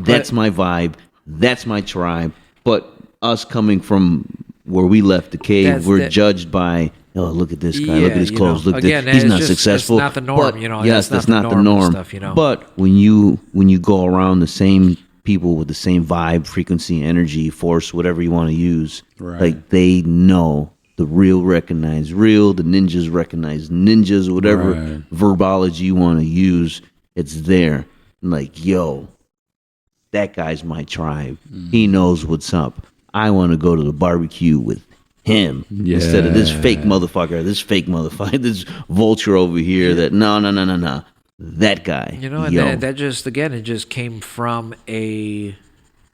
That's but- my vibe. That's my tribe. But us coming from where we left the cave, That's we're the- judged by, oh, look at this guy. Look at his Yeah, clothes. Look at again, this. He's it's not just- successful. it's not the norm, But, that's yes, that's not not the the norm and norm. stuff, But when you go around the same people with the same vibe, frequency, energy, force, whatever you want to use, Right. like they know the real recognize real, the ninjas recognize ninjas, whatever Right. verbology you want to use, it's there. Like, yo, that guy's my tribe. He knows what's up. I want to go to the barbecue with him instead of this fake motherfucker, this vulture over here. That no. That guy. And yo. that just, again, it just came from a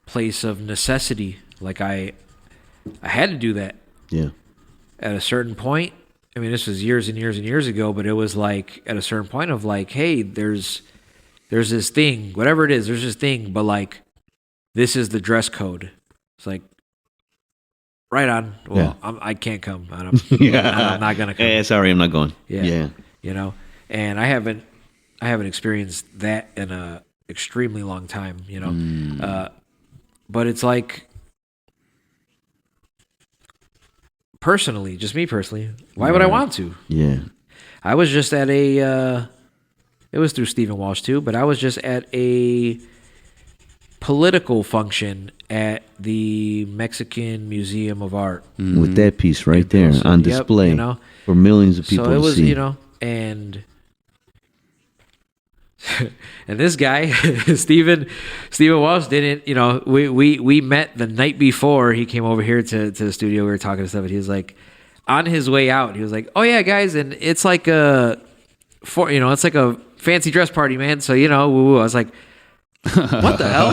place of necessity. Like I had to do that Yeah. at a certain point. I mean, this was years and years and years ago, but it was like at a certain point of like, hey, there's this thing, whatever it is, there's this thing, but like, this is the dress code. It's like, right on. Well, I can't come. I'm not gonna come. Eh, sorry, I'm not going. Yeah. And I haven't experienced that in a extremely long time, but it's like, personally, just me personally, why would I want to? Yeah. I was just at it was through Stephen Walsh too, but I was just at a political function at the Mexican Museum of Art. With that piece right there on Yep, display for millions of people So it to was, see. and and this guy, Stephen Walsh, didn't, we met the night before he came over here to the studio. We were talking and stuff, and he was like, on his way out, he was like, "Oh yeah, guys, and it's like it's like a fancy dress party, man. So woo-woo." I was like, what the hell?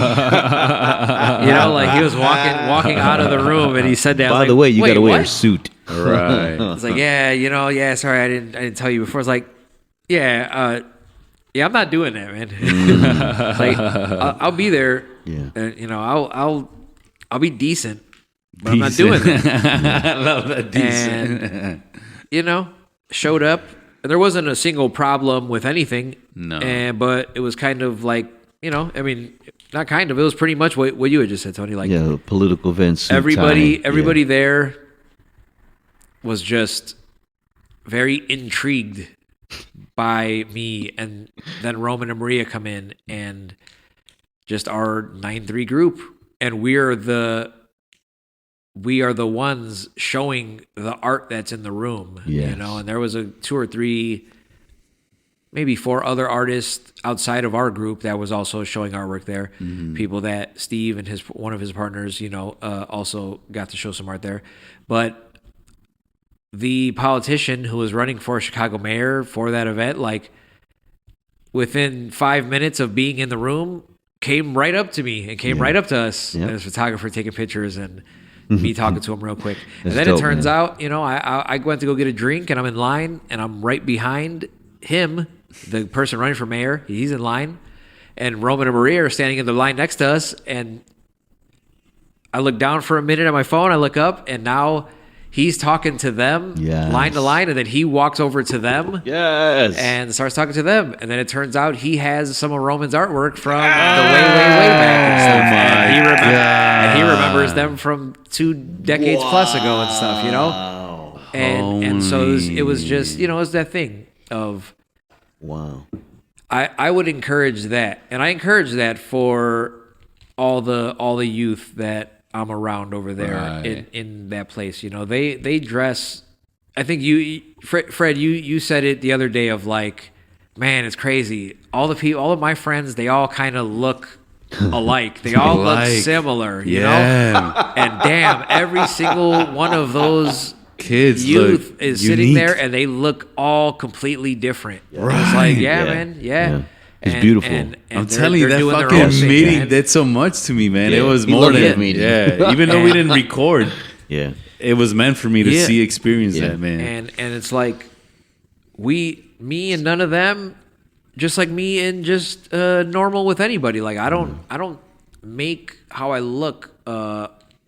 Like he was walking out of the room, and he said that. By the way, you got to wear a what? suit. Right. It's like, yeah, sorry, I didn't tell you before. It's like, yeah, I'm not doing that, man. Like, I'll be there. Yeah. And, I'll be decent, but I'm not doing that. I love that decent. And, showed up. And there wasn't a single problem with anything. No. But it was kind of like, I mean, not kind of. It was pretty much what you had just said, Tony. Like, Yeah, political events. suit, everybody tie. there was just very intrigued by me, and then Roman and Maria come in and just our 9-3 group, and we are the ones showing the art that's in the room. Yes. And there was 2 or 3, maybe 4 other artists outside of our group that was also showing artwork there. People that Steve and one of his partners, also got to show some art there. But the politician who was running for Chicago mayor for that event, like within 5 minutes of being in the room, came right up to me and came right up to us and his photographer taking pictures and me talking to him real quick. And then dope, it turns man. out, I went to go get a drink and I'm in line and I'm right behind him, the person running for mayor. He's in line. And Roman and Maria are standing in the line next to us. And I look down for a minute at my phone. I look up and now he's talking to them line to line. And then he walks over to them. Yes. And starts talking to them. And then it turns out he has some of Roman's artwork from the way back and stuff. And he remembers them from 2 decades plus ago and stuff, And so it was just, it was that thing of... Wow. I would encourage that. And I encourage that for all the youth that I'm around over there in that place. They dress. I think Fred, you said it the other day of like, man, it's crazy. All of my friends, they all kind of look alike. They all look similar, you know? And damn, every single one of those kids youth is sitting unique. there and they look all completely different. Right. It's like, Yeah. man, It's beautiful. And I'm they're- telling you, they're that doing their fucking own thing, meeting man. did so much to me, man. Yeah. It was You more love than that meeting. Yeah, even though we didn't record, Yeah. it was meant for me to Yeah. experience that, man. And it's like me and none of them, just like me and just normal with anybody. Like I don't make how I look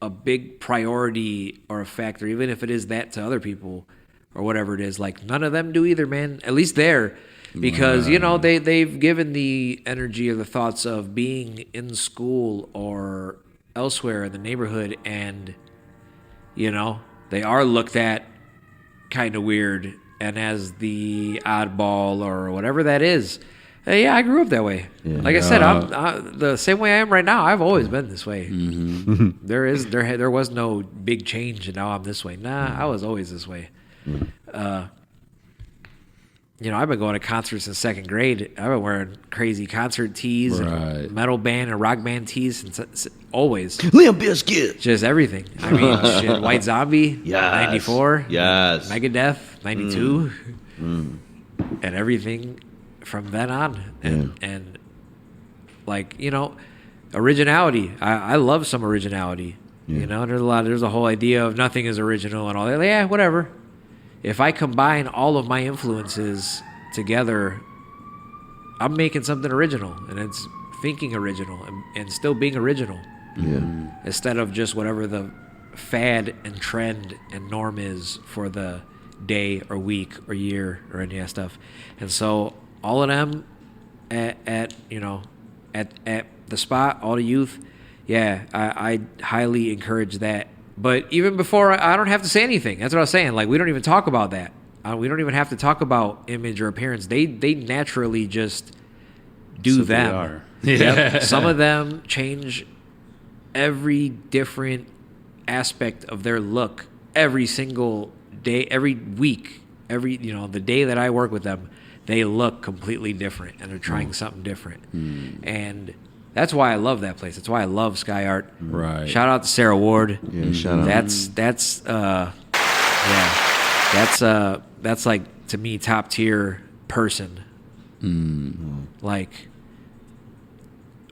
a big priority or a factor, even if it is that to other people or whatever it is. Like none of them do either, man. At least there, because they've given the energy or the thoughts of being in school or elsewhere in the neighborhood, and they are looked at kind of weird and as the oddball or whatever that is. Yeah, I grew up that way. Yeah. Like I said, I'm the same way I am right now. I've always been this way. Mm-hmm. There was no big change, and now I'm this way. Nah, I was always this way. I've been going to concerts since 2nd grade. I've been wearing crazy concert tees, and metal band and rock band tees, since always. Limp Bizkit. Just everything. I mean, shit. White Zombie, Yes. 94. Yes. Megadeth, 92. And everything from then on. And like, originality. I love some originality. There's a whole idea of nothing is original and all that. Yeah, whatever. If I combine all of my influences together, I'm making something original, and it's thinking original and still being original. Yeah. Instead of just whatever the fad and trend and norm is for the day or week or year or any of that stuff. And so all of them at the spot, all the youth, I highly encourage that. But even before, I don't have to say anything. That's what I was saying. Like, we don't even talk about that. We don't even have to talk about image or appearance. They naturally just do So them. they are. Yep. Some of them change every different aspect of their look every single day, every week, the day that I work with them, they look completely different and they're trying something different. And that's why I love that place. That's why I love Sky Art. Right. Shout out to Sarah Ward. Yeah, shout out. That's like, to me, top tier person. Like,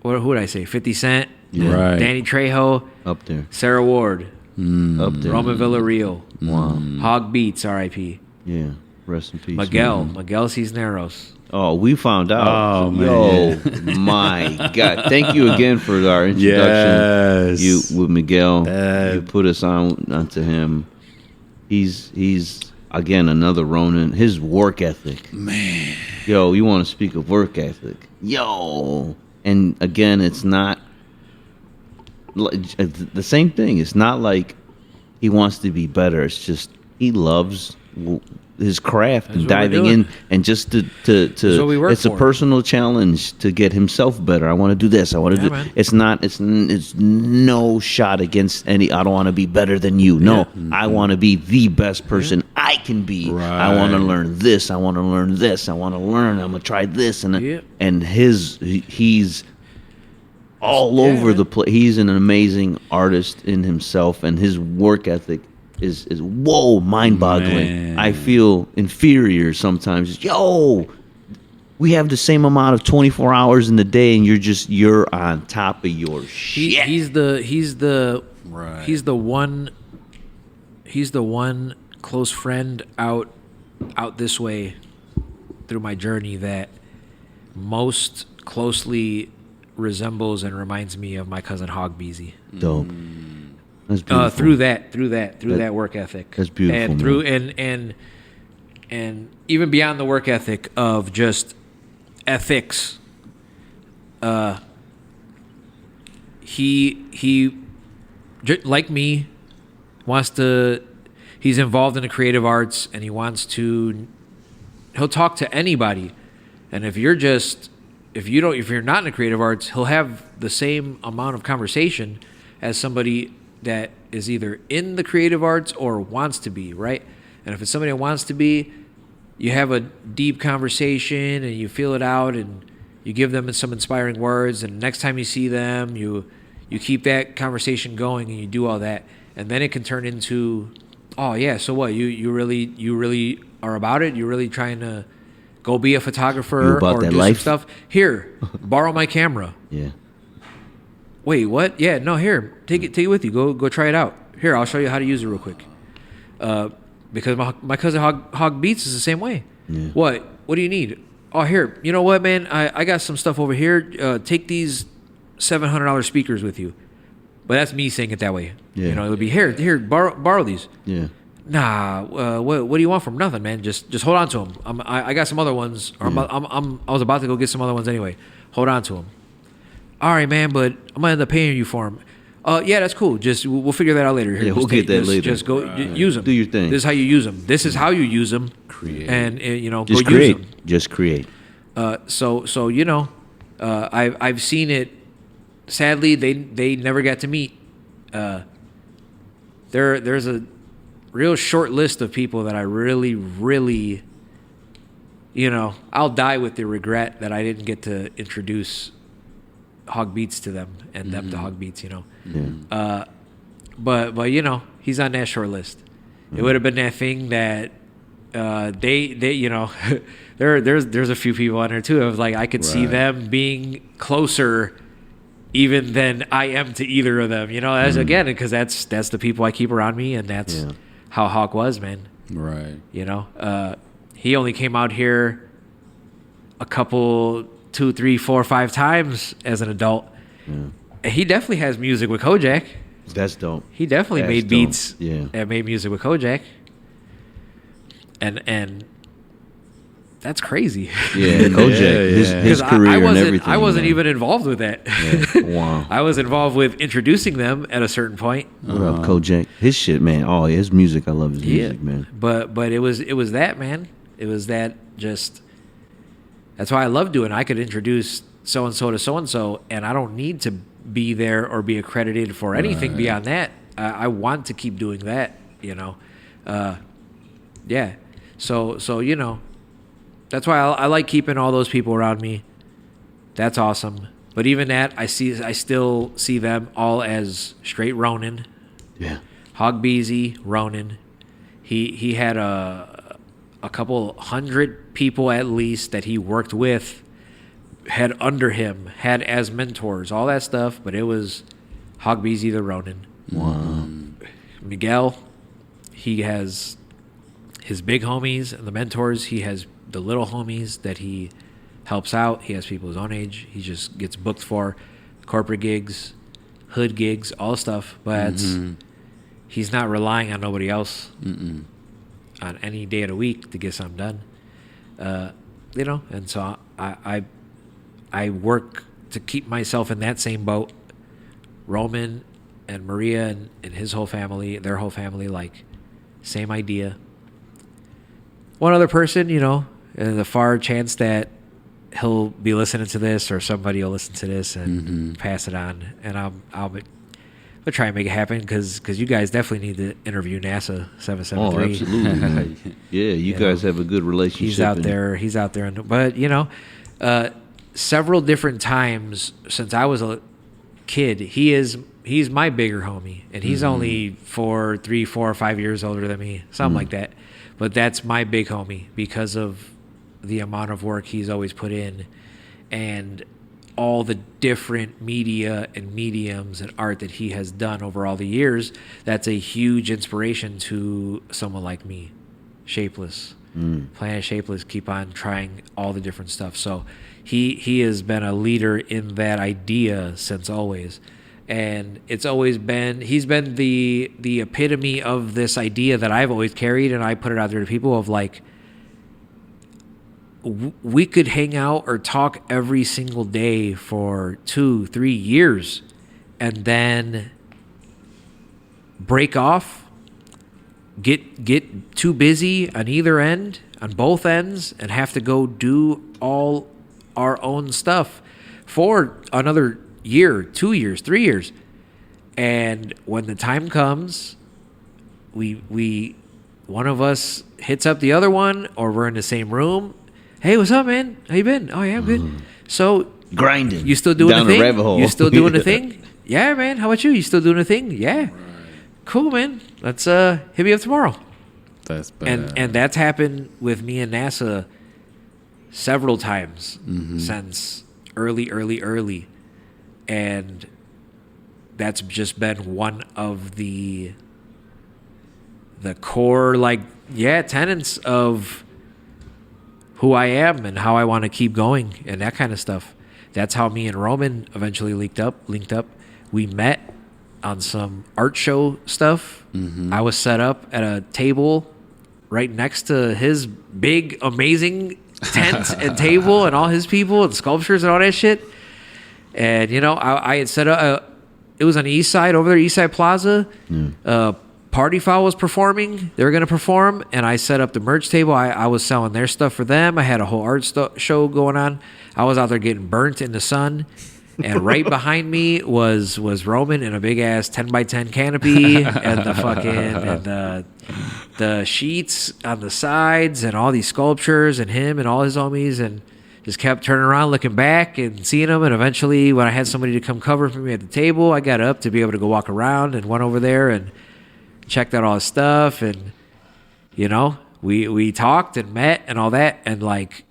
who would I say? 50 Cent, Right. Danny Trejo, Up there. Sarah Ward, Up there. Roman Villarreal, Wow. Hog Beats, R.I.P. Yeah. Rest in peace. Miguel man. Cisneros. Oh, we found out. Oh, Yo, my God. Thank you again for our introduction. Yes. You with Miguel. You put us onto him. He's again another Ronin. His work ethic. Man. Yo, you want to speak of work ethic. Yo. And again, it's not the same thing. It's not like he wants to be better. It's just he loves his craft and what we're diving doing. in and just to what we work it's a for. personal challenge to get himself better. I want to do this. I want to do. Man. It's no shot against any. I don't want to be better than you. No, I want to be the best person I can be. I want to learn this. I want to learn this. I want to learn. I'm gonna try this and he's all over the place. He's an amazing artist in himself, and his work ethic is whoa, mind-boggling. Man. I feel inferior sometimes. Yo, we have the same amount of 24 hours in the day, and you're on top of your shit. He's the Right. he's the one close friend out this way through my journey that most closely resembles and reminds me of my cousin Hog Beezy. Dope. That's beautiful. Through that work ethic. That's beautiful, And man. through and even beyond the work ethic of just ethics. He like me he's involved in the creative arts, and he'll talk to anybody. And if you're not in the creative arts, he'll have the same amount of conversation as somebody that is either in the creative arts or wants to be, right? And if it's somebody that wants to be, you have a deep conversation and you feel it out, and you give them some inspiring words, and next time you see them, you keep that conversation going, and you do all that. And then it can turn into, oh yeah, so what? You really are about it? You're really trying to go be a photographer You about or that do life? some stuff? Here, borrow my camera. Yeah. Wait, what? Yeah, no, here, take it with you. Go try it out. Here, I'll show you how to use it real quick. Because my cousin Hog Beats is the same way. Yeah. What do you need? Oh, here, you know what, man? I got some stuff over here. Take these $700 speakers with you. But that's me saying it that way. Yeah. You know, it would be here, borrow these. Yeah. Nah, what do you want from nothing, man? Just hold on to them. I got some other ones. Or I was about to go get some other ones anyway. Hold on to them. All right, man, but I'm gonna end up paying you for them. Yeah, that's cool. Just we'll figure that out later. Here, Yeah, we'll get that later. Just go use them. Do your thing. This is how you use them. This is how you use them. Create. And Just go create. use them. Just create. So I've seen it. Sadly, they never got to meet. There's a real short list of people that I really, I'll die with the regret that I didn't get to introduce Hog Beats to them and them to Hog Beats. Yeah. But he's on that short list. It would have been that thing that they there's a few people on there too. Of like I could see Right. them being closer even than I am to either of them. As again, because that's the people I keep around me, and that's Yeah. how Hawk was, man. Right. He only came out here a couple, 2, 3, 4, 5 times as an adult. Yeah. He definitely has music with Kojak. That's dope. He definitely That's made dope. beats Yeah. and made music with Kojak. And that's crazy. Yeah, Kojak, his Because career I wasn't, and everything. I wasn't man. even involved with that. Yeah. Wow. I was involved with introducing them at a certain point. What up, Kojak? His shit, man. Oh, his music. I love his music, man. But it was that, man. It was that just. That's why I love doing it. I could introduce so and so to so and so, and I don't need to be there or be accredited for anything Right. beyond that. I want to keep doing that. Yeah. So that's why I like keeping all those people around me. That's awesome. But even that, I still see them all as straight Ronin. Yeah. Hog Beezy, Ronin. He had a couple hundred people at least that he worked with, had under him, had as mentors, all that stuff. But it was Hog Beezy the Ronin. Wow. Miguel, he has his big homies and the mentors. He has the little homies that he helps out. He has people his own age. He just gets booked for corporate gigs, hood gigs, all stuff. But he's not relying on nobody else on any day of the week to get something done. And so I work to keep myself in that same boat. Roman and Maria and his whole family, their whole family, like, same idea. One other person, the far chance that he'll be listening to this or somebody will listen to this and pass it on. And I'll try and make it happen because you guys definitely need to interview NASA 773. Oh, absolutely. Man. Yeah, you guys have a good relationship. He's out there. But several different times since I was kid. He's my bigger homie, and he's only 4 or 5 years older than me, something like that. But that's my big homie because of the amount of work he's always put in, and all the different media and mediums and art that he has done over all the years. That's a huge inspiration to someone like me. Shapeless, Planet Shapeless, keep on trying all the different stuff. So he has been a leader in that idea since always. And it's always been, he's been the epitome of this idea that I've always carried, and I put it out there to people of like, we could hang out or talk every single day for 2-3 years and then break off, get too busy on either end, on both ends, and have to go do all our own stuff for another year, 2 years, 3 years. And when the time comes, we one of us hits up the other one, or we're in the same room. Hey, what's up, man? How you been? Oh, yeah, I'm good. So Grinding. you still doing down the thing? rabbit hole. You still doing the thing? Yeah, man. How about you? You still doing the thing? Yeah. Cool, man. Let's hit me up tomorrow. That's bad. And that's happened with me and NASA several times since early. And that's just been one of the core, like, tenets of who I am and how I want to keep going and that kind of stuff. That's how me and Roman eventually linked up. We met on some art show stuff. I was set up at a table right next to his big, amazing tent and table and all his people and sculptures and all that shit. And, I had set up, it was on the east side, over there, East Side Plaza. Party Foul was performing. They were going to perform, and I set up the merch table. I was selling their stuff for them. I had a whole art show going on. I was out there getting burnt in the sun. And right behind me was Roman in a big-ass 10x10 canopy and the fucking and the sheets on the sides and all these sculptures and him and all his homies, and just kept turning around, looking back and seeing them. And eventually, when I had somebody to come cover for me at the table, I got up to be able to go walk around and went over there and checked out all his stuff. And, we talked and met and all that. And, like,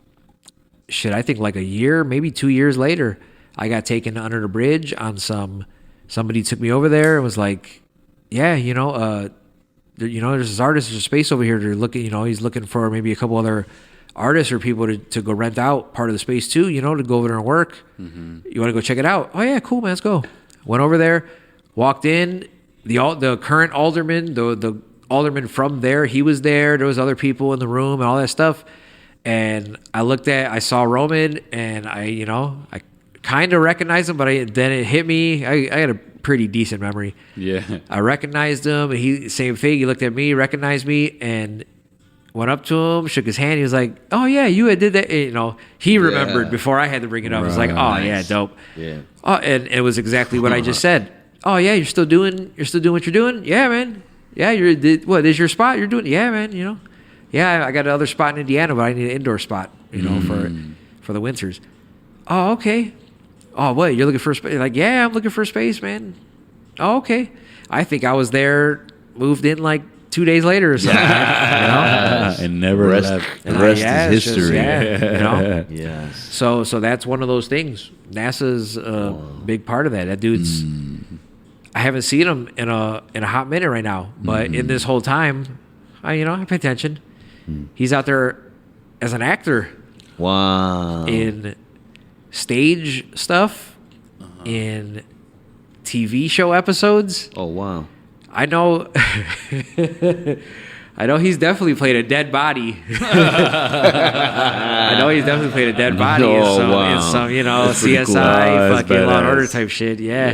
shit, I think like a year, maybe 2 years later, I got taken under the bridge on somebody took me over there and was like, yeah, there's this artist, there's a space over here. They're looking, he's looking for maybe a couple other artists or people to go rent out part of the space too, to go over there and work. You want to go check it out? Oh yeah, cool, man, let's go. Went over there, walked in. The current alderman, the alderman from there, he was there. There was other people in the room and all that stuff. And I saw Roman, and I kind of recognized him, but then it hit me. I had a pretty decent memory. Yeah. I recognized him, and he, same thing. He looked at me, recognized me, and went up to him, shook his hand. He was like, "Oh yeah, you had did that." He remembered before I had to bring it up. I was like, "Oh nice. Yeah, dope." Yeah. Oh, and it was exactly what I just said. Oh yeah, you're still doing what you're doing? Yeah, man. Yeah, what is your spot? You're doing? Yeah, man. Yeah, I got another spot in Indiana, but I need an indoor spot, for the winters. Oh, okay. Oh, what? You're looking for a space? Like, yeah, I'm looking for a space, man. Oh, okay. I think I was there, moved in like 2 days later or something. And never left. The rest is history. Yes. So that's one of those things. NASA's a big part of that. That dude's. I haven't seen him in a hot minute right now, but in this whole time, I pay attention. He's out there as an actor. Wow. In stage stuff, in TV show episodes. Oh wow. I know he's definitely played a dead body. I know he's definitely played a dead body in some CSI, cool. Fucking Law and Order type shit. Yeah.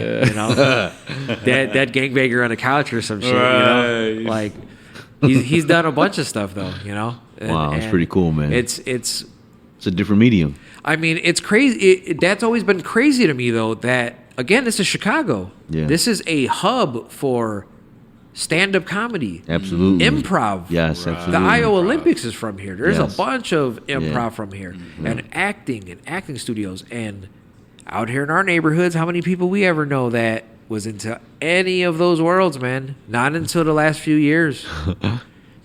Dead gangbanger on a couch or some shit. Right. Like he's done a bunch of stuff though. Wow, it's pretty cool, man. It's a different medium. I mean, it's crazy. That's always been crazy to me, though, that, again, this is Chicago. Yeah. This is a hub for stand-up comedy. Absolutely. Improv. Yes, absolutely. The Iowa Olympics is from here. There's a bunch of improv from here. And acting studios. And out here in our neighborhoods, how many people we ever know that was into any of those worlds, man? Not until the last few years.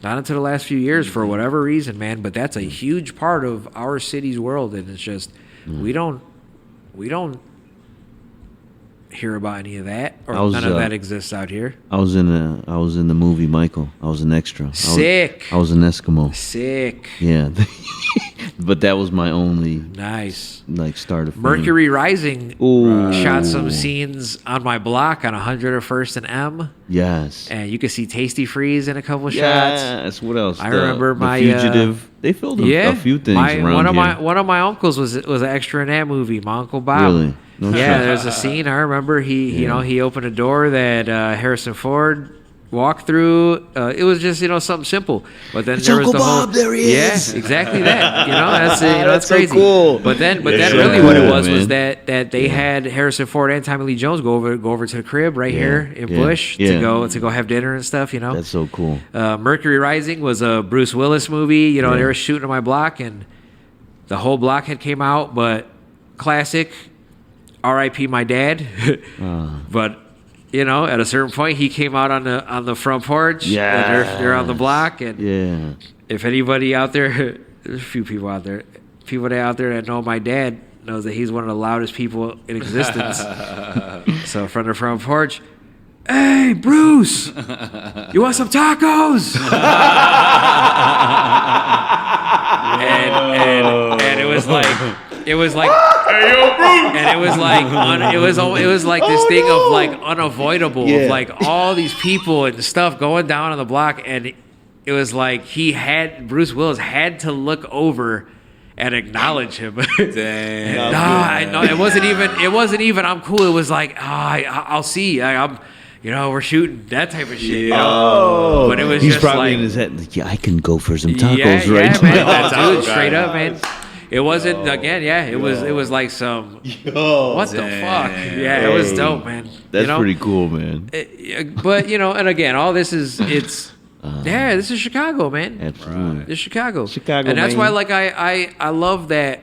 Not until the last few years, for whatever reason, man. But that's a huge part of our city's world, and it's just we don't hear about any of that, or none of that exists out here. I was in the movie Michael. I was an extra. Sick. I was an Eskimo. Sick. Yeah. But that was my only nice start of fame. Mercury Rising. Ooh. Shot some scenes on my block on 101st and M. Yes. And you could see Tasty Freeze in a couple shots. Yes. What else? I remember the my Fugitive. They filmed a few things around here. One of my uncles was an extra in that movie. My Uncle Bob. Really? No shit. There's a scene. I remember he opened a door that Harrison Ford walked through. It was just something simple, but then there was Uncle the whole Bob, there he is. Yeah, exactly that. That's That's crazy. so cool. But then so really cool, what it was man. that they had Harrison Ford and Tommy Lee Jones go over to the crib right here in Bush to go have dinner and stuff. That's so cool. Mercury Rising was a Bruce Willis movie. They were shooting on my block and the whole block had came out, but classic. R.I.P. my dad. But at a certain point he came out on the front porch. Yeah, and they're on the block. And if anybody out there, there's a few people out there that know my dad knows that he's one of the loudest people in existence. So from the front porch, hey Bruce, you want some tacos? and it was like hey yo Bruce, and it was like this thing of like unavoidable of like all these people and stuff going down on the block, and it was like Bruce Willis had to look over and acknowledge him. Damn. No, it wasn't even I'm cool. It was like I'll see. I'm we're shooting that type of shit. Oh, but it was he's just probably like, in his head. Yeah, I can go for some tacos right now. Man, that's straight up, man. It wasn't again. Yeah, it was like some. What the fuck? Yeah, it was dope, man. That's pretty cool, man. But and again, all this is this is Chicago, man. Absolutely, it's Chicago, and that's why like I love that.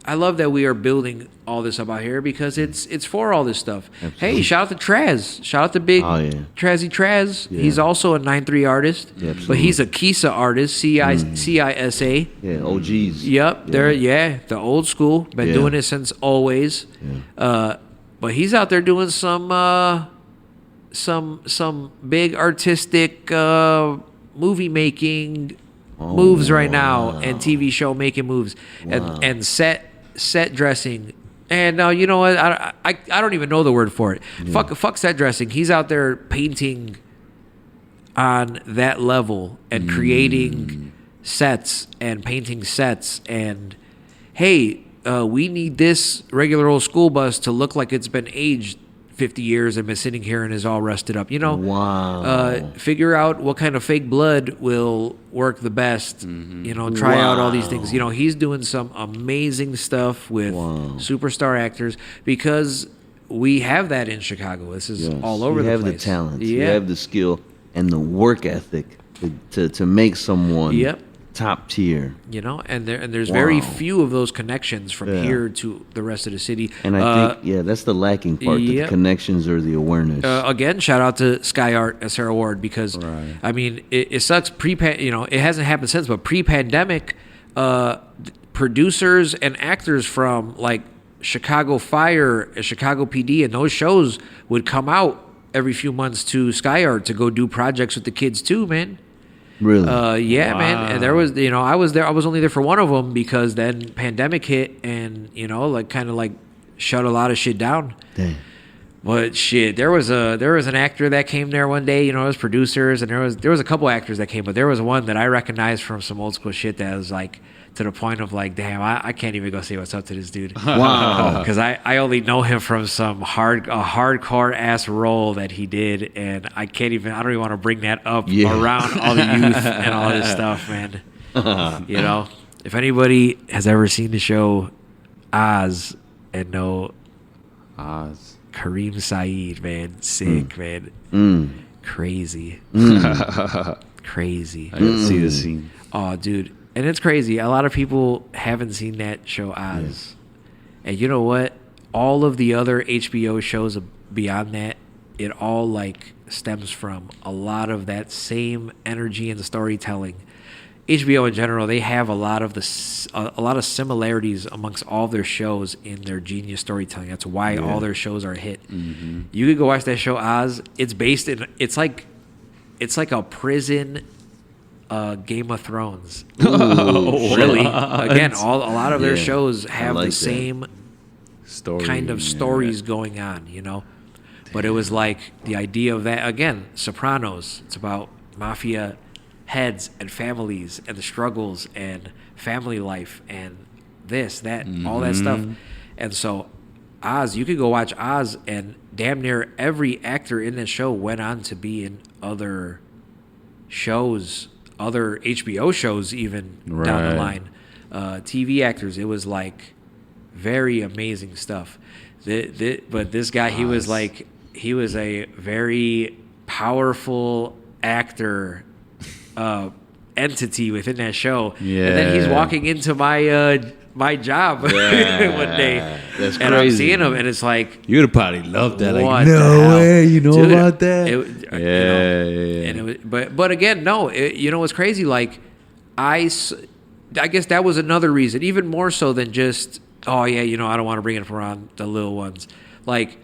I love that we are building all this up out here because it's for all this stuff. Absolutely. Hey, shout out to Traz. Shout out to Big Trazzy Traz. Yeah. He's also a 9-3 artist, but he's a Kisa artist, CISA. Yeah, OGs. Yep, they're the old school. Been doing it since always. Yeah. But he's out there doing some big artistic movie making moves right now, and TV show making moves, and set dressing. And now you know what? I don't even know the word for it. Yeah. Fuck set dressing. He's out there painting on that level and creating sets and painting sets. And hey, we need this regular old school bus to look like it's been aged 50 years and been sitting here and is all rusted up. Figure out what kind of fake blood will work the best. Try out all these things. He's doing some amazing stuff with superstar actors because we have that in Chicago. This is all over the place. You have the talent. You have the skill and the work ethic to make someone top tier. And there's very few of those connections from here to the rest of the city. And I think that's the lacking part, the connections or the awareness. Again, shout out to Sky Art and Sarah Ward because I mean it sucks it hasn't happened since, but pre-pandemic producers and actors from like Chicago Fire, Chicago PD, and those shows would come out every few months to Sky Art to go do projects with the kids too, man. Really? Man. And there was, I was there. I was only there for one of them because then pandemic hit and kind of shut a lot of shit down. Dang. But shit, there was an actor that came there one day. It was producers, and there was a couple actors that came, but there was one that I recognized from some old school shit that was like to the point of like, damn, I can't even go say what's up to this dude. Wow. Because I only know him from some hardcore ass role that he did, and I don't even want to bring that up around all the youth and all this stuff, man. If anybody has ever seen the show Oz and know Oz, Kareem Saeed, man, sick, man, crazy, crazy. I didn't see the scene. Oh, dude. And it's crazy. A lot of people haven't seen that show Oz. And you know what? all of the other HBO shows beyond that, it all like stems from a lot of that same energy and the storytelling. HBO in general, they have a lot of similarities amongst all their shows in their genius storytelling. That's why all their shows are a hit. Mm-hmm. You could go watch that show Oz. It's based in it's like a prison Game of Thrones. Ooh, really? Again, a lot of their shows have the same story, kind of stories going on, you know. But it was like the idea of that again. Sopranos. It's about mafia heads and families and the struggles and family life and this, that, all that stuff. And so Oz, you could go watch Oz and damn near every actor in this show went on to be in other shows, other HBO shows even down the line. TV actors, it was like very amazing stuff. But this guy, he was a very powerful actor entity within that show. Yeah. And then he's walking into my job one day. That's crazy. And I'm seeing him, and it's like, you'd have probably loved that. Like, no way, you know about that? And it was, but again, no. You know what's crazy? Like, I guess that was another reason, even more so than just, oh yeah, you know, I don't want to bring it around the little ones. Like,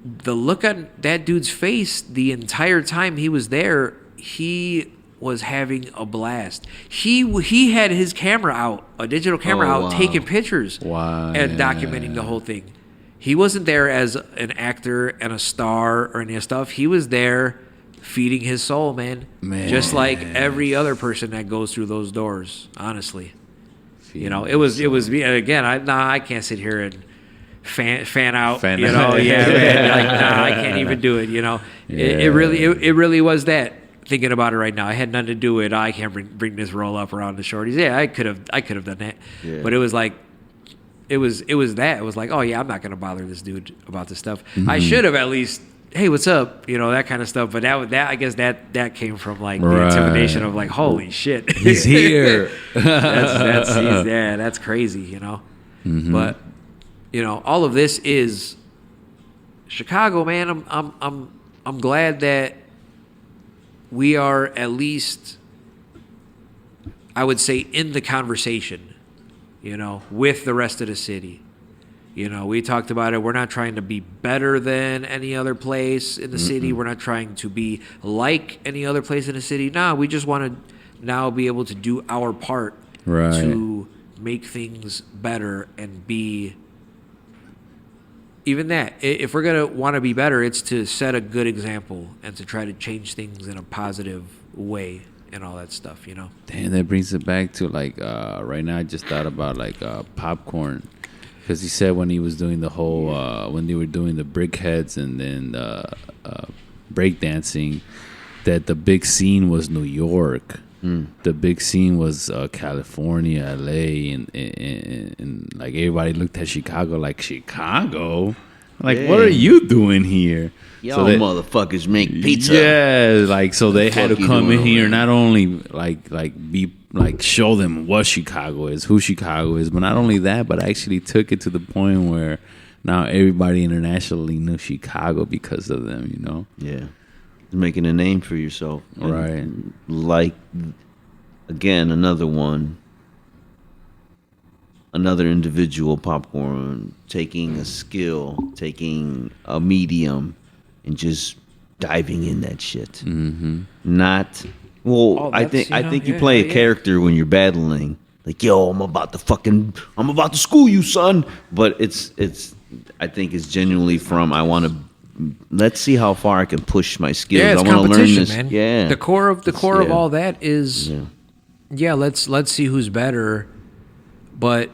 the look on that dude's face the entire time he was there, he was having a blast. He had his camera out, a digital camera out, taking pictures and documenting the whole thing. He wasn't there as an actor and a star or any stuff. He was there feeding his soul, man. Just like every other person that goes through those doors, honestly. You know, it was again, I can't sit here and fan out, man. Like, I can't even do it, you know. It really was that. Thinking about it right now, I had nothing to do with I can't bring this roll up around the shorties. Yeah, I could have done that. Yeah. But it was like it was that. It was like, oh yeah, I'm not gonna bother this dude about this stuff. Mm-hmm. I should have at least, hey, what's up? You know, that kind of stuff. But that I guess that came from like the intimidation of like, holy shit, he's here. that's crazy, you know. Mm-hmm. But you know, all of this is Chicago, man. I'm glad that we are at least, I would say, in the conversation, you know, with the rest of the city. You know, we talked about it. We're not trying to be better than any other place in the city. We're not trying to be like any other place in the city. No, we just want to now be able to do our part to make things better and be even that. If we're going to want to be better, it's to set a good example and to try to change things in a positive way and all that stuff, you know? Damn, that brings it back to, like, right now I just thought about, like, popcorn. Because he said when he was doing the whole, when they were doing the brickheads and then breakdancing, that the big scene was New York. The big scene was California, LA, and like everybody looked at Chicago like, Chicago? Like, what are you doing here? Y'all motherfuckers make pizza. Yeah, like, so they had to come in here, not only like be like show them what Chicago is, who Chicago is, but not only that, but actually took it to the point where now everybody internationally knew Chicago because of them, you know? Yeah. Making a name for yourself. Right. Like, again, another individual popcorn, taking a skill, taking a medium, and just diving in that shit. Mm-hmm. Not, well, I think you play a character when you're battling. Like, yo, I'm about to school you, son. But I think it's genuinely from, let's see how far I can push my skills. Yeah, it's I want to learn this. Man. Yeah, the core of all that is, let's see who's better. But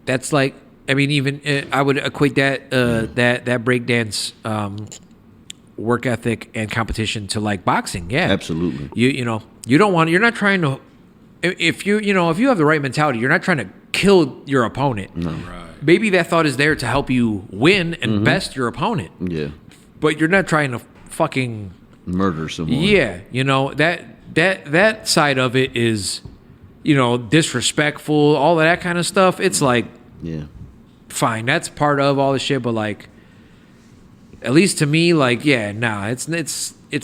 that's like, I mean, even I would equate that that breakdance work ethic and competition to like boxing. Yeah, absolutely. You're not trying to. If you have the right mentality, you're not trying to kill your opponent. No. Right. Maybe that thought is there to help you win and best your opponent. Yeah. But you're not trying to fucking murder someone. Yeah. You know, that side of it is, you know, disrespectful, all of that kind of stuff. It's like, fine, that's part of all the shit, but like, at least to me, like, yeah, nah, it's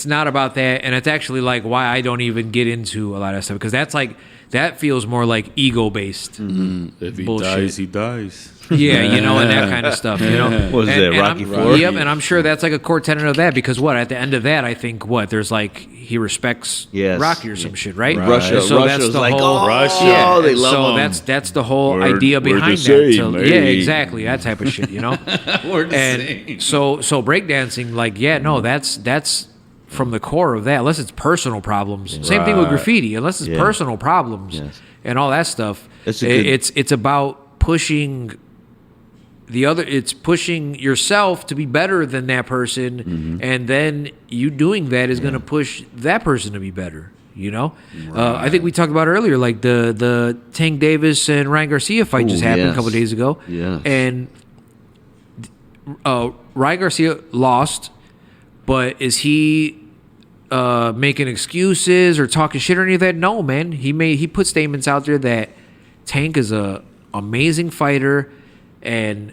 not about that, and it's actually like why I don't even get into a lot of stuff, because that's like, that feels more like ego based. If he bullshit. dies, he dies. Yeah, you know, and that kind of stuff, you know. What was that, Rocky I'm, IV? Yep, and I'm sure that's like a core tenet of that, because what, at the end of that, I think there's like, he respects Yes. Rocky or some shit, right? Russia, So that's Russia's the like, whole, oh, Russia. yeah, they and love so him. that's the whole We're- idea we're behind the that. same, Yeah, hey. exactly, that type of shit, you know. We're the And same. so breakdancing, like, yeah, no, that's from the core of that, unless it's personal problems. Same thing with Right. graffiti, unless it's Yeah. personal problems Yes. and all that stuff. That's a good- It's about pushing the other. It's pushing yourself to be better than that person, and then you doing that is going to push that person to be better. You know, I think we talked about earlier, like the Tank Davis and Ryan Garcia fight just Ooh, happened a yes. couple days ago, Yes. and Ryan Garcia lost, but is he making excuses or talking shit or any of that? No, man. He put statements out there that Tank is a amazing fighter, and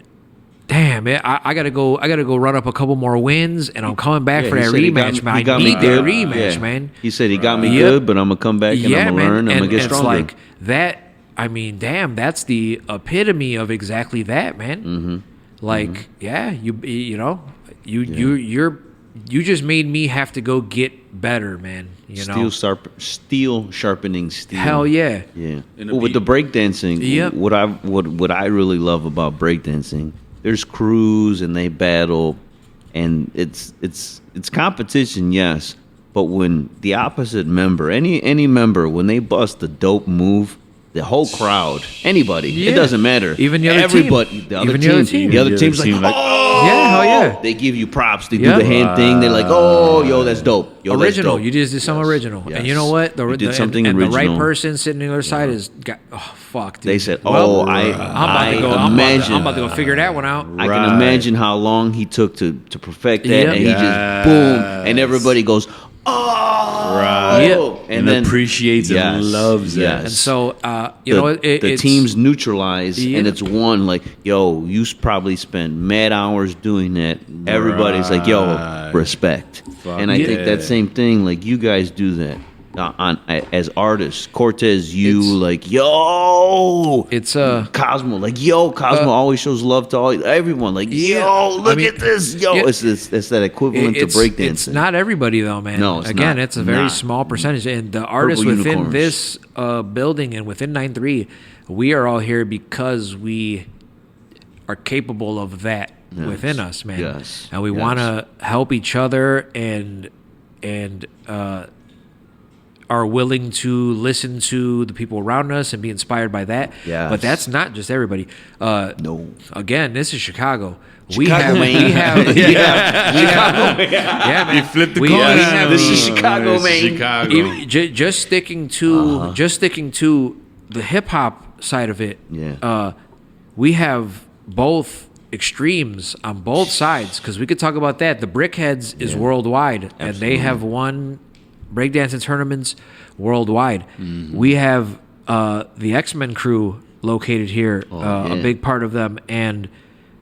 damn it, I gotta go run up a couple more wins, and I'm coming back for he that said he rematch, got- he man. got I me need that good. rematch, Yeah. man. He said he got me Yep. good, but I'm gonna come back and I'm gonna learn. I'm gonna get it's stronger. like that. I mean, damn, that's the epitome of exactly that, man. Mm-hmm. Like, yeah, you know, you just made me have to go get better, man. You know, Steel sharpening steel. hell yeah. Yeah. In a Well, with the beat. breakdancing, Yep. what I really love about breakdancing, there's crews and they battle, and it's competition, yes. But when the opposite member, any member, when they bust a dope move, the whole crowd, anybody, Yeah. it doesn't matter. Even the other everybody, team. the other Even team, the other team. the other The other team's like, team, like, oh, Yeah, hell yeah. They give you props. They Yeah. do the hand thing. They're like, oh, yo, that's dope. Yo, that's Original. dope. You just did something Yes. original, Yes. and you know what? You did something and original. the right person sitting on the other side is got. Oh fuck, dude. They said, Well, oh, I imagine. I'm about to go figure that one out. I can Right. imagine how long he took to perfect that, Yep. and he just boom, and everybody goes, oh, Right. Yep. And appreciates it, loves it. And so, you know, the it's teams neutralize, Yeah. and it's one like, yo, you probably spent mad hours doing that. Everybody's like, yo, Right. respect. Fuck And I think yeah. that same thing, like you guys do that as artists. Cortez, you It's- like, yo, it's Cosmo, like, yo, Cosmo always shows love to everyone. Like, Yeah. yo, look I mean, at this, yo. yeah. It's that equivalent to breakdancing. It's not everybody though, man. No, it's Again, not. it's a very Not. small percentage, and the artists Purple within unicorns. this building and within 9-3, we are all here because we are capable of that Yes. within us, man. Yes. And we Yes. want to help each other and are willing to listen to the people around us and be inspired by that. Yes. But that's not just everybody. No. Again, this is Chicago. Chicago, man. Yeah, man. You flipped the We coin. have This is the- Chicago, This is man. Chicago. just sticking to the hip hop side of it. Yeah. We have both extremes on both sides, because we could talk about that. The Brickheads is worldwide, and they have won breakdancing tournaments worldwide. We have the X-Men crew located here, a yeah. big part of them, and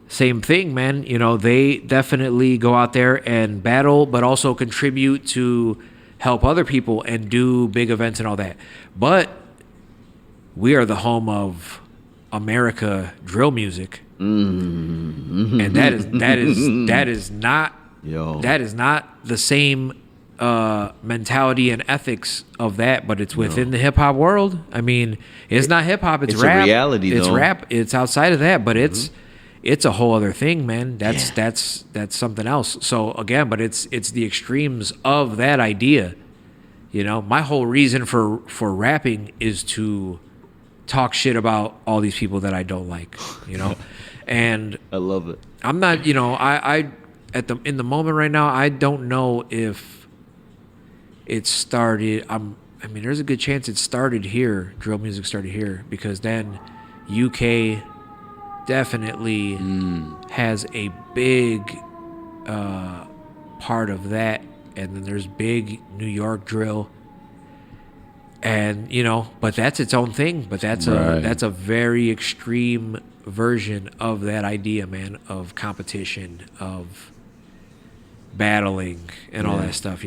same thing, man. You know, they definitely go out there and battle, but also contribute to help other people and do big events and all that. But we are the home of America drill music, and that is not Yo. that is not the same mentality and ethics of that, but it's within the hip hop world. I mean, it's not hip hop; it's it's a rap. reality, It's though. rap. It's outside of that, but it's a whole other thing, man. That's something else. So again, but it's the extremes of that idea. You know, my whole reason for rapping is to talk shit about all these people that I don't like. You know, and I love it. I'm not, you know, in the moment right now, I don't know if it started. I mean, there's a good chance it started here. Drill music started here, because then UK definitely has a big part of that, and then there's big New York drill. And but that's its own thing. But that's a very extreme version of that idea, man, of competition, of battling, and all that stuff.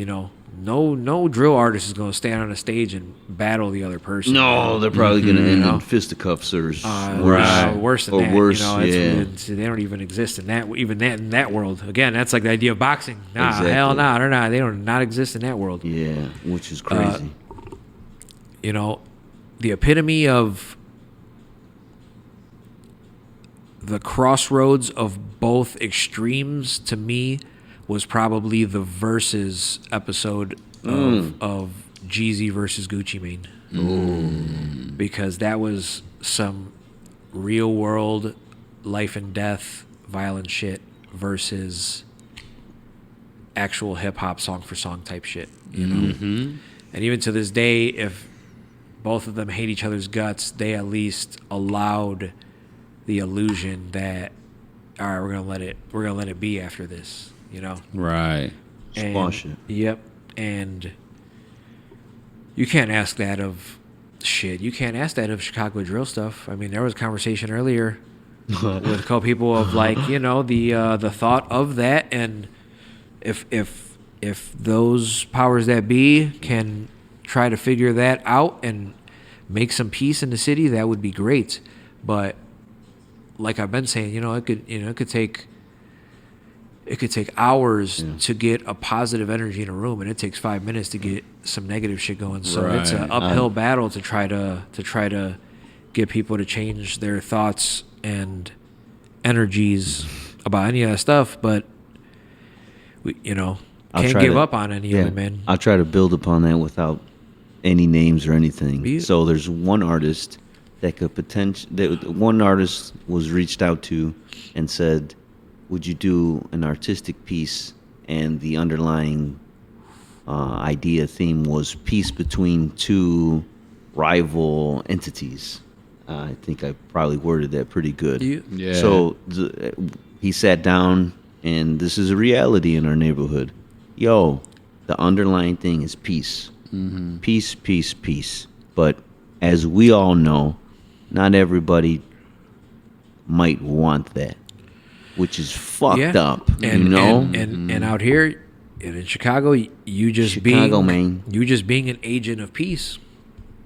No drill artist is going to stand on a stage and battle the other person. No, they're probably going to end in fisticuffs or worse than that. Worse, they don't even exist in that. Even that in that world. Again, that's like the idea of boxing. Hell no, they're not. They don't not exist in that world. Yeah, which is crazy. The epitome of the crossroads of both extremes to me was probably the Versus episode of Jeezy versus Gucci Mane. Because that was some real world life and death violent shit versus actual hip hop song for song type shit, And even to this day, if both of them hate each other's guts, they at least allowed the illusion that, all right, we're gonna let it be after this, Right. Squash it. Yep. And you can't ask that of shit. You can't ask that of Chicago drill stuff. I mean, there was a conversation earlier with a couple people of like, the thought of that, and if those powers that be can try to figure that out and make some peace in the city, that would be great. But like I've been saying, it could take hours to get a positive energy in a room, and it takes 5 minutes to get some negative shit going. So it's an uphill battle to try to get people to change their thoughts and energies about any of that stuff. But we, can't give up on any of it, man. I'll try to build upon that without any names or anything. So there's one artist that could one artist was reached out to and said, would you do an artistic piece? And the underlying theme was peace between two rival entities. I think I probably worded that pretty good. Yeah. So he sat down, and this is a reality in our neighborhood. The underlying thing is peace. Mm-hmm. Peace, peace, peace. But as we all know, not everybody might want that, which is fucked up, and out here and in Chicago, you just being an agent of peace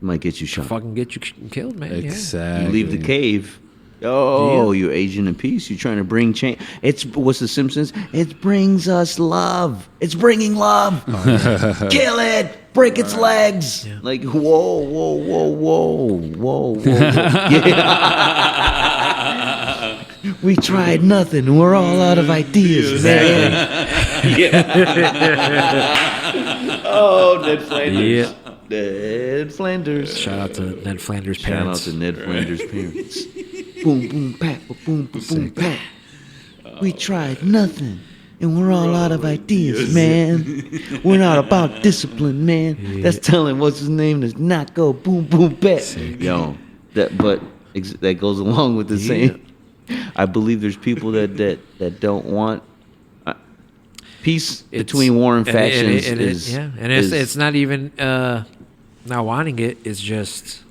might get you shot. Fucking get you killed, man. Exactly. You leave the cave. You're agent of peace. You're trying to bring change. It's what's the Simpsons? It brings us love. It's bringing love. Kill it. Break its legs. Yeah. Like whoa. Yeah. We tried nothing. We're all out of ideas. Exactly. Oh, Ned Flanders. Yeah. Ned Flanders. Shout out to Ned Flanders' parents. Shout out to Ned Flanders' parents. Boom, boom, pat, boom, boom, boom, pat. We tried nothing, and we're all out of ideas, man. We're not about discipline, man. Yeah. That's telling what's his name to not go boom, boom, pat. That goes along with the same. I believe there's people that don't want peace between war and factions. It's not even not wanting it. It's just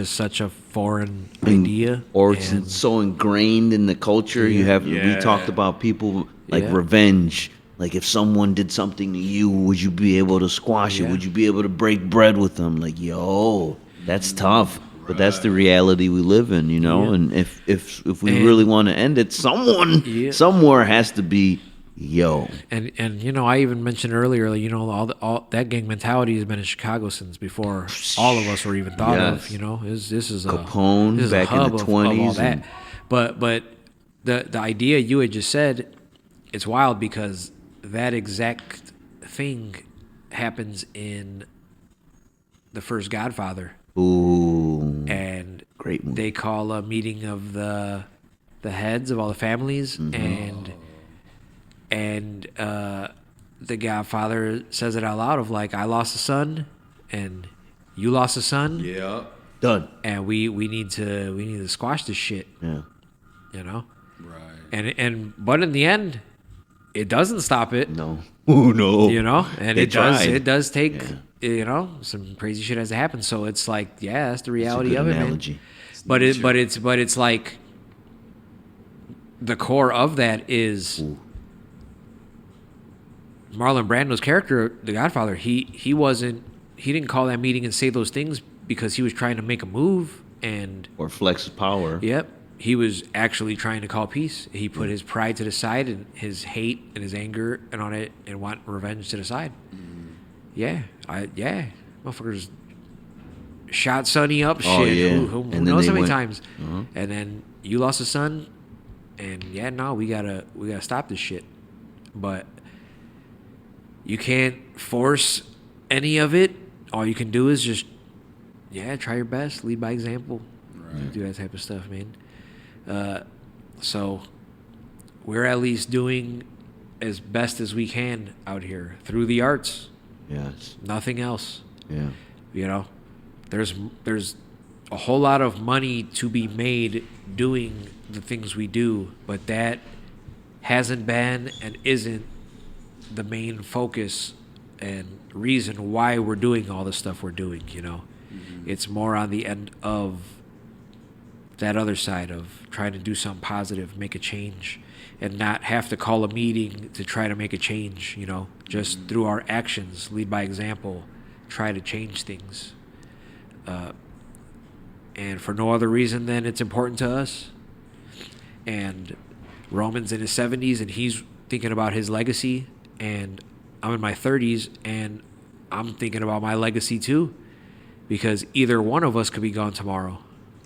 such a foreign idea, or it's so ingrained in the culture. We talked about people like revenge. Like if someone did something to you, would you be able to squash it? Would you be able to break bread with them? Like, that's tough. But that's the reality we live in, And if we really want to end it, someone somewhere has to be. And I even mentioned earlier, all that gang mentality has been in Chicago since before all of us were even thought of. This is Capone back in the 20s. But the idea you had just said, it's wild because that exact thing happens in the first Godfather. Ooh, and great movie. They call a meeting of the heads of all the families, and the Godfather says it out loud of like, I lost a son and you lost a son. Yeah. Done. And we need to squash this shit. Yeah. Right. But in the end, it doesn't stop it. No. Oh no. And it does take some crazy shit has to happen. So it's like, yeah, that's the It's a reality good of it, analogy. man. But it's like the core of that is Marlon Brando's character, the Godfather. He didn't call that meeting and say those things because he was trying to make a move Or flex power. Yep. He was actually trying to call peace. He put his pride to the side and his hate and his anger and on it and want revenge to the side. Yeah. Motherfuckers shot Sonny up. Oh, shit. yeah. Who And then knows they how many went- times? And then you lost a son, and we gotta stop this shit. But you can't force any of it. All you can do is just try your best, lead by example, do that type of stuff, man. So we're at least doing as best as we can out here through the arts. Yes. Nothing else. Yeah. There's a whole lot of money to be made doing the things we do, but that hasn't been and isn't the main focus and reason why we're doing all the stuff we're doing. It's more on the end of that other side of trying to do something positive, make a change, and not have to call a meeting to try to make a change. Just through our actions, lead by example, try to change things. And for no other reason than it's important to us. And Roman's in his 70s and he's thinking about his legacy, and I'm in my 30s and I'm thinking about my legacy too, because either one of us could be gone tomorrow.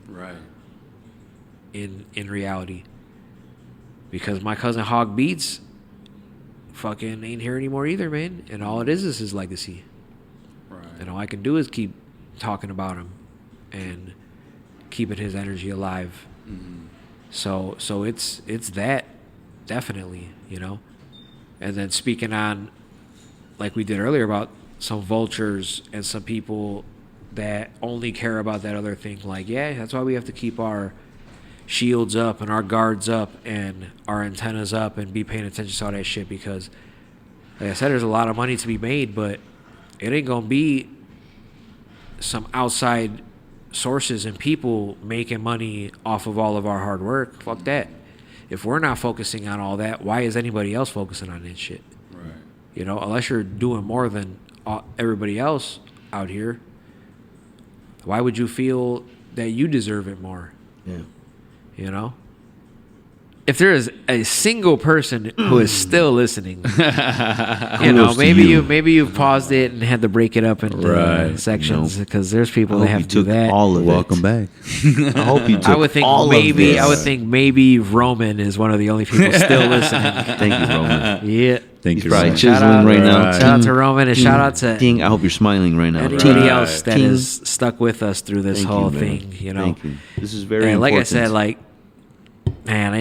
Right. In reality, because my cousin Hog Beats fucking ain't here anymore either, man, and all it is his legacy. Right. And all I can do is keep talking about him and keeping his energy alive. So it's that, definitely, and then speaking on, like we did earlier, about some vultures and some people that only care about that other thing. Like, that's why we have to keep our shields up and our guards up and our antennas up and be paying attention to all that shit, because like I said, there's a lot of money to be made, but it ain't gonna be some outside sources and people making money off of all of our hard work. Fuck that. If we're not focusing on all that, why is anybody else focusing on this shit? Right. Unless you're doing more than everybody else out here, why would you feel that you deserve it more? Yeah. If there is a single person who is still listening, Kudos to maybe you. maybe you've paused it and had to break it up into Right. sections, because there's people I that hope have you to do took that. all of Welcome it. back. I hope you took I would think all maybe of this. maybe Roman is one of the only people still listening. Thank you, Roman. Yeah. Thank He's you. probably Roman. Shout chiseling out- right now. Right. Shout out to Roman, and shout out to Ting. I hope you're smiling right now. anybody Right. else that Ting. has stuck with us through this Thank you, whole man. thing. Thank you. This is very And like important. I said, man,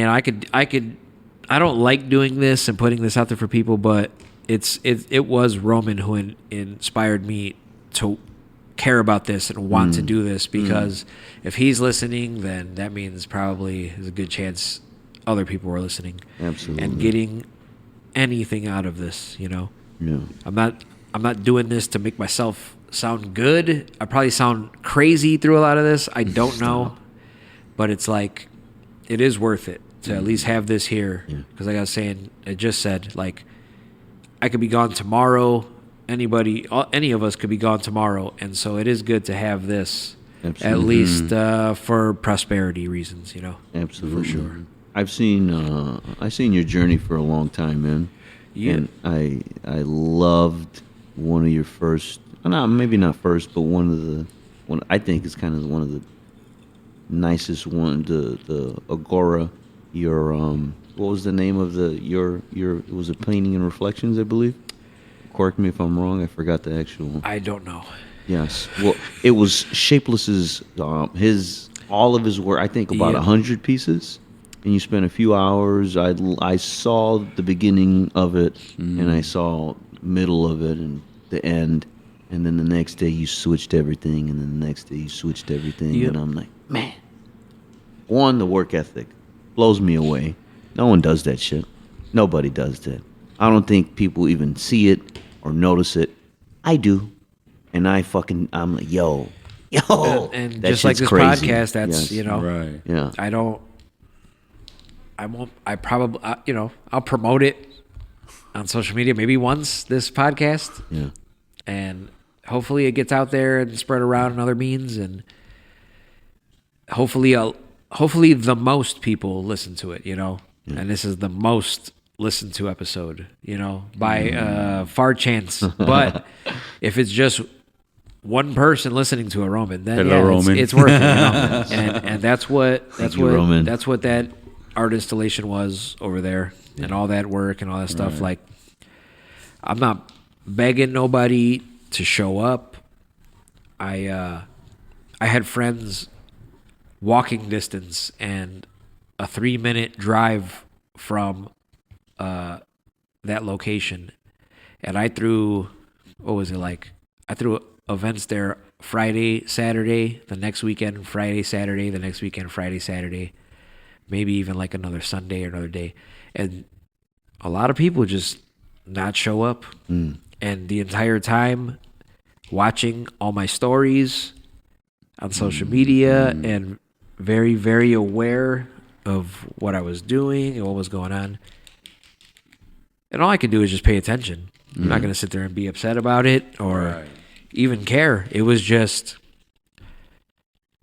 I don't like doing this and putting this out there for people, but it was Roman who inspired me to care about this and want to do this, because if he's listening, then that means probably there's a good chance other people are listening. Absolutely. And getting anything out of this, Yeah. I'm not doing this to make myself sound good. I probably sound crazy through a lot of this. I don't know, but it's like, it is worth it to at least have this here. Because like I was saying, I just said, like, I could be gone tomorrow. Any of us could be gone tomorrow. And so it is good to have this, Absolutely. at least for prosperity reasons, Absolutely. For sure. I've seen your journey for a long time, man. Yeah. And I loved one of your first, maybe not first, but one I think is kind of one of the nicest one, the Agora, your what was the name of your it was a Painting and Reflections, I believe. Correct me if I'm wrong. I forgot the actual. I don't know. Yes. Well, it was Shapeless's all of his work. I think about 100 pieces, and you spent a few hours. I saw the beginning of it, and I saw middle of it and the end, and then the next day you switched everything, and then the next day you switched everything, Yep. and I'm like, man. One, the work ethic blows me away. No one does that shit. Nobody does that. I don't think people even see it or notice it. I do. and I'm like, yo, and that just like shit's this crazy. podcast, that's Yes. Right. Yeah. I probably, I'll promote it on social media maybe once this podcast, Yeah. and hopefully it gets out there and spread around in other means, and hopefully the most people listen to it, and this is the most listened to episode, by far chance. But if it's just one person listening to a Roman, then Hello, Roman. it's worth it, and that's what Roman. that's what that art installation was over there, and all that work and all that stuff. Like, I'm not begging nobody to show up. I had friends walking distance and a 3-minute drive from that location, and I threw, what was it like? I threw events there Friday, Saturday, the next weekend, Friday, Saturday, the next weekend, Friday, Saturday, maybe even like another Sunday or another day. And a lot of people just not show up. And the entire time watching all my stories on social media and very, very aware of what I was doing and what was going on. And all I could do is just pay attention. I'm not going to sit there and be upset about it or even care. It was just,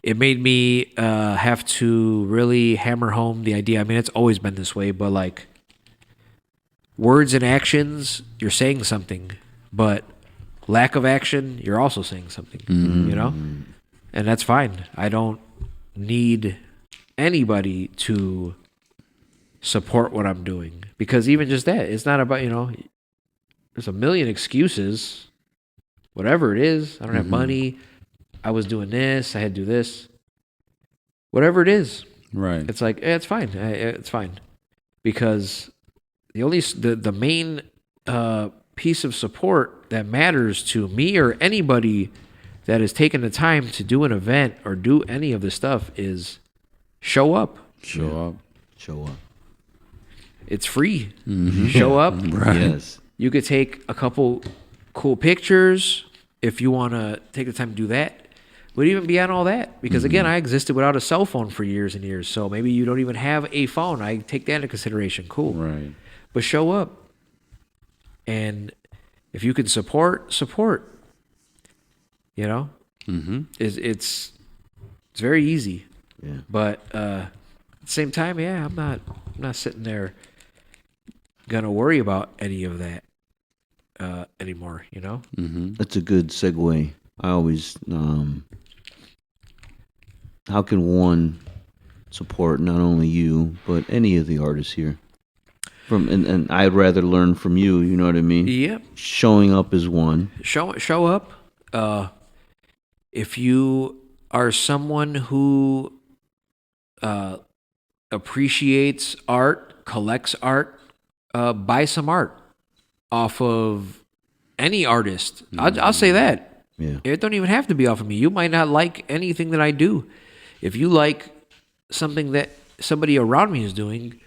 it made me have to really hammer home the idea. I mean, it's always been this way, but like, words and actions, you're saying something, but lack of action, you're also saying something, And that's fine. I don't need anybody to support what I'm doing, because even just that, it's not about, there's a million excuses, whatever it is. I don't have money. I was doing this. I had to do this. Whatever it is. Right. It's like, it's fine. It's fine. Because the main piece of support that matters to me or anybody that is taking the time to do an event or do any of this stuff is show up. Show up. It's free. Show up. Right. Yes. You could take a couple cool pictures if you want to take the time to do that. But even beyond all that, because again, I existed without a cell phone for years and years. So maybe you don't even have a phone. I take that into consideration. Cool. Right. But show up. And if you can support. It's very easy. Yeah. But at the same time, I'm not sitting there gonna worry about any of that anymore. That's a good segue. I always, how can one support not only you but any of the artists here? And I'd rather learn from you. You know what I mean? Yep. Showing up is one. Show up. If you are someone who appreciates art, collects art, buy some art off of any artist. I'll say that. Yeah. It don't even have to be off of me. You might not like anything that I do. If you like something that somebody around me is doing,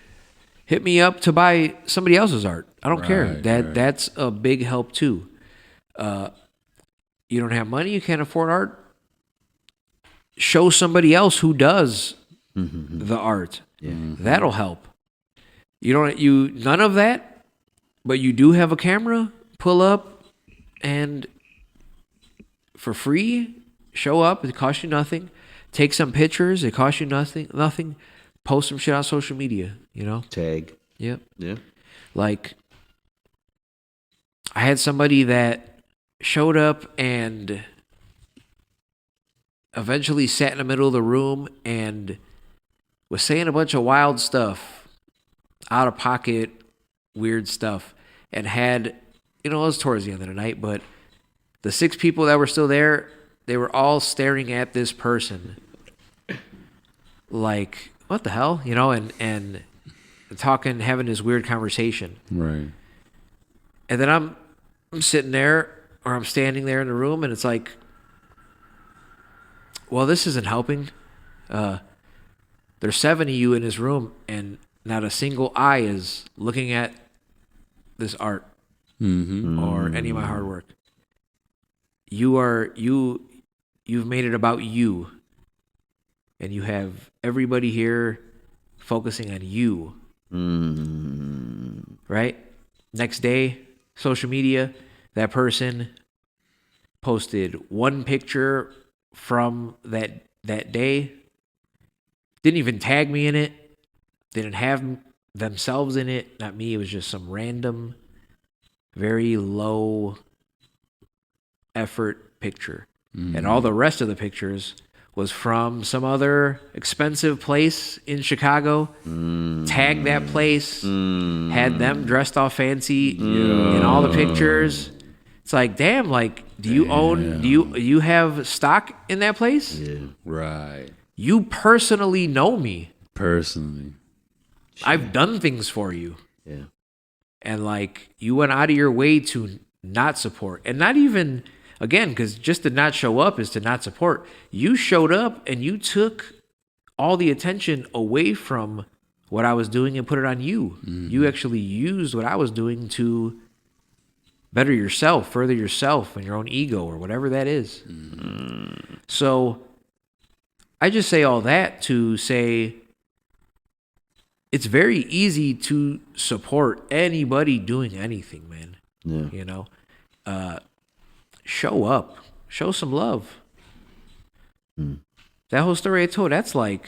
hit me up to buy somebody else's art. I don't care. That's a big help too. You don't have money, you can't afford art. Show somebody else who does the art. Yeah. That'll help. None of that, but you do have a camera, pull up and for free, show up. It costs you nothing. Take some pictures. It costs you nothing. Post some shit on social media, Tag. Yep. Yeah. Like, I had somebody that showed up and eventually sat in the middle of the room and was saying a bunch of wild stuff, out of pocket, weird stuff, and had, it was towards the end of the night, but the 6 people that were still there, they were all staring at this person like, what the hell, and talking, having this weird conversation. Right. And then I'm sitting there, or I'm standing there in the room, and it's like, well, this isn't helping. There's 7 of you in this room, and not a single eye is looking at this art or any of my hard work. you've made it about you, and you have everybody here focusing on you. Right? Next day, social media, that person posted one picture from that day, didn't even tag me in it, didn't have themselves in it, not me. It was just some random, very low effort picture. And all the rest of the pictures was from some other expensive place in Chicago, tagged that place, had them dressed all fancy in all the pictures. It's like, damn, like, do you have stock in that place? Yeah. Right. You personally know me. Personally. I've done things for you. Yeah. And like, you went out of your way to not support. And not even, again, because just to not show up is to not support. You showed up and you took all the attention away from what I was doing and put it on you. You actually used what I was doing to better yourself, further yourself and your own ego or whatever that is. So I just say all that to say it's very easy to support anybody doing anything, man. Yeah. You know? Show up. Show some love. That whole story I told, that's like,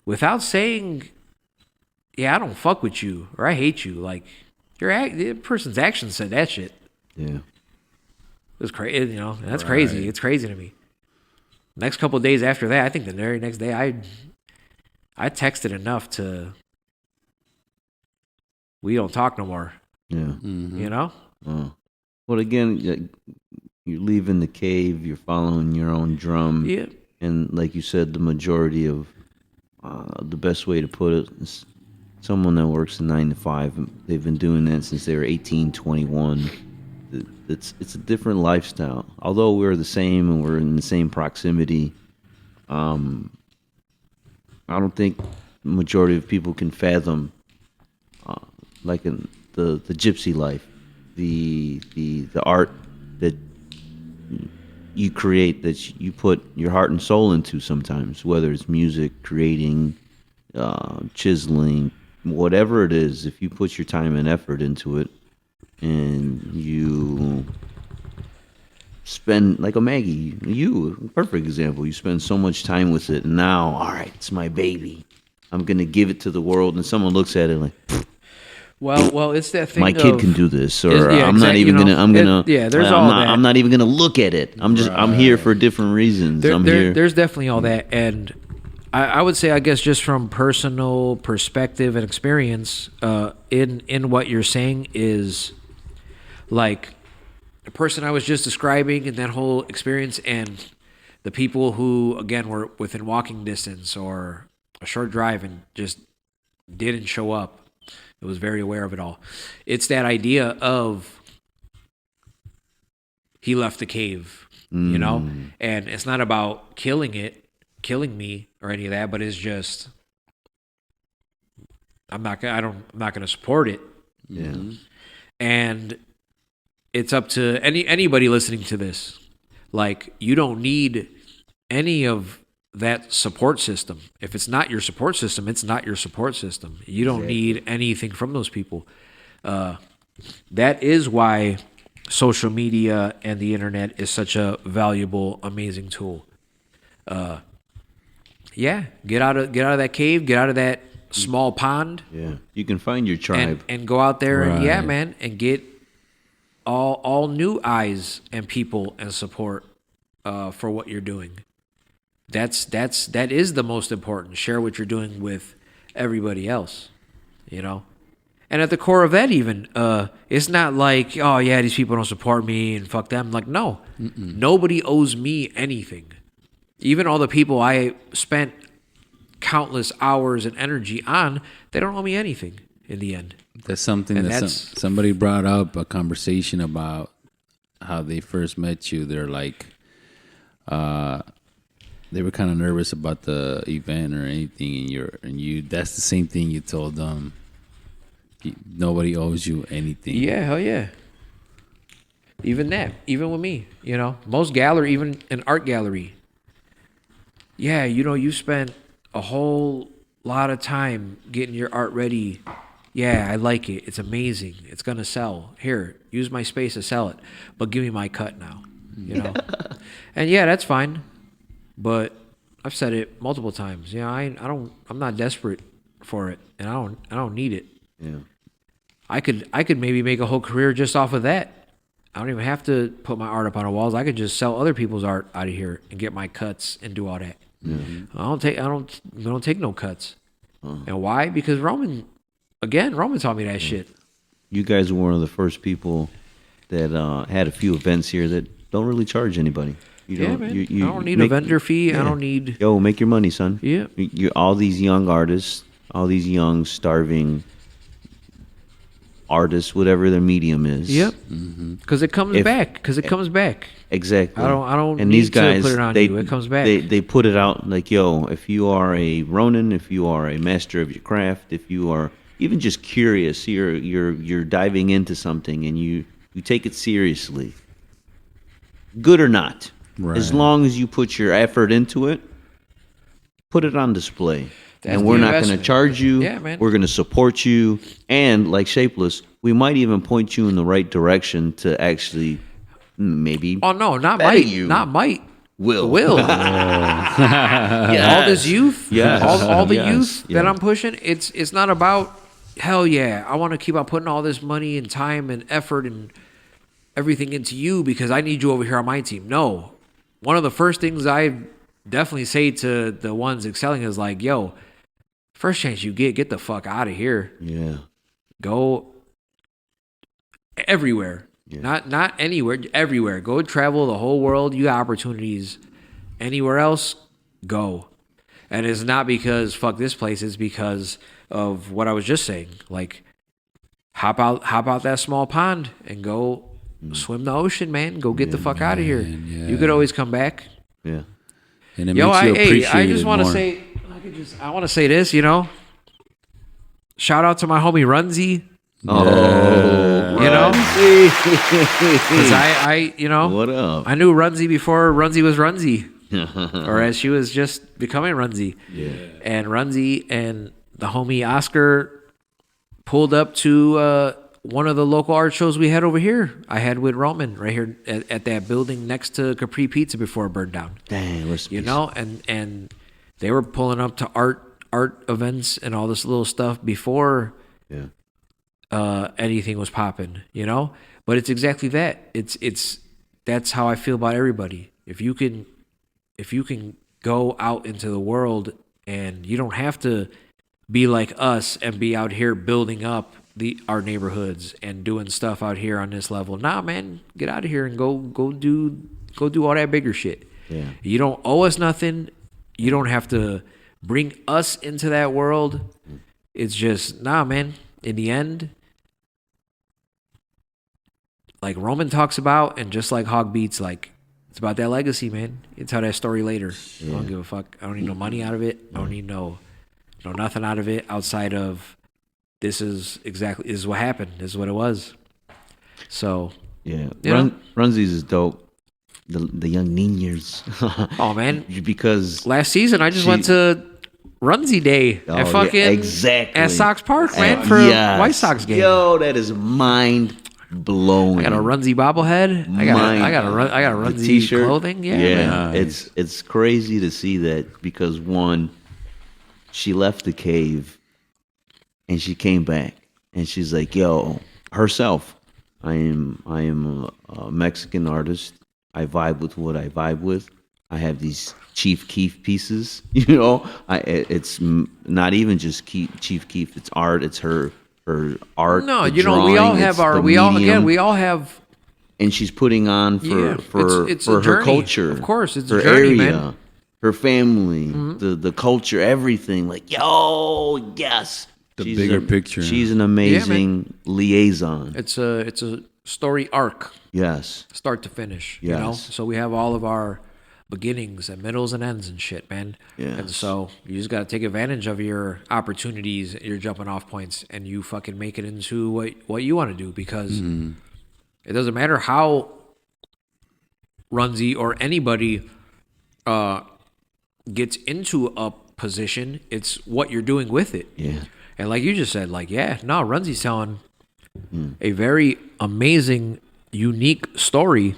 without saying, yeah, I don't fuck with you or I hate you, like, the person's actions said that shit. Yeah. It was crazy, you know. That's crazy. It's crazy to me. Next couple of days after that, I think the very next day, I texted enough to, we don't talk no more. Yeah. You know? Well, again, you're leaving the cave. You're following your own drum. Yeah. And like you said, the majority of the best way to put it is someone that works a 9 to 5. They've been doing that since they were 18, 21. It's a different lifestyle. Although we're the same and we're in the same proximity, I don't think the majority of people can fathom like in the gypsy life, the art that you create, that you put your heart and soul into sometimes, whether it's music, creating, chiseling, whatever it is. If you put your time and effort into it and you spend, like a Maggie, perfect example, you spend so much time with it, and now, all right, it's my baby, I'm gonna give it to the world, and someone looks at it like, well, it's that thing. My kid can do this, or yeah, I'm not even gonna. I'm gonna. There's I'm all not, that. I'm not even gonna look at it. I'm here for different reasons. There's definitely all that, and I would say, I guess, just from personal perspective and experience, in what you're saying is, like, the person I was just describing and that whole experience, and the people who, again, were within walking distance or a short drive and just didn't show up. I was very aware of it all. It's that idea of he left the cave, you know? And it's not about killing me or any of that, but it's just, I'm not going to support it. Yeah. And it's up to anybody listening to this. Like, you don't need any of that support system. If it's not your support system, it's not your support system. You don't need anything from those people. That is why social media and the internet is such a valuable, amazing tool. Yeah, get out of that cave, get out of that small pond. Yeah, you can find your tribe and go out there and man, and get all new eyes and people and support for what you're doing. That is the most important. Share what you're doing with everybody else, you know? And at the core of that, even, it's not like, oh yeah, these people don't support me and fuck them. Like, no, nobody owes me anything. Even all the people I spent countless hours and energy on, they don't owe me anything in the end. That's something that somebody brought up, a conversation about how they first met you. They're like, they were kind of nervous about the event or anything, and you. That's the same thing you told them. Nobody owes you anything. Yeah, hell yeah. Even with me, most gallery, even an art gallery. Yeah, you spent a whole lot of time getting your art ready. Yeah, I like it. It's amazing. It's gonna sell. Here, use my space to sell it, but give me my cut now. And yeah, that's fine. But I've said it multiple times. I'm not desperate for it, and I don't need it. Yeah. I could maybe make a whole career just off of that. I don't even have to put my art up on the walls. I could just sell other people's art out of here and get my cuts and do all that. I don't take no cuts. And why? Because Roman taught me that shit. You guys were one of the first people that had a few events here that don't really charge anybody. Man. I don't need a vendor fee. Yeah. I don't need... Yo, make your money, son. Yeah. All these young artists, all these young, starving artists, whatever their medium is. Yep. Because it comes back. Exactly. I don't and need these guys, to put it on you. It comes back. They put it out like, yo, if you are a ronin, if you are a master of your craft, if you are even just curious, you're diving into something and you take it seriously, good or not, as long as you put your effort into it, put it on display. That's and we're the not going to investment. charge you. Yeah, man. We're going to support you. And like Shapeless, we might even point you in the right direction to actually maybe. Oh, no, not better might. you. Not might. Will. All this youth, Yes. all the Yes. youth Yeah. that I'm pushing, it's not about, hell yeah, I want to keep on putting all this money and time and effort and everything into you because I need you over here on my team. No. One of the first things I definitely say to the ones excelling is like, yo, first chance you get the fuck out of here. Yeah. Go everywhere. Yeah. Not anywhere, everywhere. Go travel the whole world. You got opportunities. Anywhere else, go. And it's not because fuck this place, it's because of what I was just saying. Like hop out that small pond and go swim the ocean, man. Go get the fuck out of here. yeah. You could always come back. Yeah. And it Yo, makes you appreciate I just it want to more. say, I want to say this, Shout out to my homie Runzi. Oh, You know? Runzi. 'Cause I What up? I knew Runzi before Runzi was Runzi. Or as she was just becoming Runzi. Yeah. And Runzi and the homie Oscar pulled up to one of the local art shows we had over here. I had with Roman right here at that building next to Capri Pizza before it burned down. Dang, rest in You peace. know, and they were pulling up to art events and all this little stuff before Yeah. anything was popping, But it's exactly that. It's that's how I feel about everybody. If you can go out into the world and you don't have to be like us and be out here building up our neighborhoods and doing stuff out here on this level. Nah, man, get out of here and go do all that bigger shit. Yeah. You don't owe us nothing. You don't have to bring us into that world. It's just, nah, man. In the end, like Roman talks about, and just like Hog Beats, like it's about that legacy, man. You tell that story later. I don't give a fuck. I don't need no money out of it. I don't need no nothing out of it outside of this is what happened. This is what it was. So Yeah. You Runzies is dope. The young niñas. oh man, Because last season I just went to Runzi Day Oh, at yeah, fucking exactly. at Sox Park, man, for a Yes. White Sox game. Yo, that is mind blowing. I got a Runzi bobblehead. I got a Runzi The t-shirt. clothing. Yeah, man. Nice. It's crazy to see that because one, she left the cave and she came back and she's like, yo, herself. I am a Mexican artist. I vibe with what I vibe with. I have these Chief Keef pieces. It's not even just Chief Keef. It's art. It's her art. No, the we all drawing, have it's the medium. we all have. And she's putting on for it's her a journey. culture. Of course, it's her a journey, area, man. her family, the culture, everything. Like, yo, yes. The bigger picture. She's an amazing liaison. It's a story arc, Yes. start to finish. Yes. So we have all of our beginnings and middles and ends and shit, man. Yes. And so you just got to take advantage of your opportunities, your jumping off points, and you fucking make it into what you want to do because It doesn't matter how Runzi or anybody gets into a position. It's what you're doing with it. Yeah. And like you just said, like, Runzi's telling a very amazing, unique story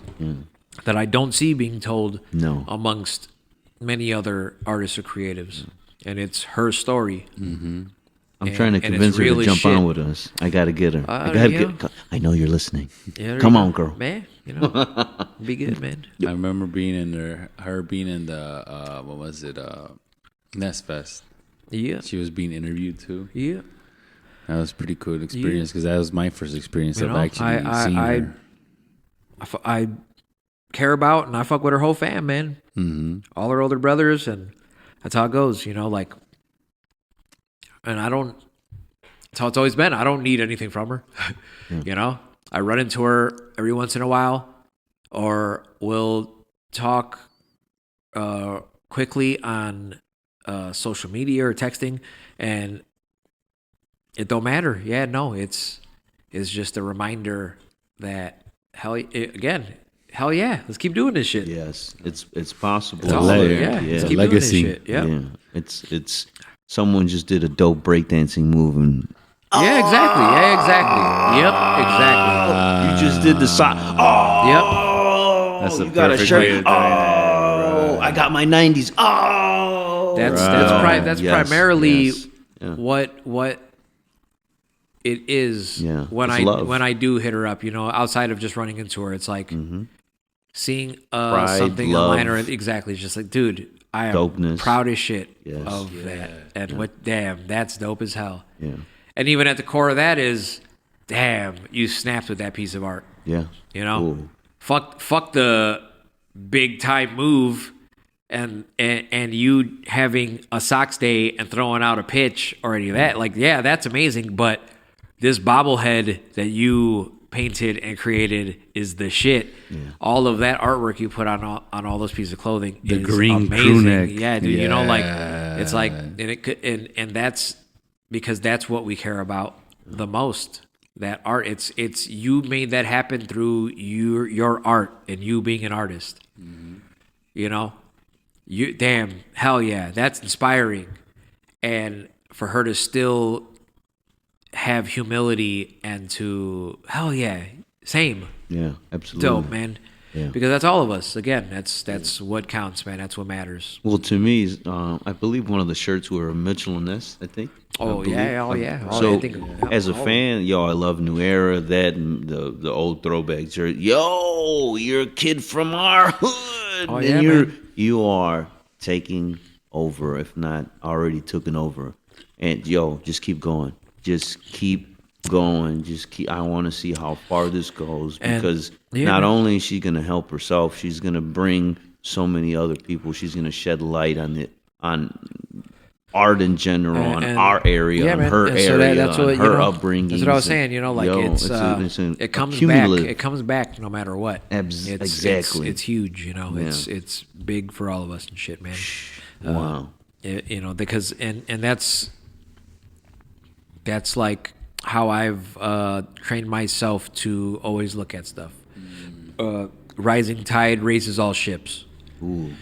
that I don't see being told amongst many other artists or creatives. And it's her story. I'm trying to convince her to jump on with us. I got to get her. I know you're listening. Yeah, Come on, girl. Man, be good, man. I remember being in her being in the, what was it, Nest Fest. Yeah. She was being interviewed too. Yeah. That was a pretty cool experience because that was my first experience of actually seeing her. I care about and I fuck with her whole fam, man. All her older brothers, and that's how it goes, like. And I don't. That's how it's always been. I don't need anything from her. I run into her every once in a while, or we'll talk quickly on social media or texting, and it don't matter. Yeah, no, it's just a reminder that hell yeah, let's keep doing this shit. Yes, it's possible. It's awesome. Let's keep legacy. doing this shit. Yeah, it's someone just did a dope breakdancing move and. Yeah, exactly. Yep, exactly. You just did the side. Oh, yep. That's you got a shirt. Oh, I got my '90s. Oh, that's primarily what it is. Yeah. When It's when I do hit her up, outside of just running into her, it's like seeing Pride, something love. online or exactly. It's just like, dude, I am Dopeness. proud as shit Yes. of that, and that's dope as hell. Yeah. And even at the core of that is, damn, you snapped with that piece of art. Yeah. Ooh. Fuck the big time move and you having a Sox day and throwing out a pitch or any of that. Like, yeah, that's amazing. But this bobblehead that you painted and created is the shit. Yeah. All of that artwork you put on all those pieces of clothing is green amazing. crew neck. Yeah, dude. It's like, and it could, and that's because that's what we care about the most. That art, it's you made that happen through your art and you being an artist. You damn, hell yeah, that's inspiring. And for her to still have humility and to hell yeah, same. Yeah, absolutely. Dope, man. Yeah. Because that's all of us. Again, that's what counts, man. That's what matters. Well, to me, I believe one of the shirts were Mitchell and Ness, I think. Oh yeah. So, as a fan, I love New Era, that and the old throwback shirt. Yo, you're a kid from our hood. Oh, yeah, and you are taking over, if not already taken over. And just keep going. Just keep going. I want to see how far this goes, because not only is she going to help herself, she's going to bring so many other people. She's going to shed light on art in general, on our area, on her area, that's on her upbringing. That's what I was saying. It comes back. It comes back no matter what. Exactly. It's huge. It's big for all of us and shit, man. Wow. Because that's like how I've trained myself to always look at stuff. Rising tide raises all ships. Ooh.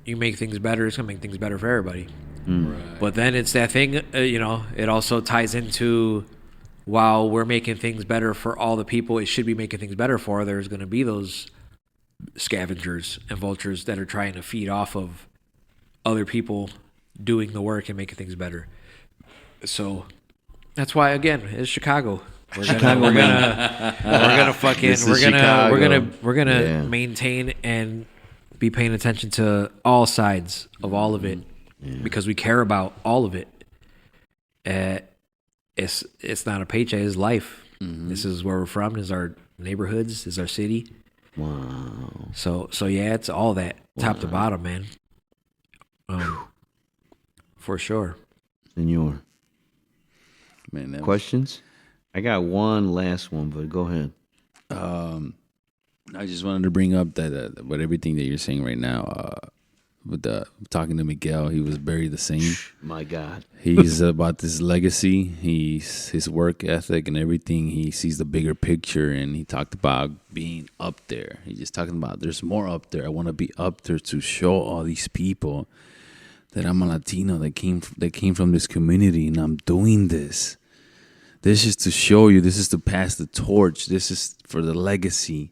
You make things better, it's gonna make things better for everybody. Right. But then it's that thing, it also ties into, while we're making things better for all the people it should be making things better for, there's gonna be those scavengers and vultures that are trying to feed off of other people doing the work and making things better. So that's why, again, it's Chicago. We're gonna maintain and be paying attention to all sides of all of it, because we care about all of it. It's not a paycheck; it's life. This is where we're from. This is our neighborhoods. This is our city. Wow. So yeah, it's all that, top to bottom, man. For sure. Senor. Man, questions? I got one last one, but go ahead. I just wanted to bring up that with everything that you're saying right now, talking to Miguel. He was buried the same. My God. He's about this legacy. He's his work ethic and everything. He sees the bigger picture, and he talked about being up there. He's just talking about there's more up there. I want to be up there to show all these people that I'm a Latino that came from this community, and I'm doing this. This is to show you. This is to pass the torch. This is for the legacy.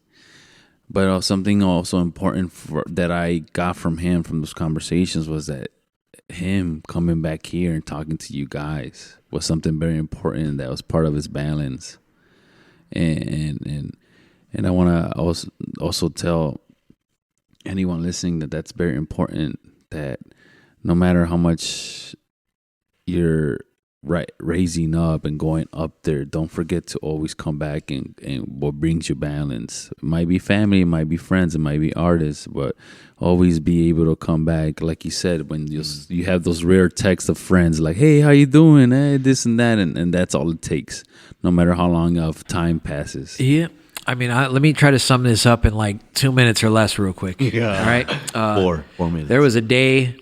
But something also important that I got from him from those conversations was that him coming back here and talking to you guys was something very important that was part of his balance. And I want to also tell anyone listening that that's very important, that no matter how much you're raising up and going up there, don't forget to always come back and what brings you balance. It might be family, it might be friends, it might be artists, but always be able to come back. Like you said, when you have those rare texts of friends like, hey, how you doing? Hey, this and that, and that's all it takes, no matter how long of time passes. Yeah. I mean, let me try to sum this up in like 2 minutes or less real quick. Yeah. All right? 4 minutes. There was a day,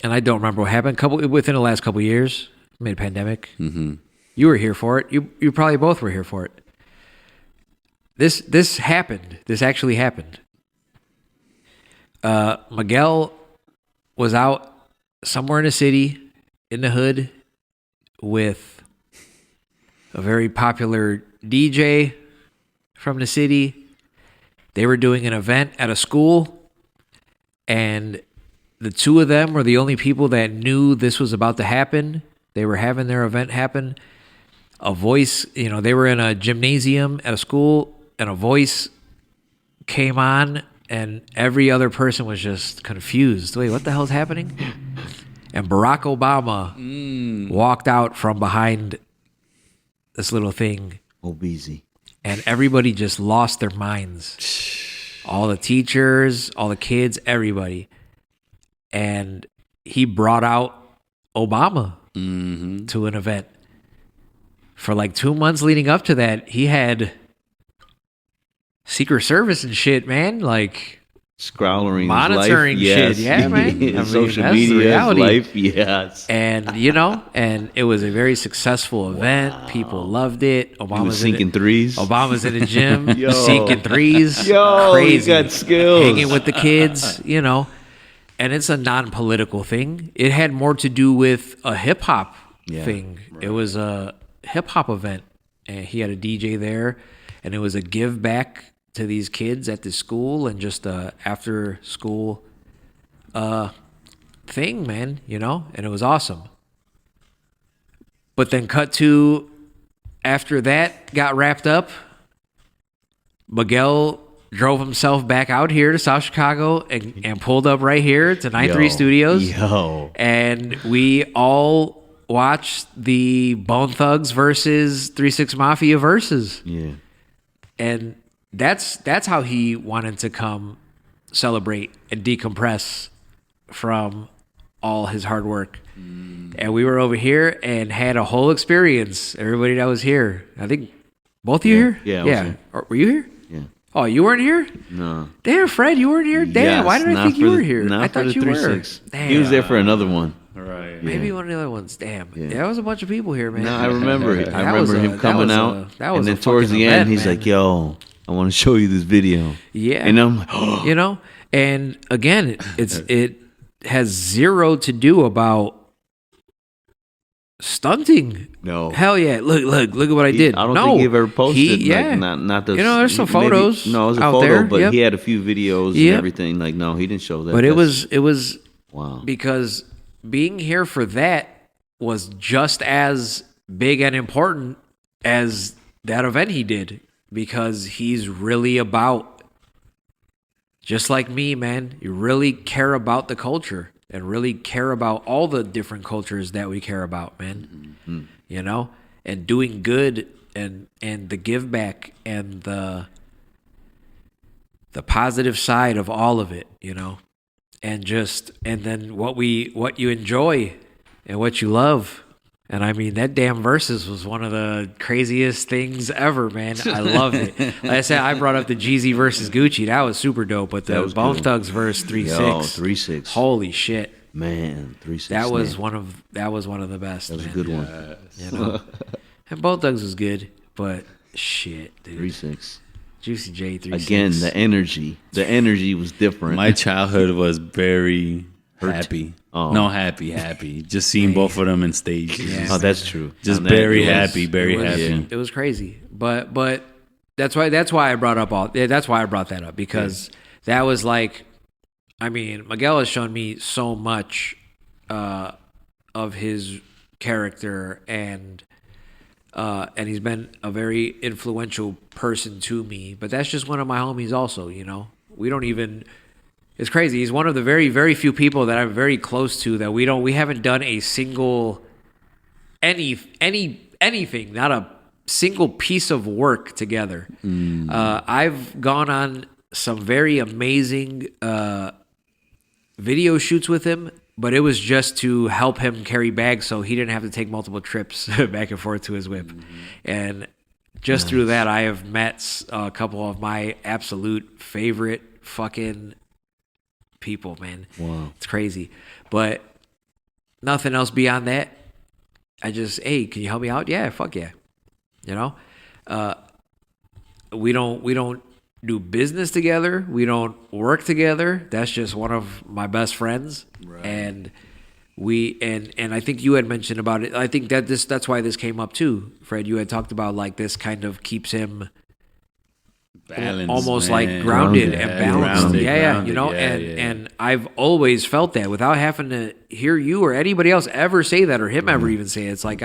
and I don't remember what happened, within the last couple of years, mid-pandemic. Mm-hmm. You were here for it. You probably both were here for it. This happened. This actually happened. Miguel was out somewhere in the city, in the hood, with a very popular DJ from the city. They were doing an event at a school, and the two of them were the only people that knew this was about to happen. They were having their event happen. A voice, they were in a gymnasium at a school, and a voice came on, and every other person was just confused. Wait, what the hell's happening? And Barack Obama walked out from behind this little thing. Obese. And everybody just lost their minds. All the teachers, all the kids, everybody. And he brought out Obama to an event. For like 2 months leading up to that, he had Secret Service and shit, man. Like scouring monitoring his life, shit. Yeah, man. I mean, social that's media, the reality. life, yes. And and it was a very successful event. Wow. People loved it. He was sinking threes. Obama's in the gym, sinking threes. Yo, crazy. He got skills. Hanging with the kids, And it's a non-political thing. It had more to do with a hip-hop thing. Right. It was a hip-hop event. And he had a DJ there. And it was a give back to these kids at the school and just a after-school thing, man, And it was awesome. But then cut to after that got wrapped up, Miguel drove himself back out here to South Chicago and pulled up right here to 9-3 Studios. And we all watched the Bone Thugs versus 3-6 Mafia versus. Yeah. And that's how he wanted to come celebrate and decompress from all his hard work. And we were over here and had a whole experience. Everybody that was here. I think both of you here? Yeah. Here. Were you here? Yeah. Oh, you weren't here? No. Damn, Fred, you weren't here? Damn, yes, why did I think you were here? I thought you were. Damn. He was there for another one. Right. Maybe one of the other ones. Damn. Yeah. There was a bunch of people here, man. No, I remember. I remember him coming out. And then towards the end, he's like, yo, I want to show you this video. Yeah. And I'm like, oh. And again, it has zero to do about stunting. No. Hell yeah. Look at what I did. I don't think he ever posted. Not the, there's some photos. Maybe, no, it was a out photo, there. but he had a few videos and everything. Like, no, he didn't show that. But it was wow. Because being here for that was just as big and important as that event he did, because he's really about, just like me, man, you really care about the culture and really care about all the different cultures that we care about, man. Mm-hmm. And doing good and the give back and the positive side of all of it, and then what you enjoy and what you love And I mean, that damn Versus was one of the craziest things ever, man. I loved it. Like I said, I brought up the Jeezy versus Gucci. That was super dope. But the Bone good. Thugs verse 3-6. Yo, 3-6. Holy shit. Man, 3-6. That was one of the best. That was man. a good one. You know? And Bone Thugs was good, but shit, dude. 3-6. Juicy J 3-6. Again, the energy was different. My childhood was very happy. Oh. No, happy. Just seeing both of them in stage. Yeah. Oh, that's true. Just On that, very it was- happy, very it was, happy. It was crazy, but that's why I brought up that's why I brought that up, because that was like, I mean, Miguel has shown me so much of his character, and he's been a very influential person to me. But that's just one of my homies, also. You know, we don't even. It's crazy. He's one of the very, very few people that I'm very close to that we haven't done a single anything, not a single piece of work together. I've gone on some very amazing video shoots with him, but it was just to help him carry bags so he didn't have to take multiple trips back and forth to his whip. And just through that, I have met a couple of my absolute favorite fucking people, man. Wow. It's crazy. But nothing else beyond that. I just, hey, can you help me out? Yeah, fuck yeah. You know? We don't do business together. We don't work together. That's just one of my best friends. Right. And and I think you had mentioned about it. I think that's why this came up too, Fred. You had talked about like this kind of keeps him Balanced, almost man. like grounded and balanced. Grounded, You know, grounded, and I've always felt that without having to hear you or anybody else ever say that or him ever even say it. It's like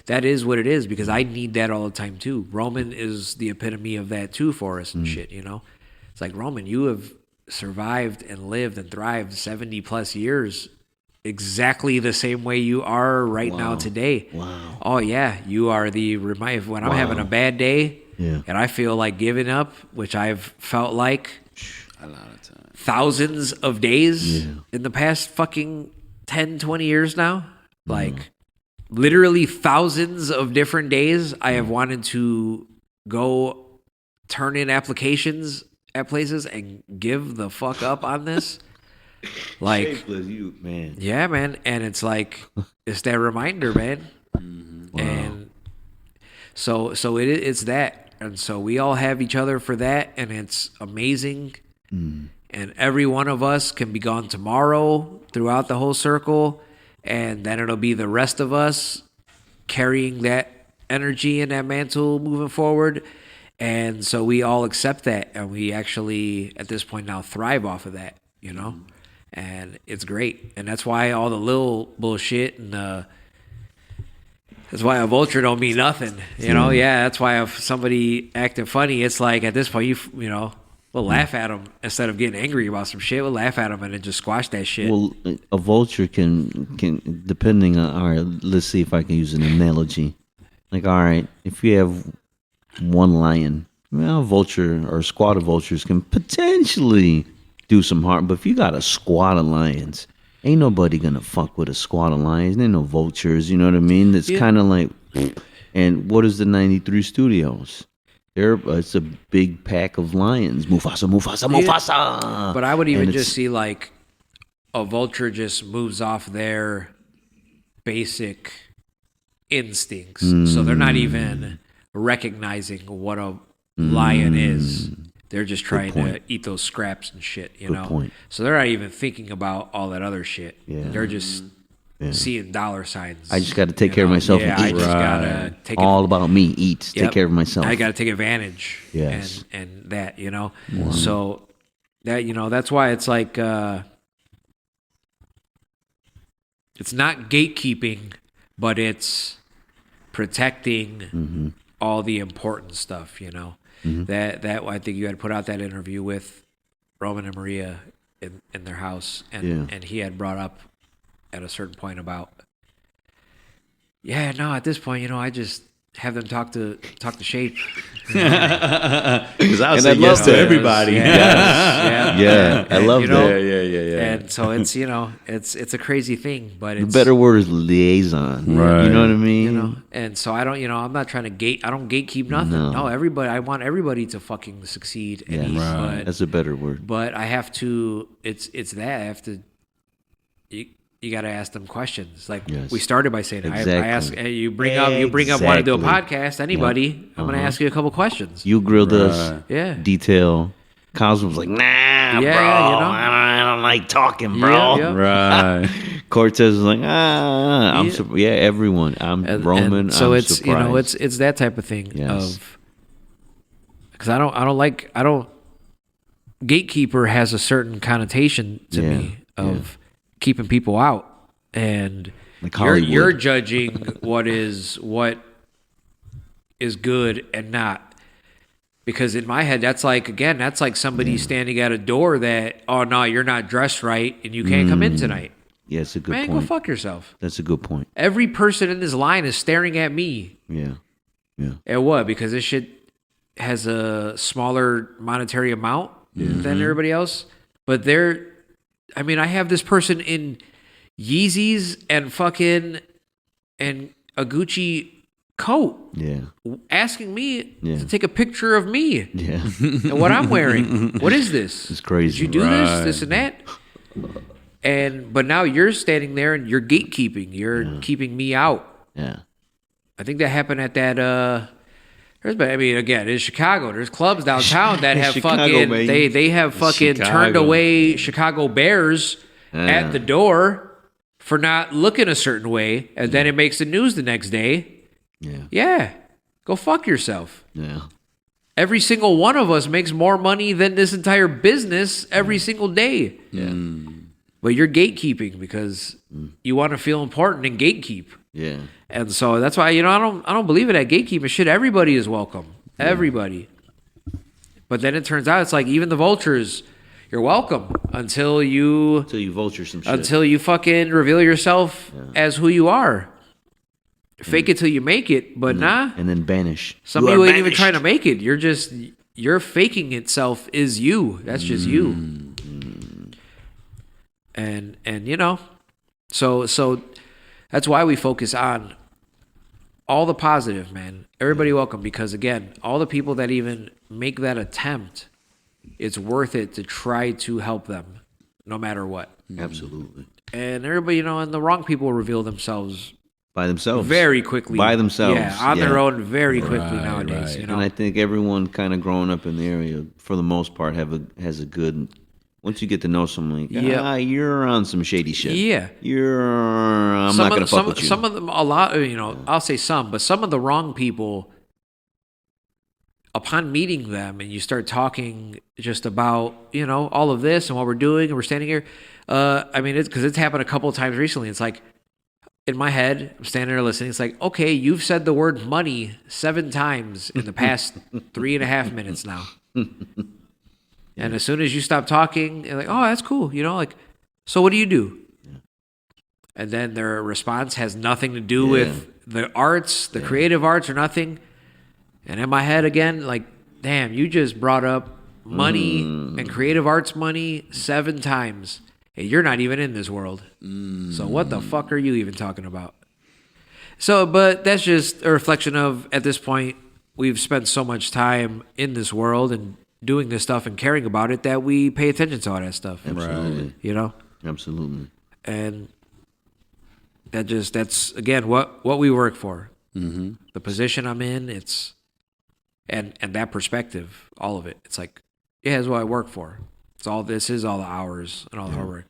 that is what it is, because I need that all the time too. Roman is the epitome of that too for us and shit, you know. It's like, Roman, you have survived and lived and thrived 70 plus years exactly the same way you are right now today. Wow. Oh yeah, you are the reminder when I'm having a bad day. Yeah. And I feel like giving up, which I've felt like A lot of time. thousands of days in the past fucking 10, 20 years now. Like literally thousands of different days I have wanted to go turn in applications at places and give the fuck up on this. Like, Shapeless, you, man. yeah, man. And it's like, it's that reminder, man. Wow. And so it's that. And so we all have each other for that, and it's amazing. And every one of us can be gone tomorrow throughout the whole circle, and then it'll be the rest of us carrying that energy and that mantle moving forward. And so we all accept that, and we actually, at this point now, thrive off of that, you know? And it's great. And that's why all the little bullshit and that's why a vulture don't mean nothing, you know. Yeah, that's why if somebody acting funny, it's like at this point you know, we'll laugh at them instead of getting angry about some shit. We'll laugh at them and then just squash that shit. Well, a vulture can depending on. All right, let's see if I can use an analogy. Like, all right, if you have one lion, well, a vulture or a squad of vultures can potentially do some harm. But if you got a squad of lions, ain't nobody gonna fuck with a squad of lions. Ain't no vultures, you know what I mean? It's kind of like, and what is the 93 Studios? It's a big pack of lions. Mufasa, Mufasa, Mufasa. But I would even just see like a vulture just moves off their basic instincts. So they're not even recognizing what a lion is. They're just trying to eat those scraps and shit, you know? Point. So they're not even thinking about all that other shit. Yeah. They're just seeing dollar signs. I just got to take care of myself Yeah, and I eat. just gotta take All about me. Eat. Yep. Take care of myself. I got to take advantage. Yes. And that, you know? So that, you know, that's why it's like, it's not gatekeeping, but it's protecting all the important stuff, you know? That I think you had put out that interview with Roman and Maria in their house, and he had brought up at a certain point about, at this point, you know, I just have them talk to Shape, Because I'll And say I'd yes love to that. everybody. Yeah, I love you know, that. Yeah. And so it's it's a crazy thing, but The it's better word is liaison. Right. You know what I mean? and so I don't I'm not trying to I don't gatekeep nothing. No, everybody, I want everybody to fucking succeed and eat, Right. That's a better word. but I have to it's that I have to you got to ask them questions. Like we started by saying, I ask you bring up want to do a podcast. Anybody, I'm going to ask you a couple questions. You grilled us. Yeah. Detail. Cosmos was like, nah, bro. I don't like talking, bro. Yeah. Right. Cortez was like, I'm everyone. I'm Roman. And so I'm it's surprised. it's that type of thing of because I don't gatekeeper has a certain connotation to me of keeping people out, and Like you're judging what is good and not. Because in my head, that's like somebody standing at a door that, oh no, you're not dressed right and you can't come in tonight. Yeah, it's a good Man, point. go fuck yourself. That's a good point. Every person in this line is staring at me. Yeah. And what? Because this shit has a smaller monetary amount than everybody else. But I have this person in Yeezys and fucking and a Gucci coat asking me to take a picture of me and what I'm wearing. What is this? It's crazy. Did you do this and that? But now you're standing there and you're gatekeeping. You're keeping me out. Yeah. I think that happened at that again, in Chicago, there's clubs downtown that have fucking they have fucking turned away Chicago Bears at the door for not looking a certain way, and then it makes the news the next day. Yeah. Go fuck yourself. Yeah. Every single one of us makes more money than this entire business every single day. Yeah. But you're gatekeeping because you want to feel important and gatekeep. Yeah. And so that's why I don't believe in that gatekeeping shit. Everybody is welcome. Everybody. But then it turns out it's like even the vultures, you're welcome until you vulture some shit. Until you fucking reveal yourself as who you are. Fake it till you make it, but and then banish. Some of you ain't even trying to make it. You're faking itself is you. That's just you. And so that's why we focus on all the positive, man. Everybody welcome, because again, all the people that even make that attempt, it's worth it to try to help them no matter what. Absolutely. And everybody, and the wrong people reveal themselves by themselves very quickly. By themselves. Yeah, on their own very quickly nowadays. And I think everyone kind of growing up in the area, for the most part, has a good. Once you get to know someone, you're on some shady shit. Yeah, I'm not gonna fuck with you. Some of them, a lot. I'll say some, but some of the wrong people. Upon meeting them, and you start talking just about all of this and what we're doing, and we're standing here. It's because it's happened a couple of times recently. It's like, in my head, I'm standing there listening. It's like, okay, you've said the word money 7 times in the past 3.5 minutes now. And as soon as you stop talking, you're like, oh, that's cool. So what do you do? Yeah. And then their response has nothing to do with the arts, the creative arts, or nothing. And in my head again, like, damn, you just brought up money and creative arts money 7 times. And you're not even in this world. So what the fuck are you even talking about? So, but that's just a reflection of, at this point, we've spent so much time in this world and doing this stuff and caring about it that we pay attention to all that stuff. Absolutely. Absolutely. And that's again, what we work for. Mm-hmm. The position I'm in, and that perspective, all of it. It's like, it's what I work for. This is all the hours and all the hard work.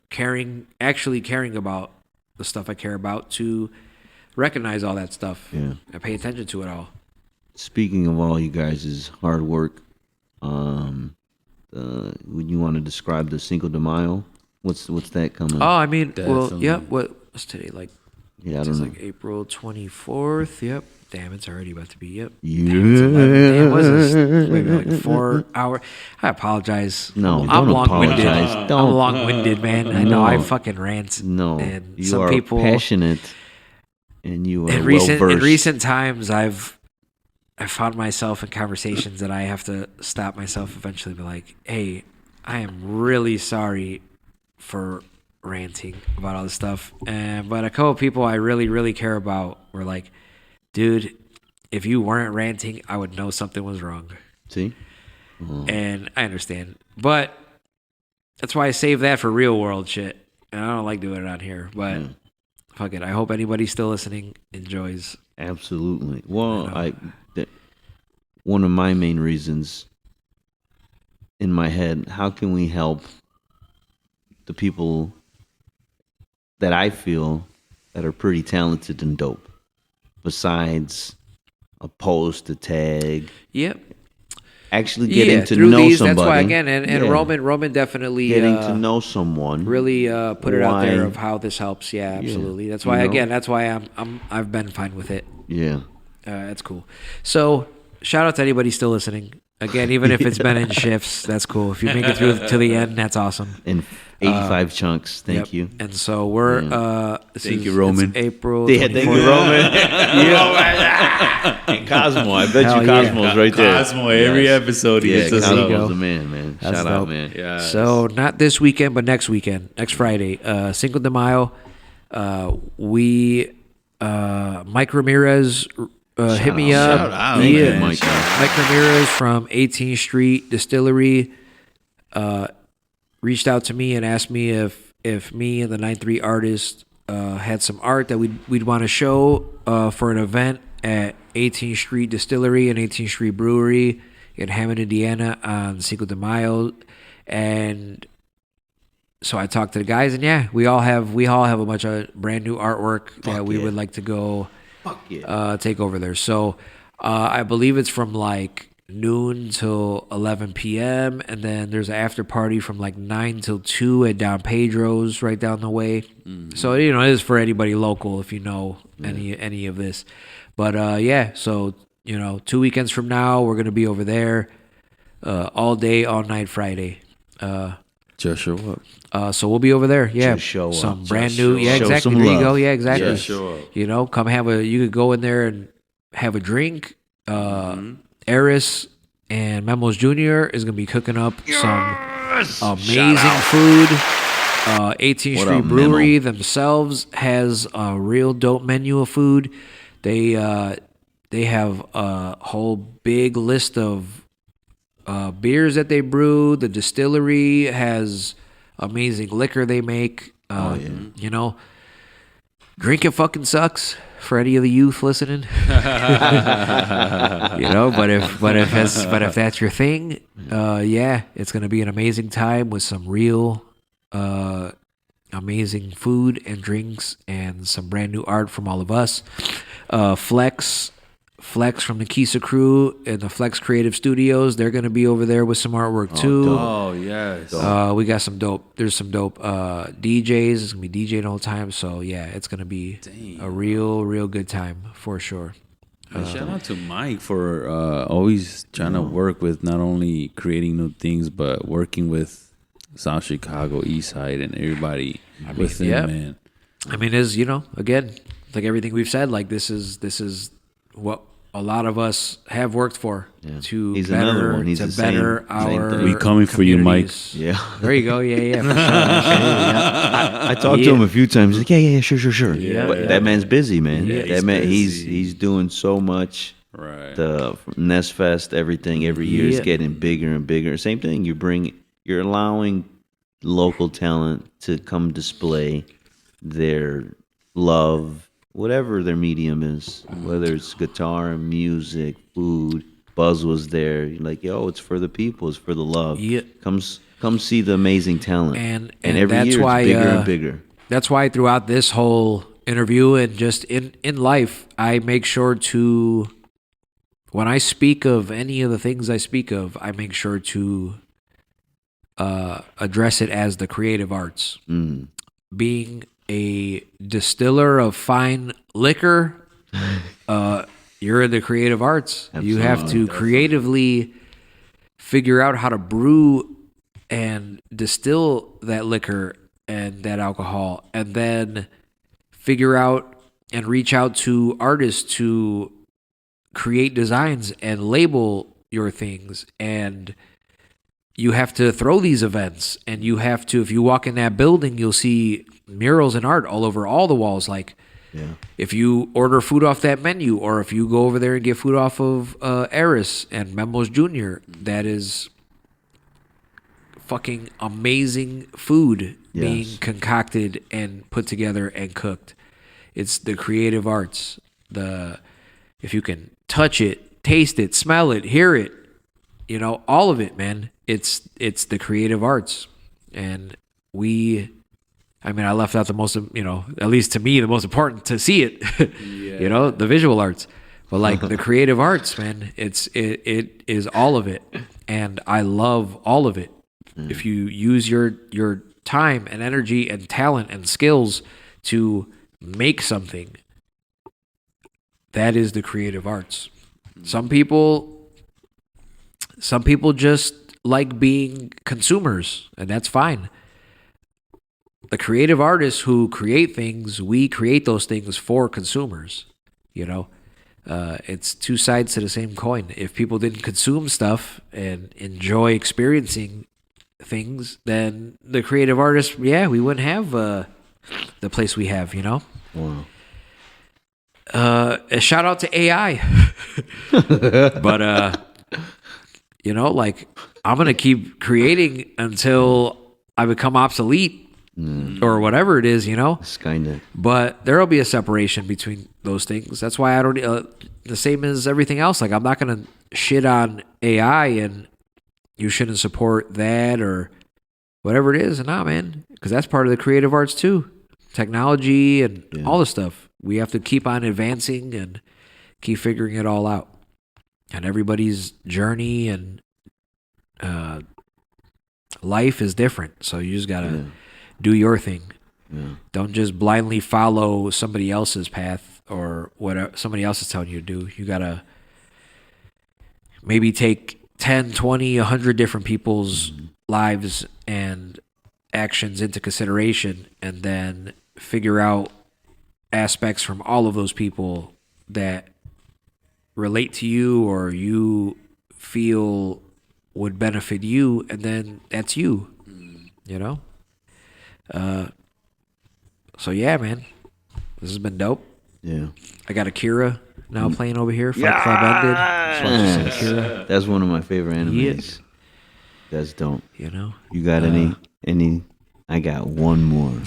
Actually caring about the stuff I care about, to recognize all that stuff and pay attention to it all. Speaking of all you guys' hard work, would you want to describe the Cinco de Mayo? What's that coming? Oh, what's today? Like, I don't know. Like April 24th. Yep. Damn, it's already about to be. Yep. Yeah. Was this maybe like 4 hours? I apologize. No, I'm don't long-winded. apologize. I'm long-winded, man. I know I fucking rant. No, and you some are people passionate, and you are in well-versed. recent times, I've I found myself in conversations that I have to stop myself eventually, be like, hey, I am really sorry for ranting about all this stuff. But a couple of people I really, really care about were like, dude, if you weren't ranting, I would know something was wrong. See? And I understand. But that's why I save that for real world shit. And I don't like doing it on here. But fuck it. I hope anybody still listening enjoys. Absolutely. Well, one of my main reasons in my head, how can we help the people that I feel that are pretty talented and dope, besides a post, a tag? Yep. Actually getting to through know these, somebody. That's why, again, and Roman definitely getting to know someone. Really put it out there of how this helps. Yeah, absolutely. That's why, again, that's why I've been fine with it. Yeah. That's cool. So, shout out to anybody still listening. Again, even if it's been in shifts, that's cool. If you make it through to the end, that's awesome. In 85 chunks. Thank you. And so we're Thank you, Roman. April. Yeah, thank you, Roman. And Cosmo, I bet Hell you Cosmo's right there. Cosmo, every episode he gets us There you up. go. Cosmo's the man. That's Shout out, dope. man. Yeah. So not this weekend, but next weekend, next Friday, Cinco de Mayo. Mike Ramirez hit me up. Shout out. Thank you, Yeah, Mike. Mike Ramirez from 18th Street Distillery reached out to me and asked me if me and the 9-3 artist had some art that we'd want to show for an event at 18th Street Distillery and 18th Street Brewery in Hammond, Indiana on Cinco de Mayo. And so I talked to the guys, and we all have a bunch of brand new artwork that we would like to go take over there. So I believe it's from like noon till 11 p.m. and then there's an after party from like 9 till 2 at Don Pedro's right down the way. So it is for anybody local if you know any of this. But so 2 weekends from now we're gonna be over there all day, all night Friday. Just show up. So we'll be over there. Yeah, Just show some up. brand Just new. show Yeah, up. Show exactly. some There you love. go. Yeah, exactly. Just show up. Come you could go in there and have a drink. Eris and Memos Jr. is gonna be cooking up some amazing food. 18th What Street up, Brewery themselves has a real dope menu of food. They have a whole big list of beers that they brew. The distillery has amazing liquor they make. Drink it fucking sucks for any of the youth listening. But if that's your thing, it's gonna be an amazing time with some real amazing food and drinks and some brand new art from all of us. Flex from the Kisa crew and the Flex Creative Studios, they're going to be over there with some artwork too. Oh, yes. We got some dope. There's some dope DJs. It's going to be DJing the whole time. So, it's going to be a real good time for sure. Shout out to Mike for always trying to work with not only creating new things, but working with South Chicago, East Side, and everybody within, man. I mean, again, like everything we've said, like this is what a lot of us have worked for to He's another one. better He's to the better same our thing. We coming for you, Mike. communities. Yeah. There you go. Yeah. For sure. I talked to him a few times. He's like, sure. Yeah, But that man's busy, man. Yeah, that he's man, busy. he's doing so much. Right. The Nest Fest, everything every year is getting bigger and bigger. Same thing. You're allowing local talent to come display their love, whatever their medium is, whether it's guitar, music, food. Buzz was there. You're like, it's for the people, it's for the love. Yeah. Come see the amazing talent. And every that's year why, it's bigger and bigger. That's why throughout this whole interview and just in life, I make sure to, when I speak of any of the things I speak of, I make sure to address it as the creative arts. Being a distiller of fine liquor, you're in the creative arts. You have to creatively figure out how to brew and distill that liquor and that alcohol, and then figure out and reach out to artists to create designs and label your things, and you have to throw these events, and you have to, if you walk in that building, you'll see murals and art all over all the walls. Like, if you order food off that menu, or if you go over there and get food off of Eris and Memos Jr., that is fucking amazing food being concocted and put together and cooked. It's the creative arts. If you can touch it, taste it, smell it, hear it, all of it, man. It's the creative arts. And I left out the most, at least to me, the most important to see it, the visual arts. But like the creative arts, man, it is all of it. And I love all of it. If you use your time and energy and talent and skills to make something, that is the creative arts. Some people just like being consumers, and that's fine. The creative artists who create things, we create those things for consumers. It's two sides to the same coin. If people didn't consume stuff and enjoy experiencing things, then the creative artists, we wouldn't have the place we have. Wow. A shout out to AI. But like, I'm gonna keep creating until I become obsolete or whatever it is, Skynet. But there'll be a separation between those things. That's why I don't the same as everything else. Like, I'm not gonna shit on AI and you shouldn't support that or whatever it is. Nah, man, because that's part of the creative arts too. Technology and all the stuff. We have to keep on advancing and keep figuring it all out. And everybody's journey and life is different. So you just gotta do your thing. Don't just blindly follow somebody else's path or whatever somebody else is telling you to do. You gotta maybe take 10, 20, 100 different people's lives and actions into consideration, and then figure out aspects from all of those people that relate to you or you feel would benefit you, and then that's you. So yeah, man, this has been dope. I got Akira now playing over here. Fight Club ended. Just watching some Akira. That's one of my favorite animes. That's dope. You got any? I got one more.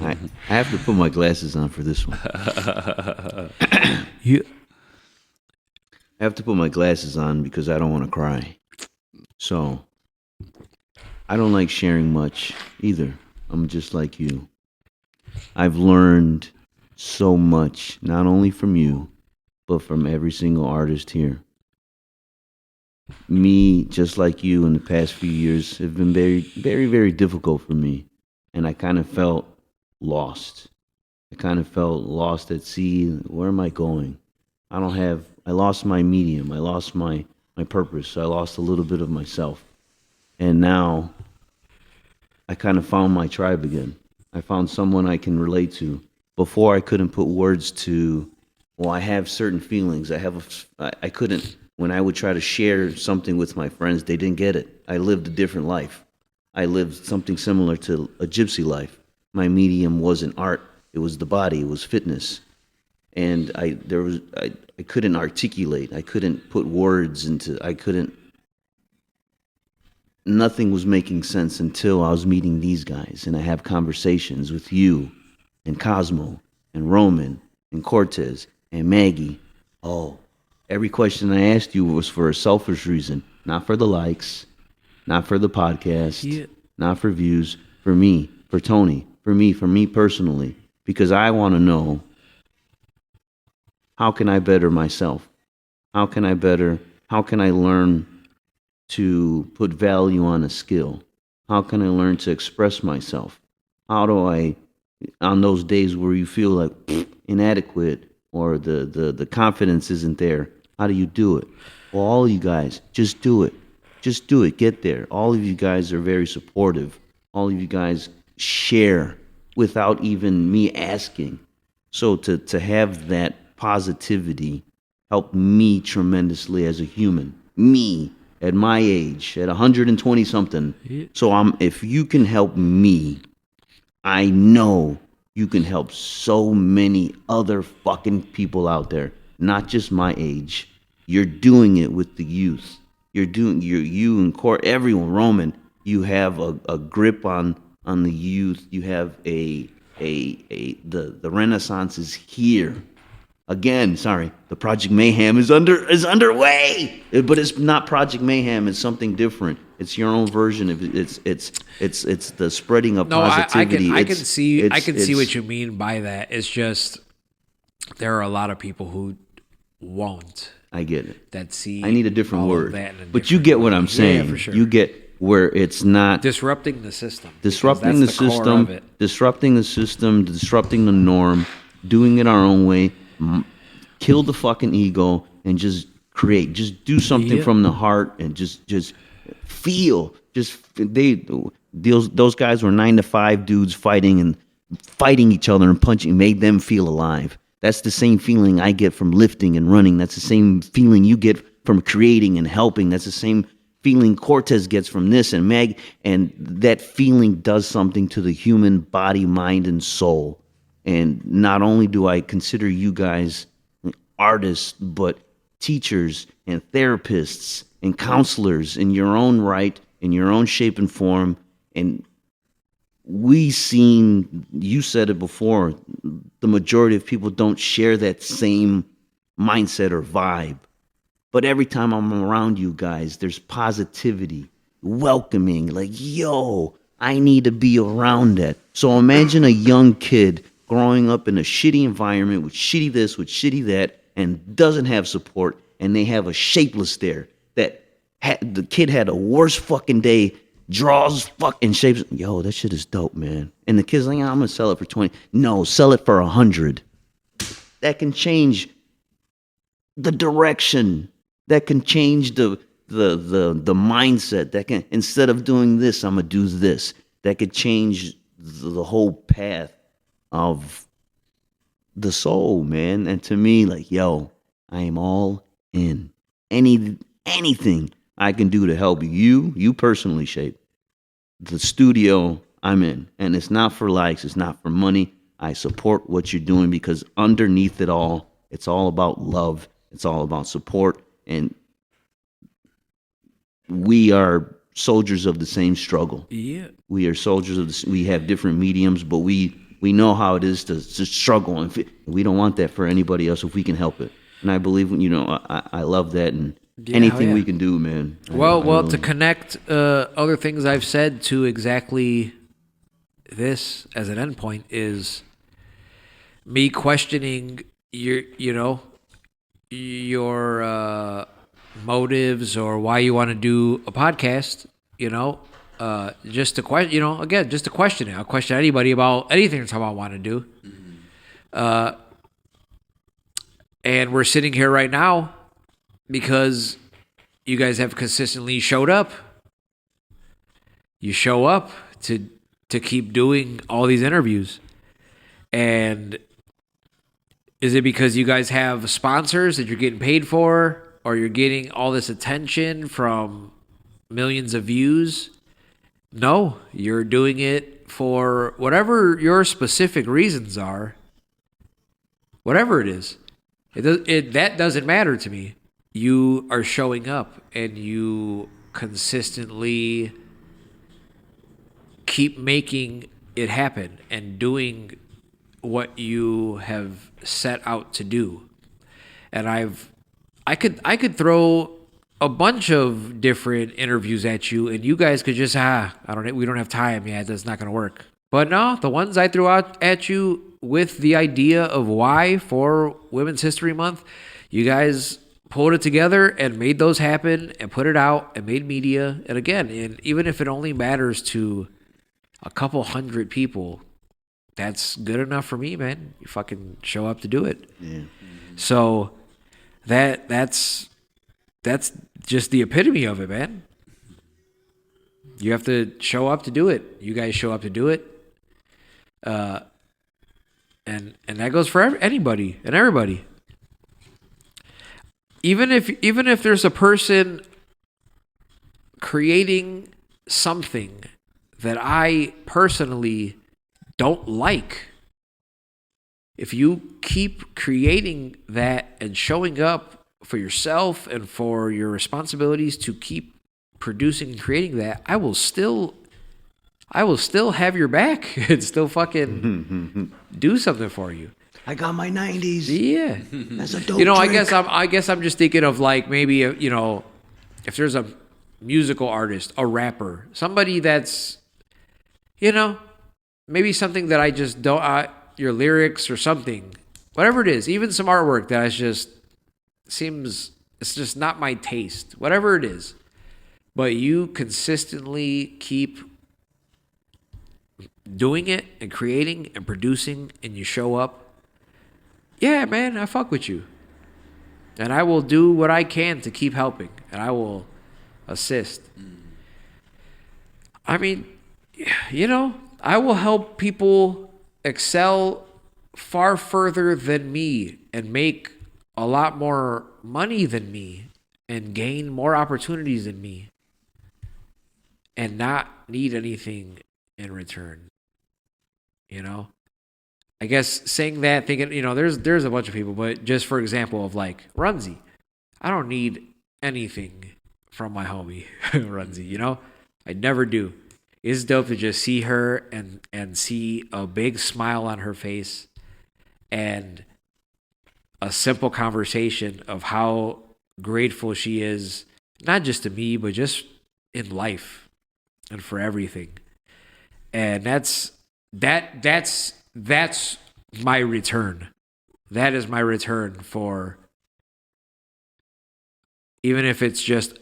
I have to put my glasses on for this one. I have to put my glasses on because I don't want to cry. So I don't like sharing much either. I'm just like you. I've learned so much, not only from you, but from every single artist here. Me, just like you, in the past few years have been very, very, very difficult for me. And I kind of felt lost. I kind of felt lost at sea. Where am I going? I lost my medium. I lost my purpose. I lost a little bit of myself. And now I kind of found my tribe again. I found someone I can relate to. Before, I couldn't put words to, I have certain feelings. I couldn't, when I would try to share something with my friends, they didn't get it. I lived a different life. I lived something similar to a gypsy life. My medium wasn't art. It was the body. It was fitness. And I couldn't articulate. I couldn't put words into, nothing was making sense until I was meeting these guys. And I have conversations with you and Cosmo and Roman and Cortez and Maggie. Every question I asked you was for a selfish reason, not for the likes, not for the podcast, not for views, for me, for Tony, for me personally, because I want to know, how can I better myself? How can I learn to put value on a skill? How can I learn to express myself? How do I, on those days where you feel like inadequate or the confidence isn't there, how do you do it? Well, all of you guys, just do it. Just do it. Get there. All of you guys are very supportive. All of you guys share without even me asking. So to have that positivity helped me tremendously as a human. Me at my age, at 120 something. Yeah. So if you can help me, I know you can help so many other fucking people out there, not just my age. You're doing it with the youth. You and Court, everyone, Roman, you have a grip on the youth. You have the Renaissance is here. Again, sorry, the Project Mayhem is underway, but it's not Project Mayhem. It's something different. It's your own version of it. It's the spreading of positivity. I can see what you mean by that. It's just there are a lot of people who won't. I get it. That see. I need a different all of word, that in a but you different get what way. I'm saying. Yeah, for sure. You get where it's not disrupting the system. disrupting the Because that's core system, of it. disrupting the norm, doing it our own way, kill the fucking ego, and just create. Just do something Yeah. from the heart, and just feel. Those guys were 9 to 5 dudes fighting each other and punching, made them feel alive. That's the same feeling I get from lifting and running. That's the same feeling you get from creating and helping. That's the same feeling Cortez gets from this and Meg, and that feeling does something to the human body, mind, and soul. And not only do I consider you guys artists, but teachers and therapists and counselors in your own right, in your own shape and form. And you said it before, the majority of people don't share that same mindset or vibe. But every time I'm around you guys, there's positivity, welcoming, like, yo, I need to be around that. So imagine a young kid growing up in a shitty environment with shitty this, with shitty that, and doesn't have support, and they have a Shapeless there that the kid had a worse fucking day, draws fucking shapes. Yo, that shit is dope, man. And the kid's like, I'm going to sell it for 20. No, sell it for 100. That can change the direction. That can change the mindset. That can, instead of doing this, I'm gonna do this. That could change the whole path of the soul, man. And to me, like, yo, I am all in. Anything I can do to help you personally, Shape. The studio I'm in, and it's not for likes, it's not for money. I support what you're doing because underneath it all, it's all about love. It's all about support. And we are soldiers of the same struggle. Yeah. We are soldiers of we have different mediums, but we know how it is to struggle, and we don't want that for anybody else if we can help it. And I believe, I love that, and anything we can do, man. Well, to connect other things I've said to exactly this as an endpoint is me questioning your motives or why you want to do a podcast, just to question, just to question it. I'll question anybody about anything that's I want to do. And we're sitting here right now because you guys have consistently showed up. You show up to keep doing all these interviews. And is it because you guys have sponsors that you're getting paid for, or you're getting all this attention from millions of views? No, you're doing it for whatever your specific reasons are. Whatever it is, that doesn't matter to me. You are showing up, and you consistently keep making it happen and doing what you have set out to do. And I could throw a bunch of different interviews at you, and you guys could just we don't have time. Yeah, that's not going to work. But no, the ones I threw out at you with the idea of why for Women's History Month, you guys pulled it together and made those happen and put it out and made media. And again, even if it only matters to a couple hundred people, that's good enough for me, man. You fucking show up to do it. Yeah. So that's just the epitome of it, man. You have to show up to do it. You guys show up to do it. And that goes for anybody and everybody. even if there's a person creating something that I personally don't like, if you keep creating that and showing up for yourself and for your responsibilities to keep producing and creating that, I will still have your back and still fucking do something for you. I got my 90s. Yeah. That's a dope You know, trick. I guess I'm just thinking of like maybe, you know, if there's a musical artist, a rapper, somebody that's, you know, maybe something that I just don't, your lyrics or something, whatever it is, even some artwork that it's just not my taste, whatever it is. But you consistently keep doing it and creating and producing and you show up. Yeah, man, I fuck with you. And I will do what I can to keep helping. And I will assist. I mean, you know, I will help people excel far further than me and make a lot more money than me and gain more opportunities than me and not need anything in return. You know? I guess saying that, thinking, you know, there's a bunch of people, but just for example of like Runzi, I don't need anything from my homie Runzi, you know? I never do. It's dope to just see her and see a big smile on her face and a simple conversation of how grateful she is, not just to me, but just in life and for everything. And that's my return. That is my return for, even if it's just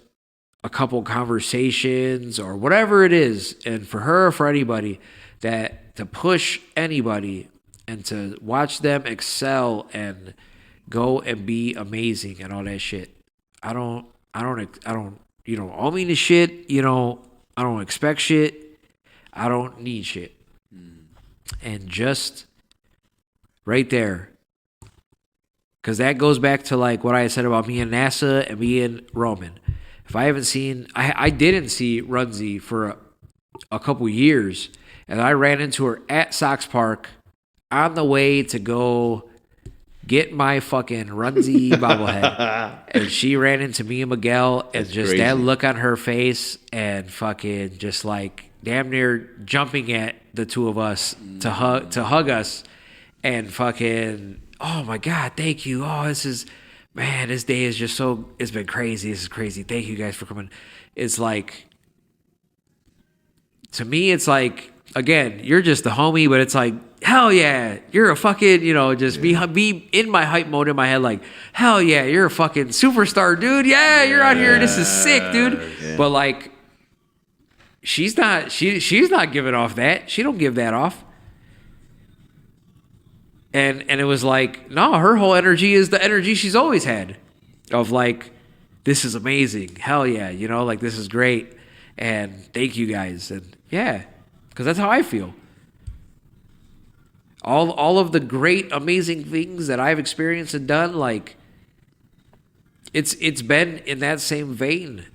a couple conversations or whatever it is, and for her or for anybody, that to push anybody and to watch them excel and go and be amazing and all that shit. I don't you don't owe me the shit, you know, I don't expect shit. I don't need shit. And just right there, because that goes back to like what I said about me and NASA and me and Roman. If I haven't seen, I didn't see Runzi for a couple years, and I ran into her at Sox Park on the way to go get my fucking Runzi bobblehead. And she ran into me and Miguel, and That's just crazy. that look on her face and fucking just like damn near jumping at the two of us to hug us and fucking, oh my God, thank you. Oh, this day is just so, it's been crazy. This is crazy. Thank you guys for coming. It's like, to me, it's like, again, you're just the homie, but it's like, hell yeah, you're a fucking, you know, just be in my hype mode in my head, like, hell yeah, you're a fucking superstar, dude. Yeah, you're out here. This is sick, dude. Yeah. But like, she's not giving off that. She don't give that off. And it was like, no, her whole energy is the energy she's always had of like, this is amazing. Hell yeah. You know, like, this is great. And thank you guys. And yeah, because that's how I feel. All of the great, amazing things that I've experienced and done, like, it's been in that same vein.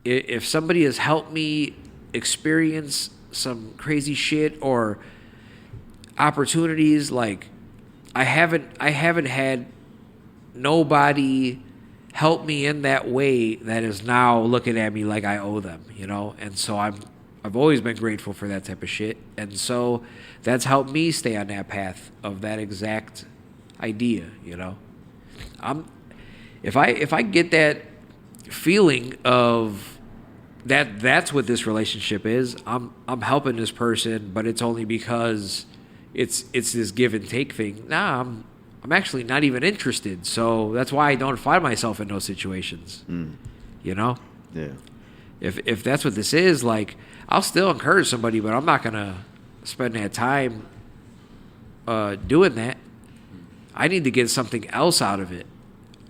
If somebody has helped me experience some crazy shit or opportunities, like, I haven't had nobody help me in that way that is now looking at me like I owe them, you know? And so I've always been grateful for that type of shit. And so that's helped me stay on that path of that exact idea, you know? If I get that feeling of that's what this relationship is, I'm helping this person, but it's only because it's this give and take thing. Nah, I'm actually not even interested. So that's why I don't find myself in those situations. You know? Yeah. If that's what this is, like, I'll still encourage somebody, but I'm not gonna spend that time doing that. I need to get something else out of it.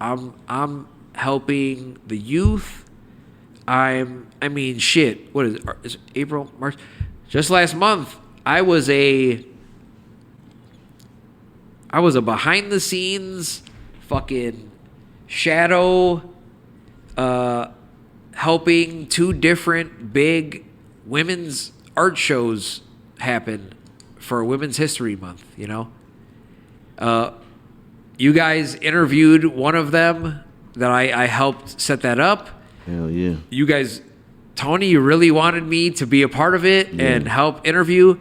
I'm helping the youth. I mean, shit. What is it? Is it April, March? Just last month, I was a behind the scenes fucking shadow helping 2 different big women's art shows happen for Women's History Month, you know? You guys interviewed one of them that I helped set that up. Hell yeah. You guys, Tony, you really wanted me to be a part of it and help interview.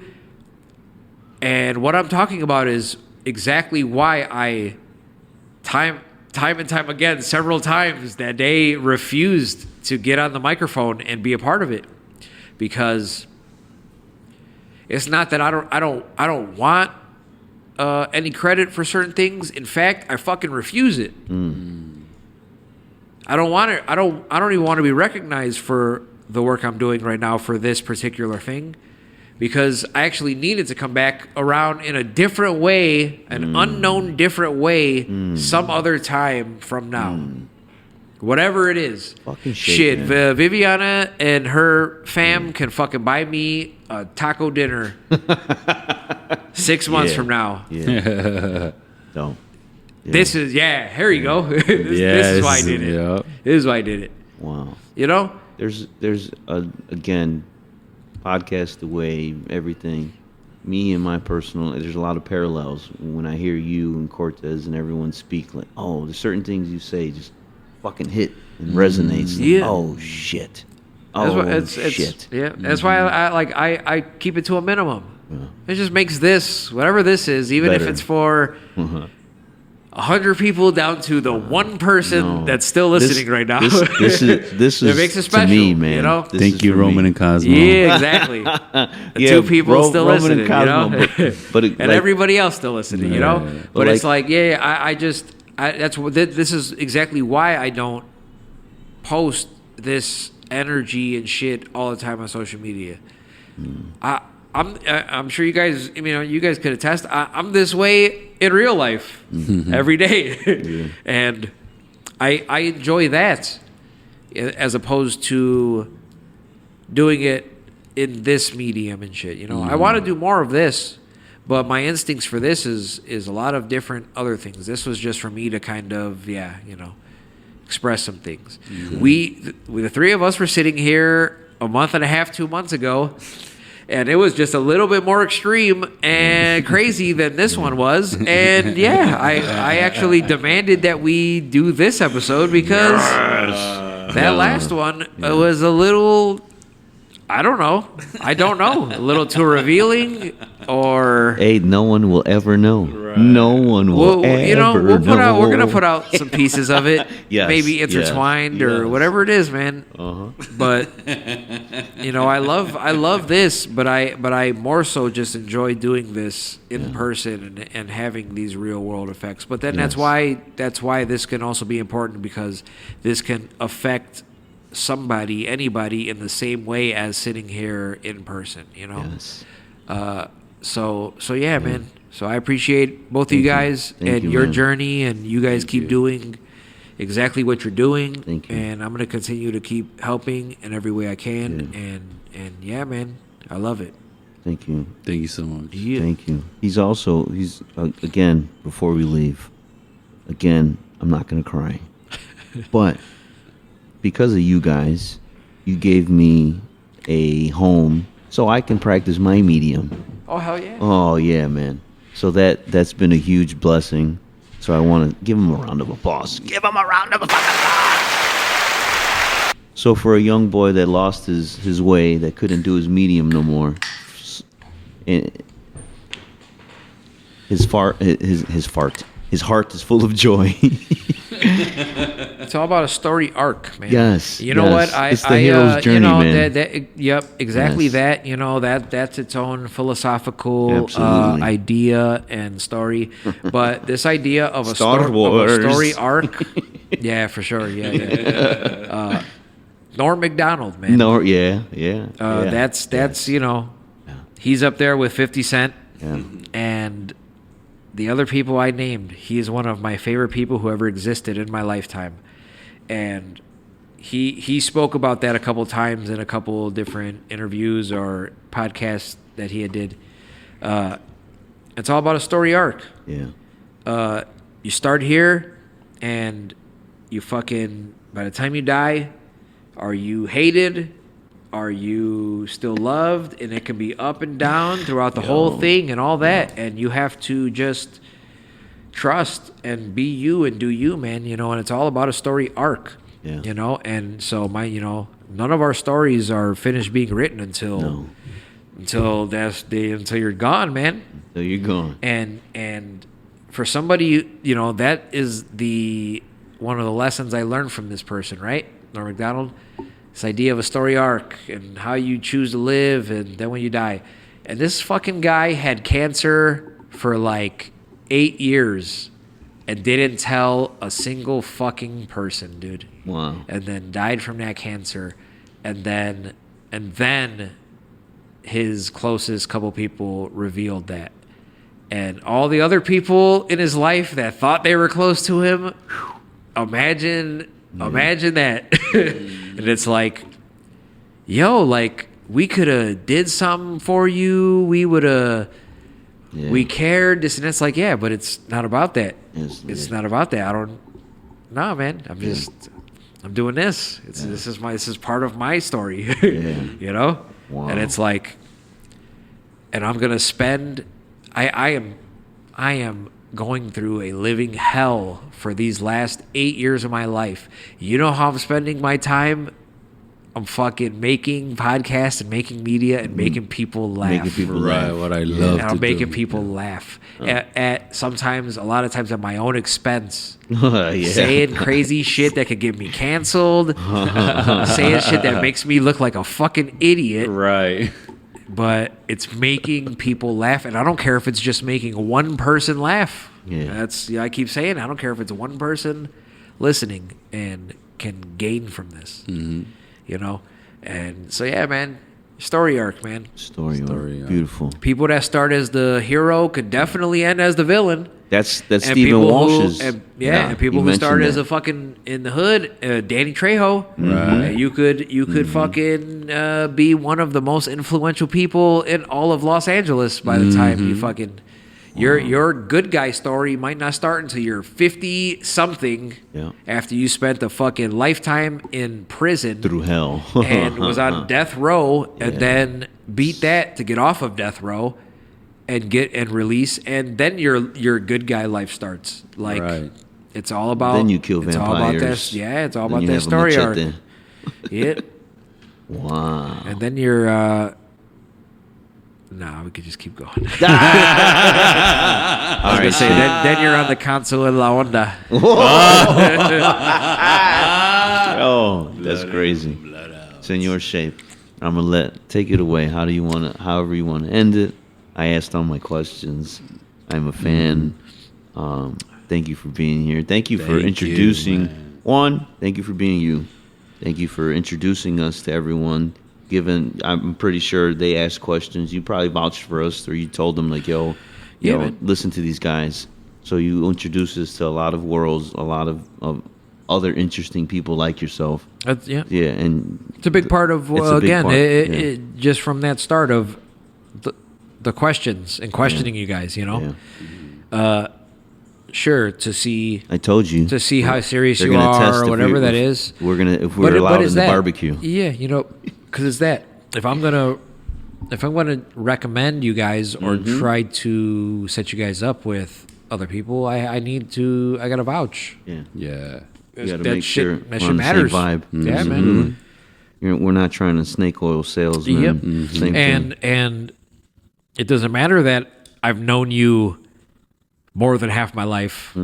And what I'm talking about is exactly why I, time and time again, several times that day, refused to get on the microphone and be a part of it, because it's not that I don't want any credit for certain things. In fact, I fucking refuse it. I don't want it. I don't even want to be recognized for the work I'm doing right now for this particular thing, because I actually needed to come back around in a different way, an unknown different way, some other time from now. Whatever it is. Fucking shit. man. Viviana and her fam can fucking buy me a taco dinner 6 months from now. Yeah. Don't. Yeah. This is, here you go. this is why I did it. Yep. This is why I did it. Wow. You know? There's again, podcast away, everything. Me and my personal, there's a lot of parallels when I hear you and Cortez and everyone speak. Like, oh, there's certain things you say just fucking hit and resonates. Like, Yeah. oh shit. That's Oh why it's shit. Yeah, that's why I keep it to a minimum. It just makes this, whatever this is, even if Better. it's for 100 people down to the one person that's still listening right now. This is It makes it special, to me, man. you know? This Thank is you, for Roman me. and Cosmo. Yeah, exactly. The Yeah, 2 people still Roman listening, and Cosmo, you know? but and like- everybody else still listening, you know? Yeah. But it's like- like, that's what this is exactly why I don't post this energy and shit all the time on social media. I'm sure you guys, you guys could attest. I'm this way in real life every day, and I enjoy that as opposed to doing it in this medium and shit. I want to do more of this, but my instincts for this is a lot of different other things. This was just for me to kind of express some things. We the 3 of us were sitting here a month and a half, 2 months ago, and it was just a little bit more extreme and crazy than this one was. And I actually demanded that we do this episode because that last one was a little, I don't know, a little too revealing, or Hey, no one will ever know. No one will ever we'll put out. We're gonna know. put out some pieces of it, Yes, maybe yes, intertwined or yes. whatever it is, man. But I love this, but I more so just enjoy doing this in person and having these real world effects. But then that's why this can also be important, because this can affect anybody in the same way as sitting here in person. Yes. So yeah, man. So I appreciate both of you guys Thank and you, your man. journey, and you guys keep doing exactly what you're doing. Thank you. And I'm gonna continue to keep helping in every way I can. And yeah, man, I love it. Thank you. Thank you so much. Yeah. Thank you. He's again, before we leave, I'm not going to cry. But because of you guys, you gave me a home so I can practice my medium. Oh hell yeah. Oh, yeah, man. So that's been a huge blessing. So I want to give him a round of applause. Give him a round of applause. So for a young boy that lost his way, that couldn't do his medium no more, his heart is full of joy. It's all about a story arc, man. Yes, You know yes. what? It's the hero's journey, man. Yep, exactly Yes. that. That's its own philosophical Absolutely. idea and story. But this idea of a, Star of a Wars. story arc, yeah, for sure. Yeah. Norm Macdonald, man. No, yeah. That's he's up there with 50 Cent, Yeah. and the other people I named. He is one of my favorite people who ever existed in my lifetime, and he spoke about that a couple times in a couple different interviews or podcasts that he had did. It's all about a story arc. Yeah. You start here, and by the time you die, are you hated? Are you still loved? And it can be up and down throughout the whole thing and all that. And you have to just trust and be you and do you, man. You know, and it's all about a story arc. Yeah. You know, and so none of our stories are finished being written until until you're gone, man. So you're gone. And for somebody, you know, that is one of the lessons I learned from this person, right? Norm Macdonald. This idea of a story arc and how you choose to live and then when you die. And this fucking guy had cancer for like 8 years and didn't tell a single fucking person, dude. Wow. And then died from that cancer. And then his closest couple people revealed that. And all the other people in his life that thought they were close to him, imagine that. And it's like, yo, like, we could have did something for you. We would have, we cared, this and that's. Like, yeah, but it's not about that. It's not about that. No, man. I'm doing this. This is part of my story. You know? Wow. And it's like, and I'm gonna spend. I am going through a living hell for these last 8 years of my life. You know how I'm spending my time? I'm fucking making podcasts and making media and making people laugh. Making people laugh. What I love and to I'm making do. people laugh. At sometimes, a lot of times at my own expense. Yeah. Saying crazy shit that could get me canceled. Saying shit that makes me look like a fucking idiot. Right. But it's making people laugh, and I don't care if it's just making one person laugh. Yeah. I keep saying, I don't care if it's one person listening and can gain from this. Mm-hmm. You know? And so, yeah, man, story arc, man. Story arc. arc. Beautiful. People that start as the hero could definitely end as the villain. That's And Stephen people Walsh's. and people you who start mentioned as a that. fucking in the hood, Danny Trejo. Right. You could fucking be one of the most influential people in all of Los Angeles by the time you fucking your good guy story might not start until you're 50 something. Yeah. After you spent a fucking lifetime in prison Through hell. and was on death row and then beat that to get off of death row. And release, and then your good guy life starts. Like Right. it's all about. Then you kill it's all about vampires. that. Yeah, it's all Then about you that have a story arc. machete. Yeah, Wow. and then you're. Nah, we could just keep going. I was gonna say then you're on the Conso de la Onda. Oh, that's crazy. Senor Shape. I'm gonna take it away. However you want to end it. I asked all my questions. I'm a fan. Thank you for being here. Thank you for Thank introducing. you, man. One, thank you for being you. Thank you for introducing us to everyone. I'm pretty sure they asked questions. You probably vouched for us, or you told them like, "Yo, man. listen to these guys." So you introduced us to a lot of worlds, a lot of other interesting people like yourself. Yeah, Yeah, and it's a big part of It's a big again. part, It just from that start of the questions and questioning you guys. You know, sure to see. I told you To see how serious they're you gonna are test or if whatever we- that if is. We're gonna if we're allowed in the barbecue. Yeah, you know, because it's that. If I'm gonna recommend you guys or try to set you guys up with other people, I gotta vouch. Yeah, Yeah. you got to That make shit- sure that we're shit on the same matters. vibe. Yeah, man. Absolutely. We're not trying to snake oil salesman. Yep. Same thing. And it doesn't matter that I've known you more than half my life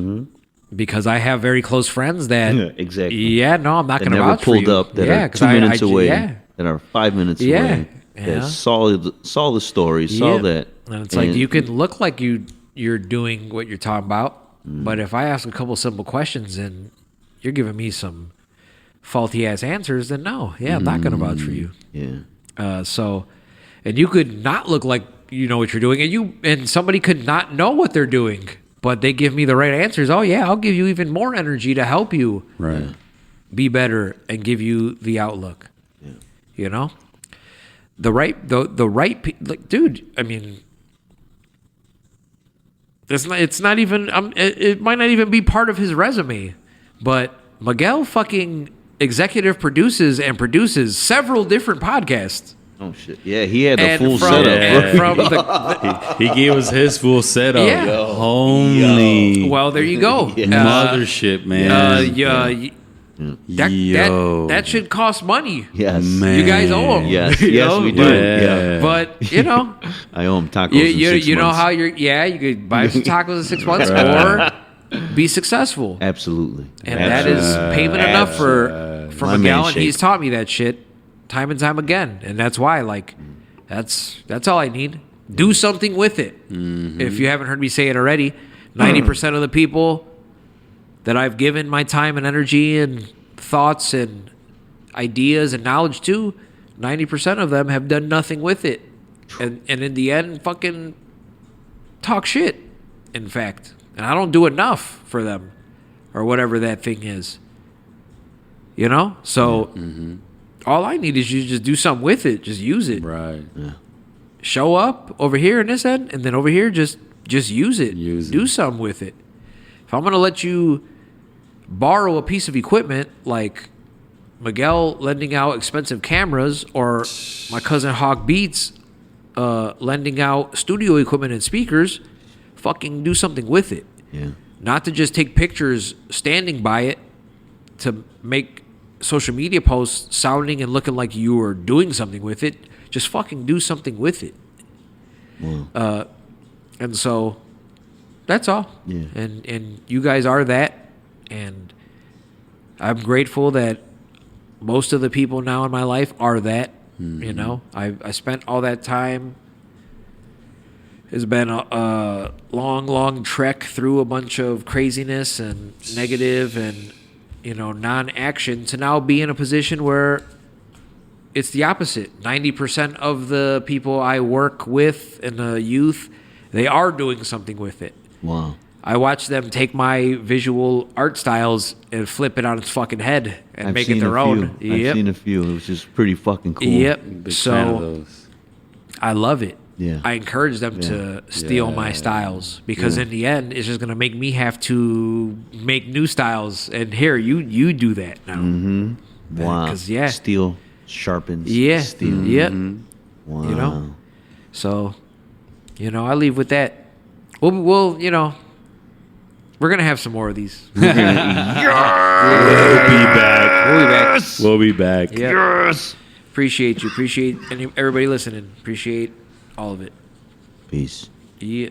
because I have very close friends that Exactly. Yeah, no, I'm not That gonna never vouch for pulled you. up. That yeah, are 'cause 2 minutes away. Yeah. That are 5 minutes Yeah. away. Yeah. That saw the story. Saw Yeah. that. And it's like you can look like you're doing what you're talking about, but if I ask a couple simple questions and you're giving me some faulty ass answers, then no, I'm not gonna vouch for you. Yeah. And you could not look like you know what you're doing, and somebody could not know what they're doing, but they give me the right answers. Oh yeah, I'll give you even more energy to help you Right. be better and give you the outlook. Yeah. You know, the right like, dude. I mean, it's not even. It might not even be part of his resume, but Miguel fucking executive produces and produces several different podcasts. Oh shit! Yeah, he had the And full from- setup. Yeah. From the, He gave us his full setup. Yeah. Holy well, there you go. mothership, man. That should cost money. Yes, Man. You guys owe him. Yes, you yes, know? we do. But, Yeah. but you know, I owe him tacos. you in know 6 months. how you're. Yeah, you could buy some tacos in 6 months or be successful, Absolutely, and that is payment enough for My Miguel, man and he's Shape. taught me that shit time and time again, and that's why like that's all I need. Do something with it. If you haven't heard me say it already, 90% of the people that I've given my time and energy and thoughts and ideas and knowledge to, 90% of them have done nothing with it. And in the end, fucking talk shit, in fact. And I don't do enough for them or whatever that thing is. You know? So all I need is you to just do something with it. Just use it. Right. Show up over here in this end, and then over here, just use it. Use it. Do something with it. If I'm going to let you borrow a piece of equipment like Miguel lending out expensive cameras, or my cousin Hawk Beats lending out studio equipment and speakers, fucking do something with it. Yeah. Not to just take pictures standing by it to make social media posts sounding and looking like you are doing something with it. Just fucking do something with it. Wow. And so that's all. Yeah. And you guys are that. And I'm grateful that most of the people now in my life are that. You know, I spent all that time. It's been a long trek through a bunch of craziness and negative and, you know, non-action to now be in a position where it's the opposite. 90% of the people I work with in the youth, they are doing something with it. Wow. I watch them take my visual art styles and flip it on its fucking head and I've make it seen their a own. few. I've seen a few. It was just pretty fucking cool. Yep. Big fan of So those. I love it. Yeah. I encourage them to steal my styles because Yeah. in the end, it's just going to make me have to make new styles. And here, you do that now. Mm-hmm. Wow. 'Cause, yeah. Steel sharpens Yeah. steel. Yep. Wow. You know? So, you know, I leave with that. We'll you know, we're going to have some more of these. We'll be back. We'll be back. We'll be back. Yep. Yes. Appreciate you. Appreciate everybody listening. Appreciate all of it. Peace. Yeah.